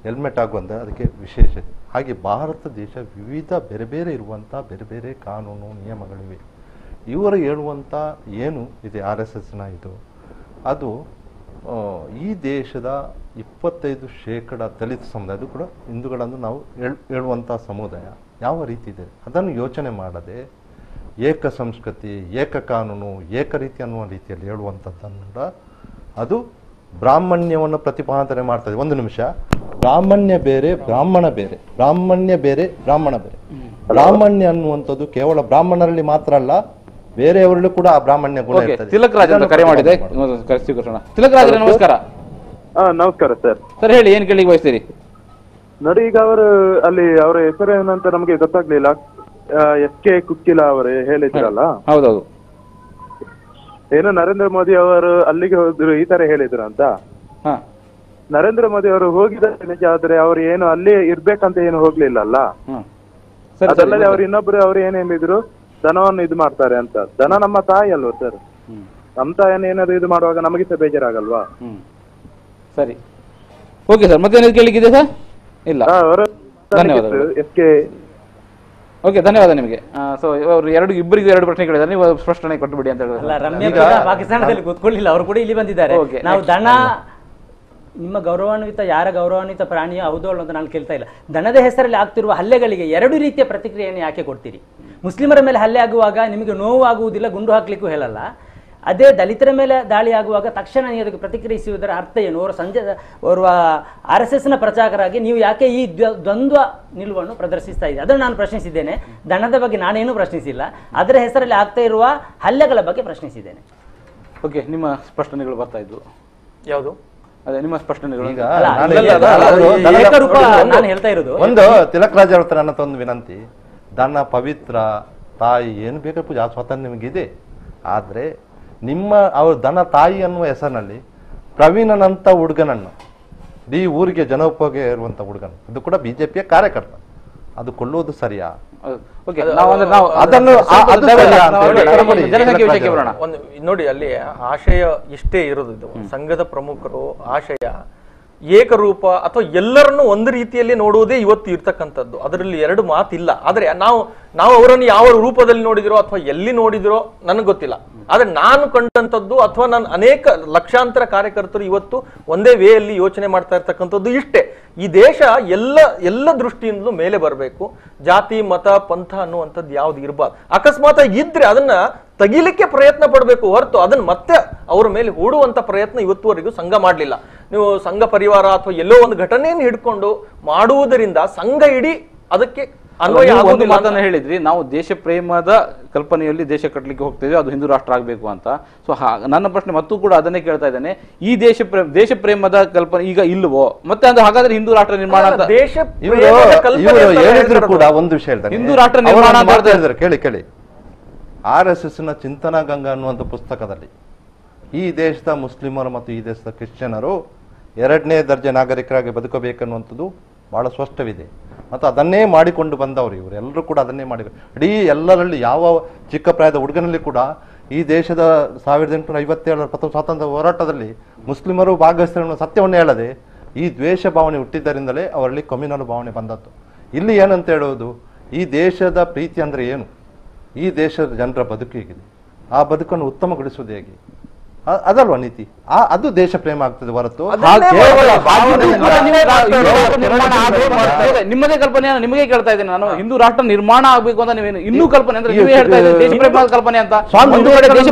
ಹೆಲ್ಮೆಟ್ ಆಗುವಂಥ ಅದಕ್ಕೆ ವಿಶೇಷತೆ. ಹಾಗೆ ಭಾರತ ದೇಶ ವಿವಿಧ ಬೇರೆ ಬೇರೆ ಇರುವಂಥ ಬೇರೆ ಬೇರೆ ಕಾನೂನು ನಿಯಮಗಳಿವೆ. ಇವರು ಹೇಳುವಂಥ ಏನು ಇದೆ RSSನ ಇದು, ಅದು ಈ ದೇಶದ 25% ದಲಿತ ಸಮುದಾಯ, ಅದು ಕೂಡ ಹಿಂದೂಗಳನ್ನು ನಾವು ಹೇಳುವಂಥ ಸಮುದಾಯ ಯಾವ ರೀತಿ ಇದೆ ಅದನ್ನು ಯೋಚನೆ ಮಾಡದೆ ಏಕ ಸಂಸ್ಕೃತಿ, ಏಕ ಕಾನೂನು, ಏಕ ರೀತಿ ಅನ್ನುವ ರೀತಿಯಲ್ಲಿ ಹೇಳುವಂಥದ್ದನ್ನು ಅದು ಬ್ರಾಹ್ಮಣ್ಯವನ್ನು ಪ್ರತಿಪಾದನೆ ಮಾಡ್ತದೆ. ಒಂದು ನಿಮಿಷ, ಬ್ರಾಹ್ಮಣ್ಯ ಬೇರೆ ಬ್ರಾಹ್ಮಣ ಬೇರೆ, ಬ್ರಾಹ್ಮಣ್ಯ ಬೇರೆ ಬ್ರಾಹ್ಮಣ ಬೇರೆ. ಬ್ರಾಹ್ಮಣ್ಯ ಅನ್ನುವಂಥದ್ದು ಕೇವಲ ಬ್ರಾಹ್ಮಣರಲ್ಲಿ ಮಾತ್ರ ಅಲ್ಲ, ಬೇರೆಯವರಲ್ಲೂ ಕೂಡ ಆ ಬ್ರಾಹ್ಮಣ್ಯ ಗುಣ ಇರ್ತದೆ. ತಿಲಕ್ ರಾಜ್ ಅಂತ ಕರೆ ಮಾಡಿದೆ, ತಿಲಕ್ ರಾಜ್ ನಮಸ್ಕಾರ. ನಮಸ್ಕಾರ ಸರ್. ಸರ್ ಹೇಳಿ, ಏನ್ ಕೇಳಿ ಬಯಸ್ತೀರಿ? ನೋಡಿ, ಈಗ ಅವರು ಅಲ್ಲಿ ಅವರ ಹೆಸರು ಏನಂತ ನಮಗೆ ಗೊತ್ತಾಗ್ಲಿಲ್ಲ. SK ಕುಕ್ಕಿಲ ಅವರು ಹೇಳಿದ್ರಲ್ಲ, ಹೌದೌದು, ಏನೋ ನರೇಂದ್ರ ಮೋದಿ ಅವರು ಅಲ್ಲಿಗೆ ಹೋದ್ರು ಈ ತರ ಹೇಳಿದ್ರು ಅಂತ. ನರೇಂದ್ರ ಮೋದಿ ಅವರು ಹೋಗಿದ್ದಾರೆ ನಿಜ, ಆದ್ರೆ ಅವ್ರು ಏನು ಅಲ್ಲಿ ಇರ್ಬೇಕಂತ ಏನು ಹೋಗ್ಲಿಲ್ಲ ಅಲ್ಲ. ಅದಲ್ಲದೆ ಅವ್ರು ಇನ್ನೊಬ್ರು ಅವ್ರು ಏನ್ ಹೇಳಿದ್ರು, ದನವನ್ನು ಇದು ಮಾಡ್ತಾರೆ ಅಂತ. ದನ ನಮ್ಮ ತಾಯಿ ಅಲ್ವಾ ಸರ್? ನಮ್ಮ ತಾಯಿಯನ್ನು ಏನಾದ್ರು ಇದು ಮಾಡುವಾಗ ನಮಗೆ ಸಹ ಬೇಜಾರಾಗಲ್ವಾ? ಸರಿ, ಓಕೆ ಸರ್. ಮತ್ತೇನಾದ್ರು ಕೇಳಿಕ್ಕಿದೆ ಸರ್? ಇಲ್ಲ, ಧನ್ಯವಾದಗಳು. ಓಕೆ, ಧನ್ಯವಾದ ನಿಮಗೆ. ಸೊ ಅವರು ಇಬ್ಬರಿಗೂ ಎರಡು ಪ್ರಶ್ನೆ ಕೇಳಿದ್ದಾರೆ, ನೀವು ಸ್ಪಷ್ಟನೆ ಕೊಟ್ಟುಬಿಡಿ ಅಂತ ಹೇಳಿದ್ರೆ. ರಮ್ಯಾ ಪಾಕಿಸ್ತಾನದಲ್ಲಿ ಕೂತ್ಕೊಳ್ಳಿಲ್ಲ, ಅವರು ಕೂಡ ಇಲ್ಲಿ ಬಂದಿದ್ದಾರೆ. ನಾವು ದನ ನಿಮ್ಮ ಗೌರವಾನ್ವಿತ ಯಾರ ಗೌರವಾನ್ವಿತ ಪ್ರಾಣಿಯೋ ಹೌದು ಅಂತ ನಾನು ಕೇಳ್ತಾ ಇಲ್ಲ. ದನದ ಹೆಸರಲ್ಲಿ ಆಗ್ತಿರುವ ಹಲ್ಲೆಗಳಿಗೆ ಎರಡು ರೀತಿಯ ಪ್ರತಿಕ್ರಿಯೆಯನ್ನು ಯಾಕೆ ಕೊಡ್ತೀರಿ? ಮುಸ್ಲಿಮರ ಮೇಲೆ ಹಲ್ಲೆ ಆಗುವಾಗ ನಿಮಗೆ ನೋವು ಆಗುವುದಿಲ್ಲ, ಗುಂಡು ಹಾಕ್ಲಿಕ್ಕೂ ಹೇಳಲ್ಲ. ಅದೇ ದಲಿತರ ಮೇಲೆ ದಾಳಿ ಆಗುವಾಗ ತಕ್ಷಣ ನೀವು ಅದಕ್ಕೆ ಪ್ರತಿಕ್ರಿಯಿಸುವುದರ ಅರ್ಥ ಏನು? ಓರ್ವ RSSನ ಪ್ರಚಾರಕರಾಗಿ ನೀವು ಯಾಕೆ ಈ ದ್ವಂದ್ವ ನಿಲುವನ್ನು ಪ್ರದರ್ಶಿಸ್ತಾ ಇದ್ದೀರಿ? ಅದನ್ನು ನಾನು ಪ್ರಶ್ನಿಸಿದ್ದೇನೆ. ದನದ ಬಗ್ಗೆ ನಾನೇನು ಪ್ರಶ್ನಿಸಿಲ್ಲ, ಅದರ ಹೆಸರಲ್ಲಿ ಆಗ್ತಾ ಇರುವ ಹಲ್ಲೆಗಳ ಬಗ್ಗೆ ಪ್ರಶ್ನಿಸಿದ್ದೇನೆ. ಓಕೆ, ನಿಮ್ಮ ಸ್ಪಷ್ಟನೆಗಳು ಬರ್ತಾ ಇದ್ವು. ಯಾವುದು? ಅದೇ ನಿಮ್ಮ ಸ್ಪಷ್ಟನೆಗಳು. ನಾನು ಹೇಳ್ತಾ ಇರೋದು ಒಂದು ತಿಲಕ್ ರಾಜ್ ಅವ್ರ ನನ್ನ ಒಂದು ವಿನಂತಿ, ದನ ಪವಿತ್ರ, ತಾಯಿ ಏನು ಬೇಕಾದ ಪೂಜಾ ಸ್ವಾತಂತ್ರ್ಯ ನಿಮಗಿದೆ. ಆದ್ರೆ ನಿಮ್ಮ ಅವ್ರ ದನ ತಾಯಿ ಅನ್ನುವ ಹೆಸರಿನಲ್ಲಿ ಪ್ರವೀಣನಂತ ಹುಡುಗನನ್ನು, ಈ ಊರಿಗೆ ಜನೋಪಯೋಗ ಇರುವಂತ ಹುಡುಗನ, ಅದು ಕೂಡ ಬಿಜೆಪಿಯ ಕಾರ್ಯಕರ್ತ, ಅದು ಕೊಳ್ಳುವುದು ಸರಿಯಾ? ನೋಡಿ, ಅಲ್ಲಿ ಆಶಯ ಇಷ್ಟೇ ಇರೋದು. ಇದು ಸಂಘದ ಪ್ರಮುಖರು ಆಶಯ ಏಕರೂಪ ಅಥವಾ ಎಲ್ಲರನ್ನು ಒಂದು ರೀತಿಯಲ್ಲಿ ನೋಡುವುದೇ ಇವತ್ತು ಇರ್ತಕ್ಕಂಥದ್ದು. ಅದರಲ್ಲಿ ಎರಡು ಮಾತಿಲ್ಲ. ಆದ್ರೆ ನಾವು ಅವರನ್ನು ಯಾವ ರೂಪದಲ್ಲಿ ನೋಡಿದಿರೋ ಅಥವಾ ಎಲ್ಲಿ ನೋಡಿದಿರೋ ನನಗೆ ಗೊತ್ತಿಲ್ಲ. ಆದ್ರೆ ನಾನು ಕಂಡಂಥದ್ದು ಅಥವಾ ನನ್ನ ಅನೇಕ ಲಕ್ಷಾಂತರ ಕಾರ್ಯಕರ್ತರು ಇವತ್ತು ಒಂದೇ ವೇಯಲ್ಲಿ ಯೋಚನೆ ಮಾಡ್ತಾ ಇರ್ತಕ್ಕಂಥದ್ದು ಇಷ್ಟೇ. ಈ ದೇಶ ಎಲ್ಲ ದೃಷ್ಟಿಯಿಂದಲೂ ಮೇಲೆ ಬರಬೇಕು. ಜಾತಿ ಮತ ಪಂಥ ಅನ್ನುವಂಥದ್ದು ಯಾವ್ದು ಇರಬಾರ್ದು. ಅಕಸ್ಮಾತ್ ಇದ್ರೆ ಅದನ್ನ ತೆಗಿಲಿಕ್ಕೆ ಪ್ರಯತ್ನ ಪಡಬೇಕು ಹೊರತು ಅದನ್ನ ಮತ್ತೆ ಅವರ ಮೇಲೆ ಹೂಡುವಂತ ಪ್ರಯತ್ನ ಇವತ್ತುವರೆಗೂ ಸಂಘ ಮಾಡಲಿಲ್ಲ. ನೀವು ಸಂಘ ಪರಿವಾರ ಅಥವಾ ಎಲ್ಲೋ ಒಂದು ಘಟನೆಯನ್ನು ಹಿಡ್ಕೊಂಡು ಮಾಡುವುದರಿಂದ ಸಂಘ ಇಡೀ ಅದಕ್ಕೆ ಒಂದು ಮಾತನ್ನ ಹೇಳಿದ್ರಿ, ನಾವು ದೇಶ ಪ್ರೇಮದ ಕಲ್ಪನೆಯಲ್ಲಿ ದೇಶ ಕಟ್ಟಲಿಕ್ಕೆ ಹೋಗ್ತೇವೆ, ಅದು ಹಿಂದೂ ರಾಷ್ಟ್ರ ಆಗಬೇಕು ಅಂತ. ಸೊ ನನ್ನ ಪ್ರಶ್ನೆ ಮತ್ತೂ ಕೂಡ ಅದನ್ನೇ ಕೇಳ್ತಾ ಇದ್ದೇನೆ, ಈ ದೇಶ ಪ್ರೇಮದ ಕಲ್ಪನೆ ಈಗ ಇಲ್ವೋ? ಮತ್ತೆ ಅಂದ್ರೆ ಹಾಗಾದ್ರೆ ಹಿಂದೂ ರಾಷ್ಟ್ರ ನಿರ್ಮಾಣ ಅಂತ ಹೇಳಿದ್ರು ಕೂಡ ಒಂದು ವಿಷಯ ಹೇಳ್ತಾರೆ, ಹಿಂದೂ ರಾಷ್ಟ್ರ ನಿರ್ಮಾಣ ಅಂತ ಕೇಳಿ. RSSನ ಚಿಂತನಾ ಗಂಗಾ ಅನ್ನುವಂಥ ಪುಸ್ತಕದಲ್ಲಿ ಈ ದೇಶದ ಮುಸ್ಲಿಮರು ಮತ್ತು ಈ ದೇಶದ ಕ್ರಿಶ್ಚಿಯನರು ಎರಡನೇ ದರ್ಜೆ ನಾಗರಿಕರಾಗಿ ಬದುಕಬೇಕನ್ನುವಂಥದ್ದು ಬಹಳ ಸ್ಪಷ್ಟವಿದೆ. ಮತ್ತು ಅದನ್ನೇ ಮಾಡಿಕೊಂಡು ಬಂದವರು ಇವರು ಎಲ್ಲರೂ ಕೂಡ ಅದನ್ನೇ ಮಾಡಿ, ಇಡೀ ಎಲ್ಲರಲ್ಲಿ ಯಾವ ಚಿಕ್ಕ ಪ್ರಾಯದ ಹುಡುಗನಲ್ಲಿ ಕೂಡ ಈ ದೇಶದ 1857 ಸ್ವಾತಂತ್ರ್ಯ ಹೋರಾಟದಲ್ಲಿ ಮುಸ್ಲಿಮರು ಭಾಗವಹಿಸಿದ ಸತ್ಯವನ್ನು ಹೇಳದೆ ಈ ದ್ವೇಷ ಭಾವನೆ ಹುಟ್ಟಿದ್ದರಿಂದಲೇ ಅವರಲ್ಲಿ ಕಮ್ಯುನಲ್ ಭಾವನೆ ಬಂದದ್ದು. ಇಲ್ಲಿ ಏನಂತ ಹೇಳುವುದು, ಈ ದೇಶದ ಪ್ರೀತಿ ಅಂದ್ರೆ ಏನು, ಈ ದೇಶದ ಜನರ ಬದುಕು ಹೇಗಿದೆ, ಆ ಬದುಕನ್ನು ಉತ್ತಮಗೊಳಿಸುವುದು ಹೇಗೆ, ಅದಲ್ವಾ ನೀತಿ. ಅದು ದೇಶ ಪ್ರೇಮ ಆಗ್ತದೆ ಹೊರತು ನಿಮ್ಮದೇ ಕಲ್ಪನೆ. ನಿಮಗೆ ಕೇಳ್ತಾ ಇದ್ದೇನೆ ನಾನು, ಹಿಂದೂ ರಾಷ್ಟ್ರ ನಿರ್ಮಾಣ ಆಗ್ಬೇಕು ಅಂತ ನೀವೇನು ಇನ್ನೂ ಕಲ್ಪನೆ ಅಂದ್ರೆ ನೀವೇ ಹೇಳ್ತಾ ಇದ್ದೀರಿ ದೇಶ ಪ್ರೇಮ ಕಲ್ಪನೆ ಅಂತ.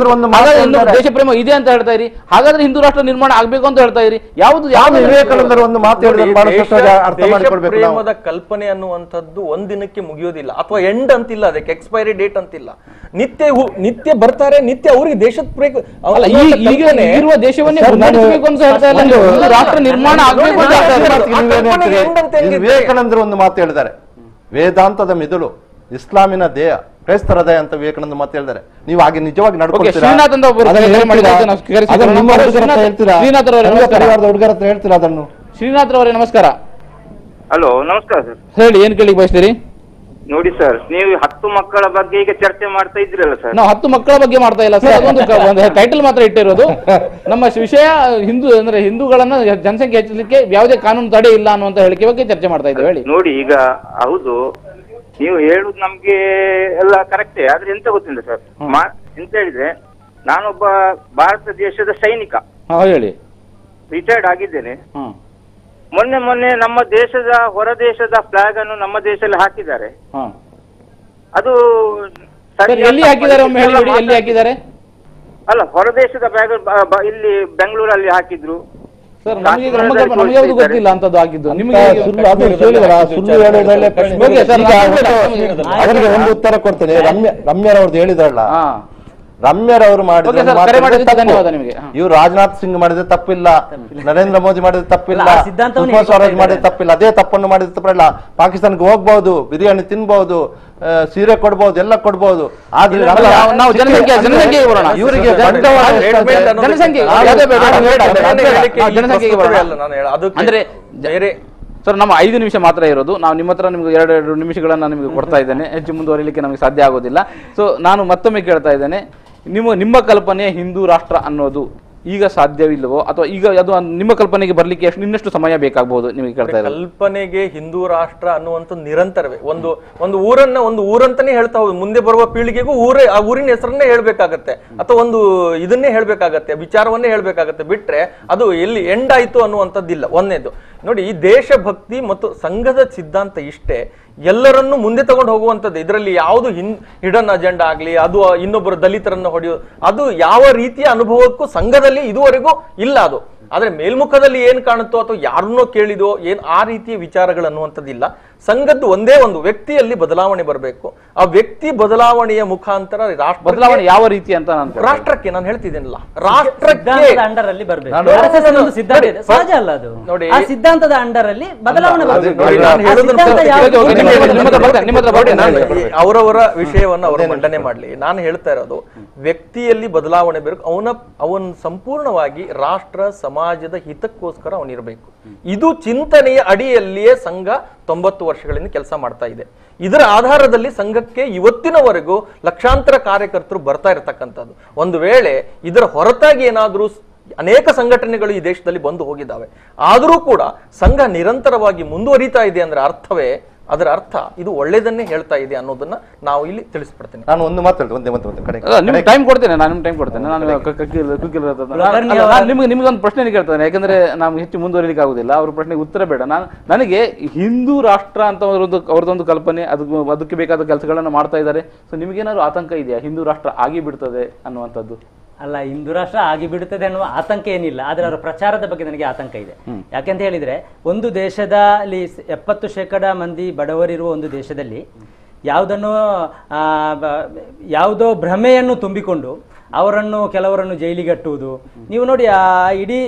ದೇಶ ಪ್ರೇಮ ಇದೆ ಅಂತ ಹೇಳ್ತಾ ಇರಿ, ಹಾಗಾದ್ರೆ ಹಿಂದೂ ರಾಷ್ಟ್ರ ನಿರ್ಮಾಣ ಆಗ್ಬೇಕು ಅಂತ ಹೇಳ್ತಾ ಇರಿ. ಯಾವ್ದು ವಿವೇಕಾನಂದರು ಒಂದು ಮಾತು ಅರ್ಥ ಮಾಡಿಕೊಳ್ಬೇಕು. ಪ್ರೇಮದ ಕಲ್ಪನೆ ಅನ್ನುವಂಥದ್ದು ಒಂದಿನಕ್ಕೆ ಮುಗಿಯೋದಿಲ್ಲ ಅಥವಾ ಎಂಡ್ ಅಂತಿಲ್ಲ, ಅದಕ್ಕೆ ಎಕ್ಸ್ಪೈರಿ ಡೇಟ್ ಅಂತಿಲ್ಲ. ನಿತ್ಯ ಬರ್ತಾರೆ, ನಿತ್ಯ ಅವರಿಗೆ ದೇಶದ ಪ್ರೇಮ ಇರುವ ದೇಶವನ್ನೇ ಮುನ್ನಡೆಸಬೇಕು ಅಂತ ಹೇಳ್ತಾ ಇಲ್ಲ, ರಾಷ್ಟ್ರ ನಿರ್ಮಾಣ ಆಗಬೇಕು ಅಂತ ಹೇಳ್ತಾ ಇದ್ದಾರೆ. ವಿವೇಕಾನಂದರು ಒಂದು ಮಾತು ಹೇಳಿದ್ದಾರೆ, ವೇದಾಂತದ ಮಿದುಳು ಇಸ್ಲಾಮಿನ ದೇಹ ಕ್ರೈಸ್ತರ ದೇಹ ಅಂತ ವಿವೇಕಾನಂದ ಮಾತು ಹೇಳಿದ್ದಾರೆ. ನೀವು ಹಾಗೆ ನಿಜವಾಗಿ ನಡ್ಕೊಳ್ತೀರಾ? ಹುಡುಗರ ಹತ್ರ ಹೇಳ್ತೀರಾ ಅದನ್ನು? ಶ್ರೀನಾಥ್ ಅವರೇ ನಮಸ್ಕಾರ. ಹಲೋ, ನಮಸ್ಕಾರ ಸರ್. ಹೇಳಿ, ಏನ್ ಕೇಳಿ ಬಯಸ್ತೀರಿ? ನೋಡಿ ಸರ್, ನೀವು 10 ಮಕ್ಕಳ ಬಗ್ಗೆ ಈಗ ಚರ್ಚೆ ಮಾಡ್ತಾ ಇದ್ರಲ್ಲ ಸರ್. ನಾವು 10 ಮಕ್ಕಳ ಬಗ್ಗೆ ಮಾಡ್ತಾ ಇಲ್ಲ ಸರ್, ಅದೊಂದು ಟೈಟಲ್ ಮಾತ್ರ ಇಟ್ಟಿರೋದು. ನಮ್ಮ ವಿಷಯ ಹಿಂದೂಗಳನ್ನ ಜನಸಂಖ್ಯೆ ಹೆಚ್ಚಲಿಕ್ಕೆ ಯಾವುದೇ ಕಾನೂನು ತಡೆ ಇಲ್ಲ ಅನ್ನುವಂತ ಹೇಳಿಕೆ ಬಗ್ಗೆ ಚರ್ಚೆ ಮಾಡ್ತಾ ಇದ್ದೇವೆ. ಹೇಳಿ. ನೋಡಿ, ಈಗ ಹೌದು ನೀವು ಹೇಳುದು ನಮ್ಗೆ ಎಲ್ಲ ಕರೆಕ್ಟೇ, ಆದ್ರೆ ಎಂತ ಗೊತ್ತಿಲ್ಲ ಸರ್, ಎಂತ ಹೇಳಿದ್ರೆ ನಾನೊಬ್ಬ ಭಾರತ ದೇಶದ ಸೈನಿಕ, ಹೇಳಿ, ರಿಟೈರ್ಡ್ ಆಗಿದ್ದೇನೆ. ಮೊನ್ನೆ ನಮ್ಮ ದೇಶದ ಹೊರ ದೇಶದ ಫ್ಲಾಗ್ ಅನ್ನು ನಮ್ಮ ದೇಶದಲ್ಲಿ ಹಾಕಿದ್ದಾರೆ. ಅದು ಎಲ್ಲಿ ಹಾಕಿದ್ದಾರೆ ಒಮ್ಮೆ ಹೇಳಿ, ಎಲ್ಲಿ ಹಾಕಿದ್ದಾರೆ? ಅಲ್ಲ, ಹೊರ ದೇಶದ ಫ್ಲಾಗ್ ಇಲ್ಲಿ ಬೆಂಗಳೂರಲ್ಲಿ ಹಾಕಿದ್ರು, ಸರ್ ನಮಗೆ ನಮಗೆ ಯಾವುದು ಗೊತ್ತಿಲ್ಲ ಅಂತದ್ದು ಆಗಿದ್ದು ನಿಮಗೆ ಸುಳ್ಳು ಅದು ಹೇಳಿದಲ್ಲ, ಸುಳ್ಳು ಹೇಳೋದ್ರಲ್ಲೇ ಅವರಿಗೆ ಒಂದು ಉತ್ತರ ಕೊಡ್ತೇನೆ. ರಮ್ಯರವ್ರದ್ದು ಹೇಳಿದ್ರಲ್ಲ, ರಮ್ಯರವರು ಮಾಡಿದ ಧನ್ಯವಾದ ನಿಮಗೆ. ಇವ್ರು ರಾಜನಾಥ್ ಸಿಂಗ್ ಮಾಡಿದ್ರೆ ತಪ್ಪಿಲ್ಲ, ನರೇಂದ್ರ ಮೋದಿ ಮಾಡಿದ್ರೆ ತಪ್ಪಿಲ್ಲ, ಸುಷ್ಮಾ ಸ್ವರಾಜ್ ಮಾಡಿದ್ರೆ ತಪ್ಪಿಲ್ಲ, ಅದೇ ತಪ್ಪನ್ನು ಮಾಡಿದ್ರೆ ತಪ್ಪಿಲ್ಲ. ಪಾಕಿಸ್ತಾನಕ್ಕೆ ಹೋಗ್ಬಹುದು, ಬಿರಿಯಾನಿ ತಿನ್ಬಹುದು, ಸೀರೆ ಕೊಡ್ಬಹುದು, ಎಲ್ಲ ಕೊಡ್ಬಹುದು. ಆದ್ರೆ ನಾವು ಜನಸಂಖ್ಯೆ ಇವರಿಗೆ ಅಂದ್ರೆ ಸರ್ ನಮ್ಮ 5 ನಿಮಿಷ ಮಾತ್ರ ಇರೋದು. ನಾವು ನಿಮ್ಮ ಹತ್ರ ನಿಮ್ಗೆ 2 ನಿಮಿಷಗಳನ್ನ ನಿಮಗೆ ಕೊಡ್ತಾ ಇದ್ದೇನೆ, ಹೆಚ್ಚು ಮುಂದುವರಿಲಿಕ್ಕೆ ನಮಗೆ ಸಾಧ್ಯ ಆಗೋದಿಲ್ಲ. ಸೊ ನಾನು ಮತ್ತೊಮ್ಮೆ ಕೇಳ್ತಾ ಇದ್ದೇನೆ, ನಿಮ್ಮ ಕಲ್ಪನೆ ಹಿಂದೂ ರಾಷ್ಟ್ರ ಅನ್ನೋದು ಈಗ ಸಾಧ್ಯವಿಲ್ಲವೋ, ಅಥವಾ ಈಗ ಅದು ನಿಮ್ಮ ಕಲ್ಪನೆಗೆ ಬರ್ಲಿಕ್ಕೆ ಇನ್ನಷ್ಟು ಸಮಯ ಬೇಕಾಗಬಹುದು? ನಿಮಗೆ ಕೇಳ್ತಾ ಇದ್ದಾರೆ. ಕಲ್ಪನೆಗೆ ಹಿಂದೂ ರಾಷ್ಟ್ರ ಅನ್ನುವಂಥ ನಿರಂತರವೇ ಒಂದು ಊರಂತಾನೆ ಹೇಳ್ತಾ ಹೋಗುದು. ಮುಂದೆ ಬರುವ ಪೀಳಿಗೆಗೂ ಆ ಊರಿನ ಹೆಸರನ್ನೇ ಹೇಳ್ಬೇಕಾಗತ್ತೆ, ಅಥವಾ ಒಂದು ಇದನ್ನೇ ಹೇಳ್ಬೇಕಾಗತ್ತೆ, ವಿಚಾರವನ್ನೇ ಹೇಳ್ಬೇಕಾಗತ್ತೆ. ಬಿಟ್ರೆ ಅದು ಎಲ್ಲಿ ಎಂಡ್ ಆಯ್ತು ಅನ್ನುವಂಥದ್ದಿಲ್ಲ. ಒಂದನೇದು ನೋಡಿ, ಈ ದೇಶಭಕ್ತಿ ಮತ್ತು ಸಂಘದ ಸಿದ್ಧಾಂತ ಇಷ್ಟೇ ಎಲ್ಲರನ್ನು ಮುಂದೆ ತಗೊಂಡು ಹೋಗುವಂಥದ್ದು. ಇದರಲ್ಲಿ ಯಾವುದು ಹಿಡನ್ ಅಜೆಂಡಾ ಆಗ್ಲಿ, ಅದು ಇನ್ನೊಬ್ಬರು ದಲಿತರನ್ನು ಹೊಡೆಯೋದು, ಅದು ಯಾವ ರೀತಿಯ ಅನುಭವಕ್ಕೂ ಸಂಘದಲ್ಲಿ ಇದುವರೆಗೂ ಇಲ್ಲ. ಅದು ಆದ್ರೆ ಮೇಲ್ಮುಖದಲ್ಲಿ ಏನ್ ಕಾಣುತ್ತೋ ಅಥವಾ ಯಾರನ್ನೋ ಕೇಳಿದೋ ಆ ರೀತಿಯ ವಿಚಾರಗಳು ಅನ್ನುವಂಥದ್ದಿಲ್ಲ. ಸಂಘದ್ದು ಒಂದೇ ಒಂದು ವ್ಯಕ್ತಿಯಲ್ಲಿ ಬದಲಾವಣೆ ಬರಬೇಕು. ಆ ವ್ಯಕ್ತಿ ಬದಲಾವಣೆಯ ಮುಖಾಂತರ ರಾಷ್ಟ್ರ ಬದಲಾವಣೆ ಯಾವ ರೀತಿ ಅಂತ ರಾಷ್ಟ್ರಕ್ಕೆ ನಾನು ಹೇಳ್ತಿದ್ದೇನಲ್ಲ, ರಾಷ್ಟ್ರಕ್ಕೆ ಅಂಡರ್ ಅಲ್ಲಿ ಬರಬೇಕು. ಸಹಜ ಅಲ್ಲ ಅದು. ನೋಡಿ, ಆ ಸಿದ್ಧಾಂತದ ಅಂಡರ್ ಅಲ್ಲಿ ಬದಲಾವಣೆ ಅವರವರ ವಿಷಯವನ್ನು ಅವರು ಮಂಡನೆ ಮಾಡ್ಲಿ. ನಾನು ಹೇಳ್ತಾ ಇರೋದು ವ್ಯಕ್ತಿಯಲ್ಲಿ ಬದಲಾವಣೆ ಬೇಕು. ಅವನ್ ಸಂಪೂರ್ಣವಾಗಿ ರಾಷ್ಟ್ರ ಸಮಾಜದ ಹಿತಕ್ಕೋಸ್ಕರ ಅವನಿರಬೇಕು. ಇದು ಚಿಂತನೆಯ ಅಡಿಯಲ್ಲಿಯೇ ಸಂಘ 90 ವರ್ಷಗಳಿಂದ ಕೆಲಸ ಮಾಡ್ತಾ ಇದೆ. ಇದರ ಆಧಾರದಲ್ಲಿ ಸಂಘಕ್ಕೆ ಇವತ್ತಿನವರೆಗೂ ಲಕ್ಷಾಂತರ ಕಾರ್ಯಕರ್ತರು ಬರ್ತಾ ಇರತಕ್ಕಂಥದ್ದು. ಒಂದು ವೇಳೆ ಇದರ ಹೊರತಾಗಿ ಏನಾದರೂ ಅನೇಕ ಸಂಘಟನೆಗಳು ಈ ದೇಶದಲ್ಲಿ ಬಂದು ಹೋಗಿದ್ದಾವೆ, ಆದರೂ ಕೂಡ ಸಂಘ ನಿರಂತರವಾಗಿ ಮುಂದುವರಿತಾ ಇದೆ ಅಂದ್ರೆ ಅದರ ಅರ್ಥ ಇದು ಒಳ್ಳೆಯದನ್ನೇ ಹೇಳ್ತಾ ಇದೆ ಅನ್ನೋದನ್ನ ನಾವು ಇಲ್ಲಿ ತಿಳಿಸ್ಬಿಡ್ತೇನೆ. ನಾನು ಒಂದು ಮಾತು ಟೈಮ್ ಕೊಡ್ತೇನೆ. ನಿಮ್ಗೊಂದು ಪ್ರಶ್ನೆ ಕೇಳ್ತೇನೆ, ಯಾಕಂದ್ರೆ ನಾವು ಹೆಚ್ಚು ಮುಂದುವರಿಲಿಕ್ಕೆ ಆಗುದಿಲ್ಲ. ಅವ್ರ ಪ್ರಶ್ನೆಗೆ ಉತ್ತರ ಬೇಡ. ನನಗೆ ಹಿಂದೂ ರಾಷ್ಟ್ರ ಅಂತ ಅವ್ರದೊಂದು ಕಲ್ಪನೆ, ಅದಕ್ಕೆ ಬೇಕಾದ ಕೆಲಸಗಳನ್ನ ಮಾಡ್ತಾ ಇದ್ದಾರೆ. ಸೊ ನಿಮ್ಗೇನಾದ್ರು ಆತಂಕ ಇದೆಯಾ ಹಿಂದೂ ರಾಷ್ಟ್ರ ಆಗಿ ಬಿಡ್ತದೆ ಅನ್ನುವಂಥದ್ದು? ಅಲ್ಲ, ಹಿಂದೂ ರಾಷ್ಟ್ರ ಆಗಿ ಬಿಡುತ್ತದೆ ಅನ್ನುವ ಆತಂಕ ಏನಿಲ್ಲ. ಆದರೆ ಅವರ ಪ್ರಚಾರದ ಬಗ್ಗೆ ನನಗೆ ಆತಂಕ ಇದೆ. ಯಾಕೆಂತ ಹೇಳಿದ್ರೆ, ಒಂದು ದೇಶದಲ್ಲಿ 70% ಮಂದಿ ಬಡವರಿರುವ ಒಂದು ದೇಶದಲ್ಲಿ ಯಾವುದೋ ಭ್ರಮೆಯನ್ನು ತುಂಬಿಕೊಂಡು ಕೆಲವರನ್ನು ಜೈಲಿಗಟ್ಟುವುದು. ನೀವು ನೋಡಿ, ಆ ಇಡೀ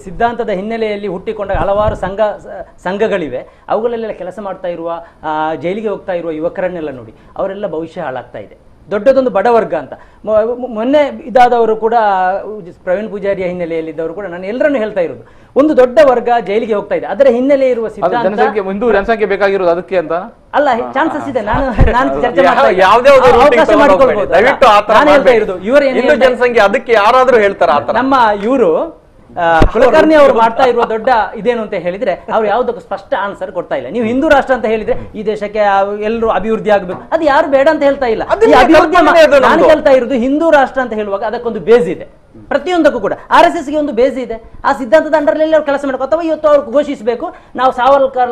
ಸಿದ್ಧಾಂತದ ಹಿನ್ನೆಲೆಯಲ್ಲಿ ಹುಟ್ಟಿಕೊಂಡ ಹಲವಾರು ಸಂಘಗಳಿವೆ. ಅವುಗಳಲ್ಲೆಲ್ಲ ಕೆಲಸ ಮಾಡ್ತಾ ಇರುವ, ಜೈಲಿಗೆ ಹೋಗ್ತಾ ಇರುವ ಯುವಕರನ್ನೆಲ್ಲ ನೋಡಿ, ಅವರೆಲ್ಲ ಭವಿಷ್ಯ ಹಾಳಾಗ್ತಾ ಇದೆ. ದೊಡ್ಡದೊಂದು ಬಡವರ್ಗ ಅಂತ ಮೊನ್ನೆ ಇದಾದವರು ಕೂಡ, ಪ್ರವೀಣ್ ಪೂಜಾರಿಯ ಹಿನ್ನೆಲೆಯಲ್ಲಿದ್ದವರು ಕೂಡ, ನಾನು ಎಲ್ಲರನ್ನು ಹೇಳ್ತಾ ಇರೋದು, ಒಂದು ದೊಡ್ಡ ವರ್ಗ ಜೈಲಿಗೆ ಹೋಗ್ತಾ ಇದೆ. ಅದರ ಹಿನ್ನೆಲೆ ಇರುವ ಜನಸಂಖ್ಯೆ ಬೇಕಾಗಿರೋದು ಅದಕ್ಕೆ ಅಂತ ಅಲ್ಲ, ಚಾನ್ಸಸ್ ಇದೆ. ನಾನು ಚರ್ಚೆ ಜನಸಂಖ್ಯೆ ಅದಕ್ಕೆ ಯಾರಾದ್ರೂ ಹೇಳ್ತಾರ. ನಮ್ಮ ಇವರು ಕುಲಕರ್ಣಿ ಅವರು ಮಾಡ್ತಾ ಇರುವ ದೊಡ್ಡ ಇದೇನು ಅಂತ ಹೇಳಿದ್ರೆ, ಅವ್ರು ಯಾವುದಕ್ಕೂ ಸ್ಪಷ್ಟ ಆನ್ಸರ್ ಕೊಡ್ತಾ ಇಲ್ಲ. ನೀವು ಹಿಂದೂ ರಾಷ್ಟ್ರ ಅಂತ ಹೇಳಿದ್ರೆ ಈ ದೇಶಕ್ಕೆ ಎಲ್ಲರೂ ಅಭಿವೃದ್ಧಿ ಆಗಬೇಕು, ಅದು ಯಾರು ಬೇಡ ಅಂತ ಹೇಳ್ತಾ ಇಲ್ಲ. ನಾನು ಹೇಳ್ತಾ ಇರೋದು, ಹಿಂದೂ ರಾಷ್ಟ್ರ ಅಂತ ಹೇಳುವಾಗ ಅದಕ್ಕೊಂದು ಬೇಸ್ ಇದೆ. ಪ್ರತಿಯೊಂದಕ್ಕೂ ಕೂಡ RSS ಗೆ ಒಂದು ಬೇಸ್ ಇದೆ. ಆ ಸಿದ್ಧಾಂತದ ಅಂಡರ್ನಲ್ಲಿ ಅವ್ರು ಕೆಲಸ ಮಾಡಬೇಕು. ಅಥವಾ ಇವತ್ತು ಅವ್ರು ಘೋಷಿಸಬೇಕು, ನಾವು ಸಾವರ್ಕರ್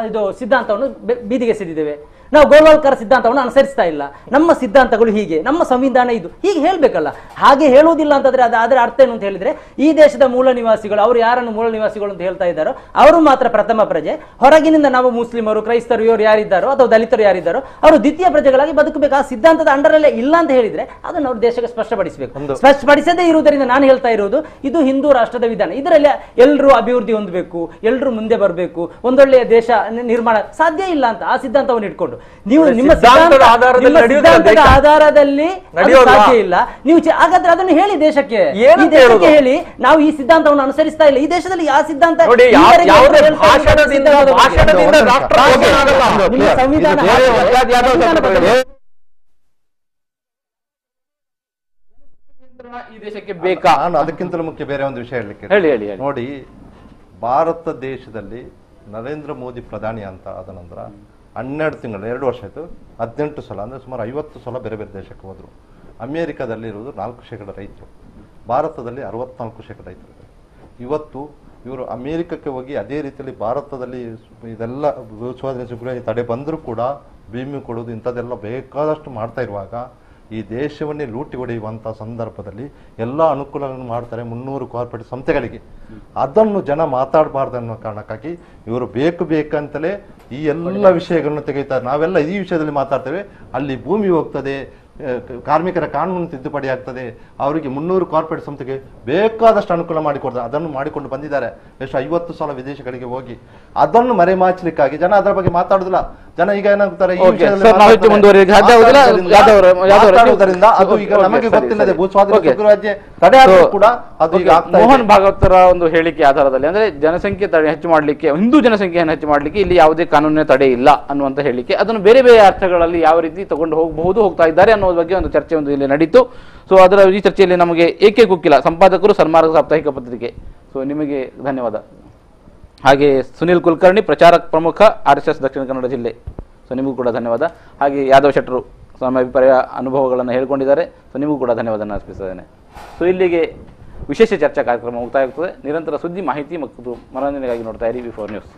ಇದು ಸಿದ್ಧಾಂತವನ್ನು ಬೀದಿಗೆ ಎಸೆದಿದ್ದೇವೆ, ನಾವು ಗೋಲ್ವಾಲ್ಕರ್ ಸಿದ್ಧಾಂತವನ್ನು ಅನುಸರಿಸ್ತಾ ಇಲ್ಲ, ನಮ್ಮ ಸಿದ್ಧಾಂತಗಳು ಹೀಗೆ, ನಮ್ಮ ಸಂವಿಧಾನ ಇದು, ಹೀಗೆ ಹೇಳ್ಬೇಕಲ್ಲ. ಹಾಗೆ ಹೇಳುವುದಿಲ್ಲ ಅಂತಂದ್ರೆ ಅದರ ಅರ್ಥ ಏನು ಅಂತ ಹೇಳಿದ್ರೆ, ಈ ದೇಶದ ಮೂಲ ನಿವಾಸಿಗಳು, ಅವರು ಯಾರನ್ನು ಮೂಲ ನಿವಾಸಿಗಳು ಅಂತ ಹೇಳ್ತಾ ಇದ್ದಾರೋ ಅವರು ಮಾತ್ರ ಪ್ರಥಮ ಪ್ರಜೆ, ಹೊರಗಿನಿಂದ ನಾವು ಮುಸ್ಲಿಮರು, ಕ್ರೈಸ್ತರು, ಇವರು ಯಾರಿದ್ದಾರೋ ಅಥವಾ ದಲಿತರು ಯಾರಿದ್ದಾರೋ ಅವರು ದ್ವಿತೀಯ ಪ್ರಜೆಗಳಾಗಿ ಬದುಕಬೇಕು. ಆ ಸಿದ್ಧಾಂತದ ಅಂಡರಲ್ಲೇ ಇಲ್ಲ ಅಂತ ಹೇಳಿದ್ರೆ ಅದನ್ನು ಅವ್ರ ದೇಶಕ್ಕೆ ಸ್ಪಷ್ಟಪಡಿಸಬೇಕು. ಸ್ಪಷ್ಟಪಡಿಸದೇ ಇರುವುದರಿಂದ ನಾನು ಹೇಳ್ತಾ ಇರೋದು, ಇದು ಹಿಂದೂ ರಾಷ್ಟ್ರದ ವಿಧಾನ. ಇದರಲ್ಲಿ ಎಲ್ಲರೂ ಅಭಿವೃದ್ಧಿ ಹೊಂದಬೇಕು, ಎಲ್ಲರೂ ಮುಂದೆ ಬರಬೇಕು, ಒಂದೊಳ್ಳೆಯ ದೇಶ ನಿರ್ಮಾಣ ಸಾಧ್ಯ ಇಲ್ಲ ಅಂತ ಆ ಸಿದ್ಧಾಂತವನ್ನು ಇಟ್ಕೊಂಡು ನೀವು ನಿಮ್ಮ ಸಿದ್ಧಾಂತದ ಆಧಾರದಲ್ಲಿ ಸಾಧ್ಯ ಇಲ್ಲ. ನೀವು ಹಾಗಾದ್ರೆ ಅದನ್ನು ಹೇಳಿ ದೇಶಕ್ಕೆ, ಈ ದೇಶಕ್ಕೆ ಹೇಳಿ, ನಾವು ಈ ಸಿದ್ಧಾಂತವನ್ನು ಅನುಸರಿಸ್ತಾ ಇಲ್ಲ. ಈ ದೇಶದಲ್ಲಿ ಆ ಸಿದ್ಧಾಂತ ಸಂವಿಧಾನ ಈ ದೇಶಕ್ಕೆ ಬೇಕಾ? ನಾನು ಅದಕ್ಕಿಂತಲೂ ಮುಖ್ಯ ಬೇರೆ ಒಂದು ವಿಷಯ ಹೇಳಲಿಕ್ಕೆ ನೋಡಿ, ಭಾರತ ದೇಶದಲ್ಲಿ ನರೇಂದ್ರ ಮೋದಿ ಪ್ರಧಾನಿ ಅಂತ ಆದ ನಂತರ 12 ತಿಂಗಳು 2 ವರ್ಷ ಆಯಿತು, 18 ಸಲ ಅಂದರೆ ಸುಮಾರು 50 ಸಲ ಬೇರೆ ಬೇರೆ ದೇಶಕ್ಕೆ ಹೋದರು. ಅಮೇರಿಕಾದಲ್ಲಿ ಇರುವುದು 4% ರೈತರು, ಭಾರತದಲ್ಲಿ 64% ರೈತರು. ಇವತ್ತು ಇವರು ಅಮೇರಿಕಕ್ಕೆ ಹೋಗಿ ಅದೇ ರೀತಿಯಲ್ಲಿ ಭಾರತದಲ್ಲಿ ಇದೆಲ್ಲ ಭೂಸ್ವಾಧೀನ ತಡೆ ಬಂದರೂ ಕೂಡ ಭೂಮಿ ಕೊಡೋದು ಇಂಥದ್ದೆಲ್ಲ ಬೇಕಾದಷ್ಟು ಮಾಡ್ತಾ ಇರುವಾಗ ಈ ದೇಶವನ್ನೇ ಲೂಟಿ ಹೊಡೆಯುವಂಥ ಸಂದರ್ಭದಲ್ಲಿ ಎಲ್ಲ ಅನುಕೂಲಗಳನ್ನು ಮಾಡ್ತಾರೆ 300 ಕಾರ್ಪೊರೇಟ್ ಸಂಸ್ಥೆಗಳಿಗೆ. ಅದನ್ನು ಜನ ಮಾತಾಡಬಾರ್ದು ಅನ್ನೋ ಕಾರಣಕ್ಕಾಗಿ ಇವರು ಬೇಕಂತಲೇ ಈ ಎಲ್ಲ ವಿಷಯಗಳನ್ನು ತೆಗೆಯುತ್ತಾರೆ. ನಾವೆಲ್ಲ ಈ ವಿಷಯದಲ್ಲಿ ಮಾತಾಡ್ತೇವೆ, ಅಲ್ಲಿ ಭೂಮಿ ಹೋಗ್ತದೆ, ಕಾರ್ಮಿಕರ ಕಾನೂನು ತಿದ್ದುಪಡಿ ಆಗ್ತದೆ, ಅವರಿಗೆ 300 ಕಾರ್ಪೊರೇಟ್ ಸಂಸ್ಥೆಗೆ ಬೇಕಾದಷ್ಟು ಅನುಕೂಲ ಮಾಡಿಕೊಡ್ತಾರೆ. ಅದನ್ನು ಮಾಡಿಕೊಂಡು ಬಂದಿದ್ದಾರೆ. ಎಷ್ಟು 50 ಸಲ ವಿದೇಶಗಳಿಗೆ ಹೋಗಿ ಅದನ್ನು ಮರೆಮಾಚಲಿಕ್ಕಾಗಿ ಜನ ಅದರ ಬಗ್ಗೆ ಮಾತಾಡುದಿಲ್ಲ. ಜನ ಈಗ ಏನಾಗ್ತಾರೆ, ಈ ವಿಷಯದಲ್ಲಿ ಮಾತಾಡುವುದರಿಂದ ಅದು ಈಗ ನಮಗೆ ಗೊತ್ತಿಲ್ಲದೆ ಭೂಸ್ವಾಧೀನ ರಾಜ್ಯ ತಡೆ ಆದರೂ ಕೂಡ ಅದು ಈಗ ಮೋಹನ್ ಭಾಗವತರ ಒಂದು ಹೇಳಿಕೆ ಆಧಾರದಲ್ಲಿ ಅಂದ್ರೆ ಜನಸಂಖ್ಯೆ ಹೆಚ್ಚು ಮಾಡಲಿಕ್ಕೆ, ಹಿಂದೂ ಜನಸಂಖ್ಯೆಯನ್ನು ಹೆಚ್ಚು ಮಾಡಲಿಕ್ಕೆ ಇಲ್ಲಿ ಯಾವುದೇ ಕಾನೂನಿನ ತಡೆ ಇಲ್ಲ ಅನ್ನುವಂತ ಹೇಳಿಕೆ, ಅದನ್ನು ಬೇರೆ ಬೇರೆ ಅರ್ಥಗಳಲ್ಲಿ ಯಾವ ರೀತಿ ತಗೊಂಡು ಹೋಗ್ತಾ ಇದ್ದಾರೆ ಅನ್ನೋ ಬಗ್ಗೆ ಒಂದು ಚರ್ಚೆ ಒಂದು ಇಲ್ಲಿ ನಡೀತು. ಸೊ ಅದರ ಈ ಚರ್ಚೆಯಲ್ಲಿ ನಮಗೆ ಏಕೆ ಕುಕ್ಕಿಲ ಸಂಪಾದಕರು ಸನ್ಮಾರ್ಗ ಸಾಪ್ತಾಹಿಕ ಪತ್ರಿಕೆ. ಸೊ ನಿಮಗೆ ಧನ್ಯವಾದ. ಹಾಗೆ ಸುನಿಲ್ ಕುಲಕರ್ಣಿ ಪ್ರಚಾರ ಪ್ರಮುಖ RSS ದಕ್ಷಿಣ ಕನ್ನಡ ಜಿಲ್ಲೆ. ಸೊ ನಿಮಗೂ ಕೂಡ ಧನ್ಯವಾದ. ಹಾಗೆ ಯಾದವ್ ಶೆಟ್ಟರು ತಮ್ಮ ಅಭಿಪ್ರಾಯ ಅನುಭವಗಳನ್ನು ಹೇಳ್ಕೊಂಡಿದ್ದಾರೆ. ಸೊ ನಿಮಗೂ ಕೂಡ ಧನ್ಯವಾದ ಅರ್ಪಿಸಿದ್ದೇನೆ. ಸೊ ಇಲ್ಲಿಗೆ ವಿಶೇಷ ಚರ್ಚಾ ಕಾರ್ಯಕ್ರಮ ಮುಕ್ತಾಯ ಆಗ್ತದೆ. ನಿರಂತರ ಸುದ್ದಿ, ಮಾಹಿತಿ ಮತ್ತು ಮನೋರಂಜನೆಗಾಗಿ ನೋಡ್ತಾ ಇರಿ V4 ನ್ಯೂಸ್.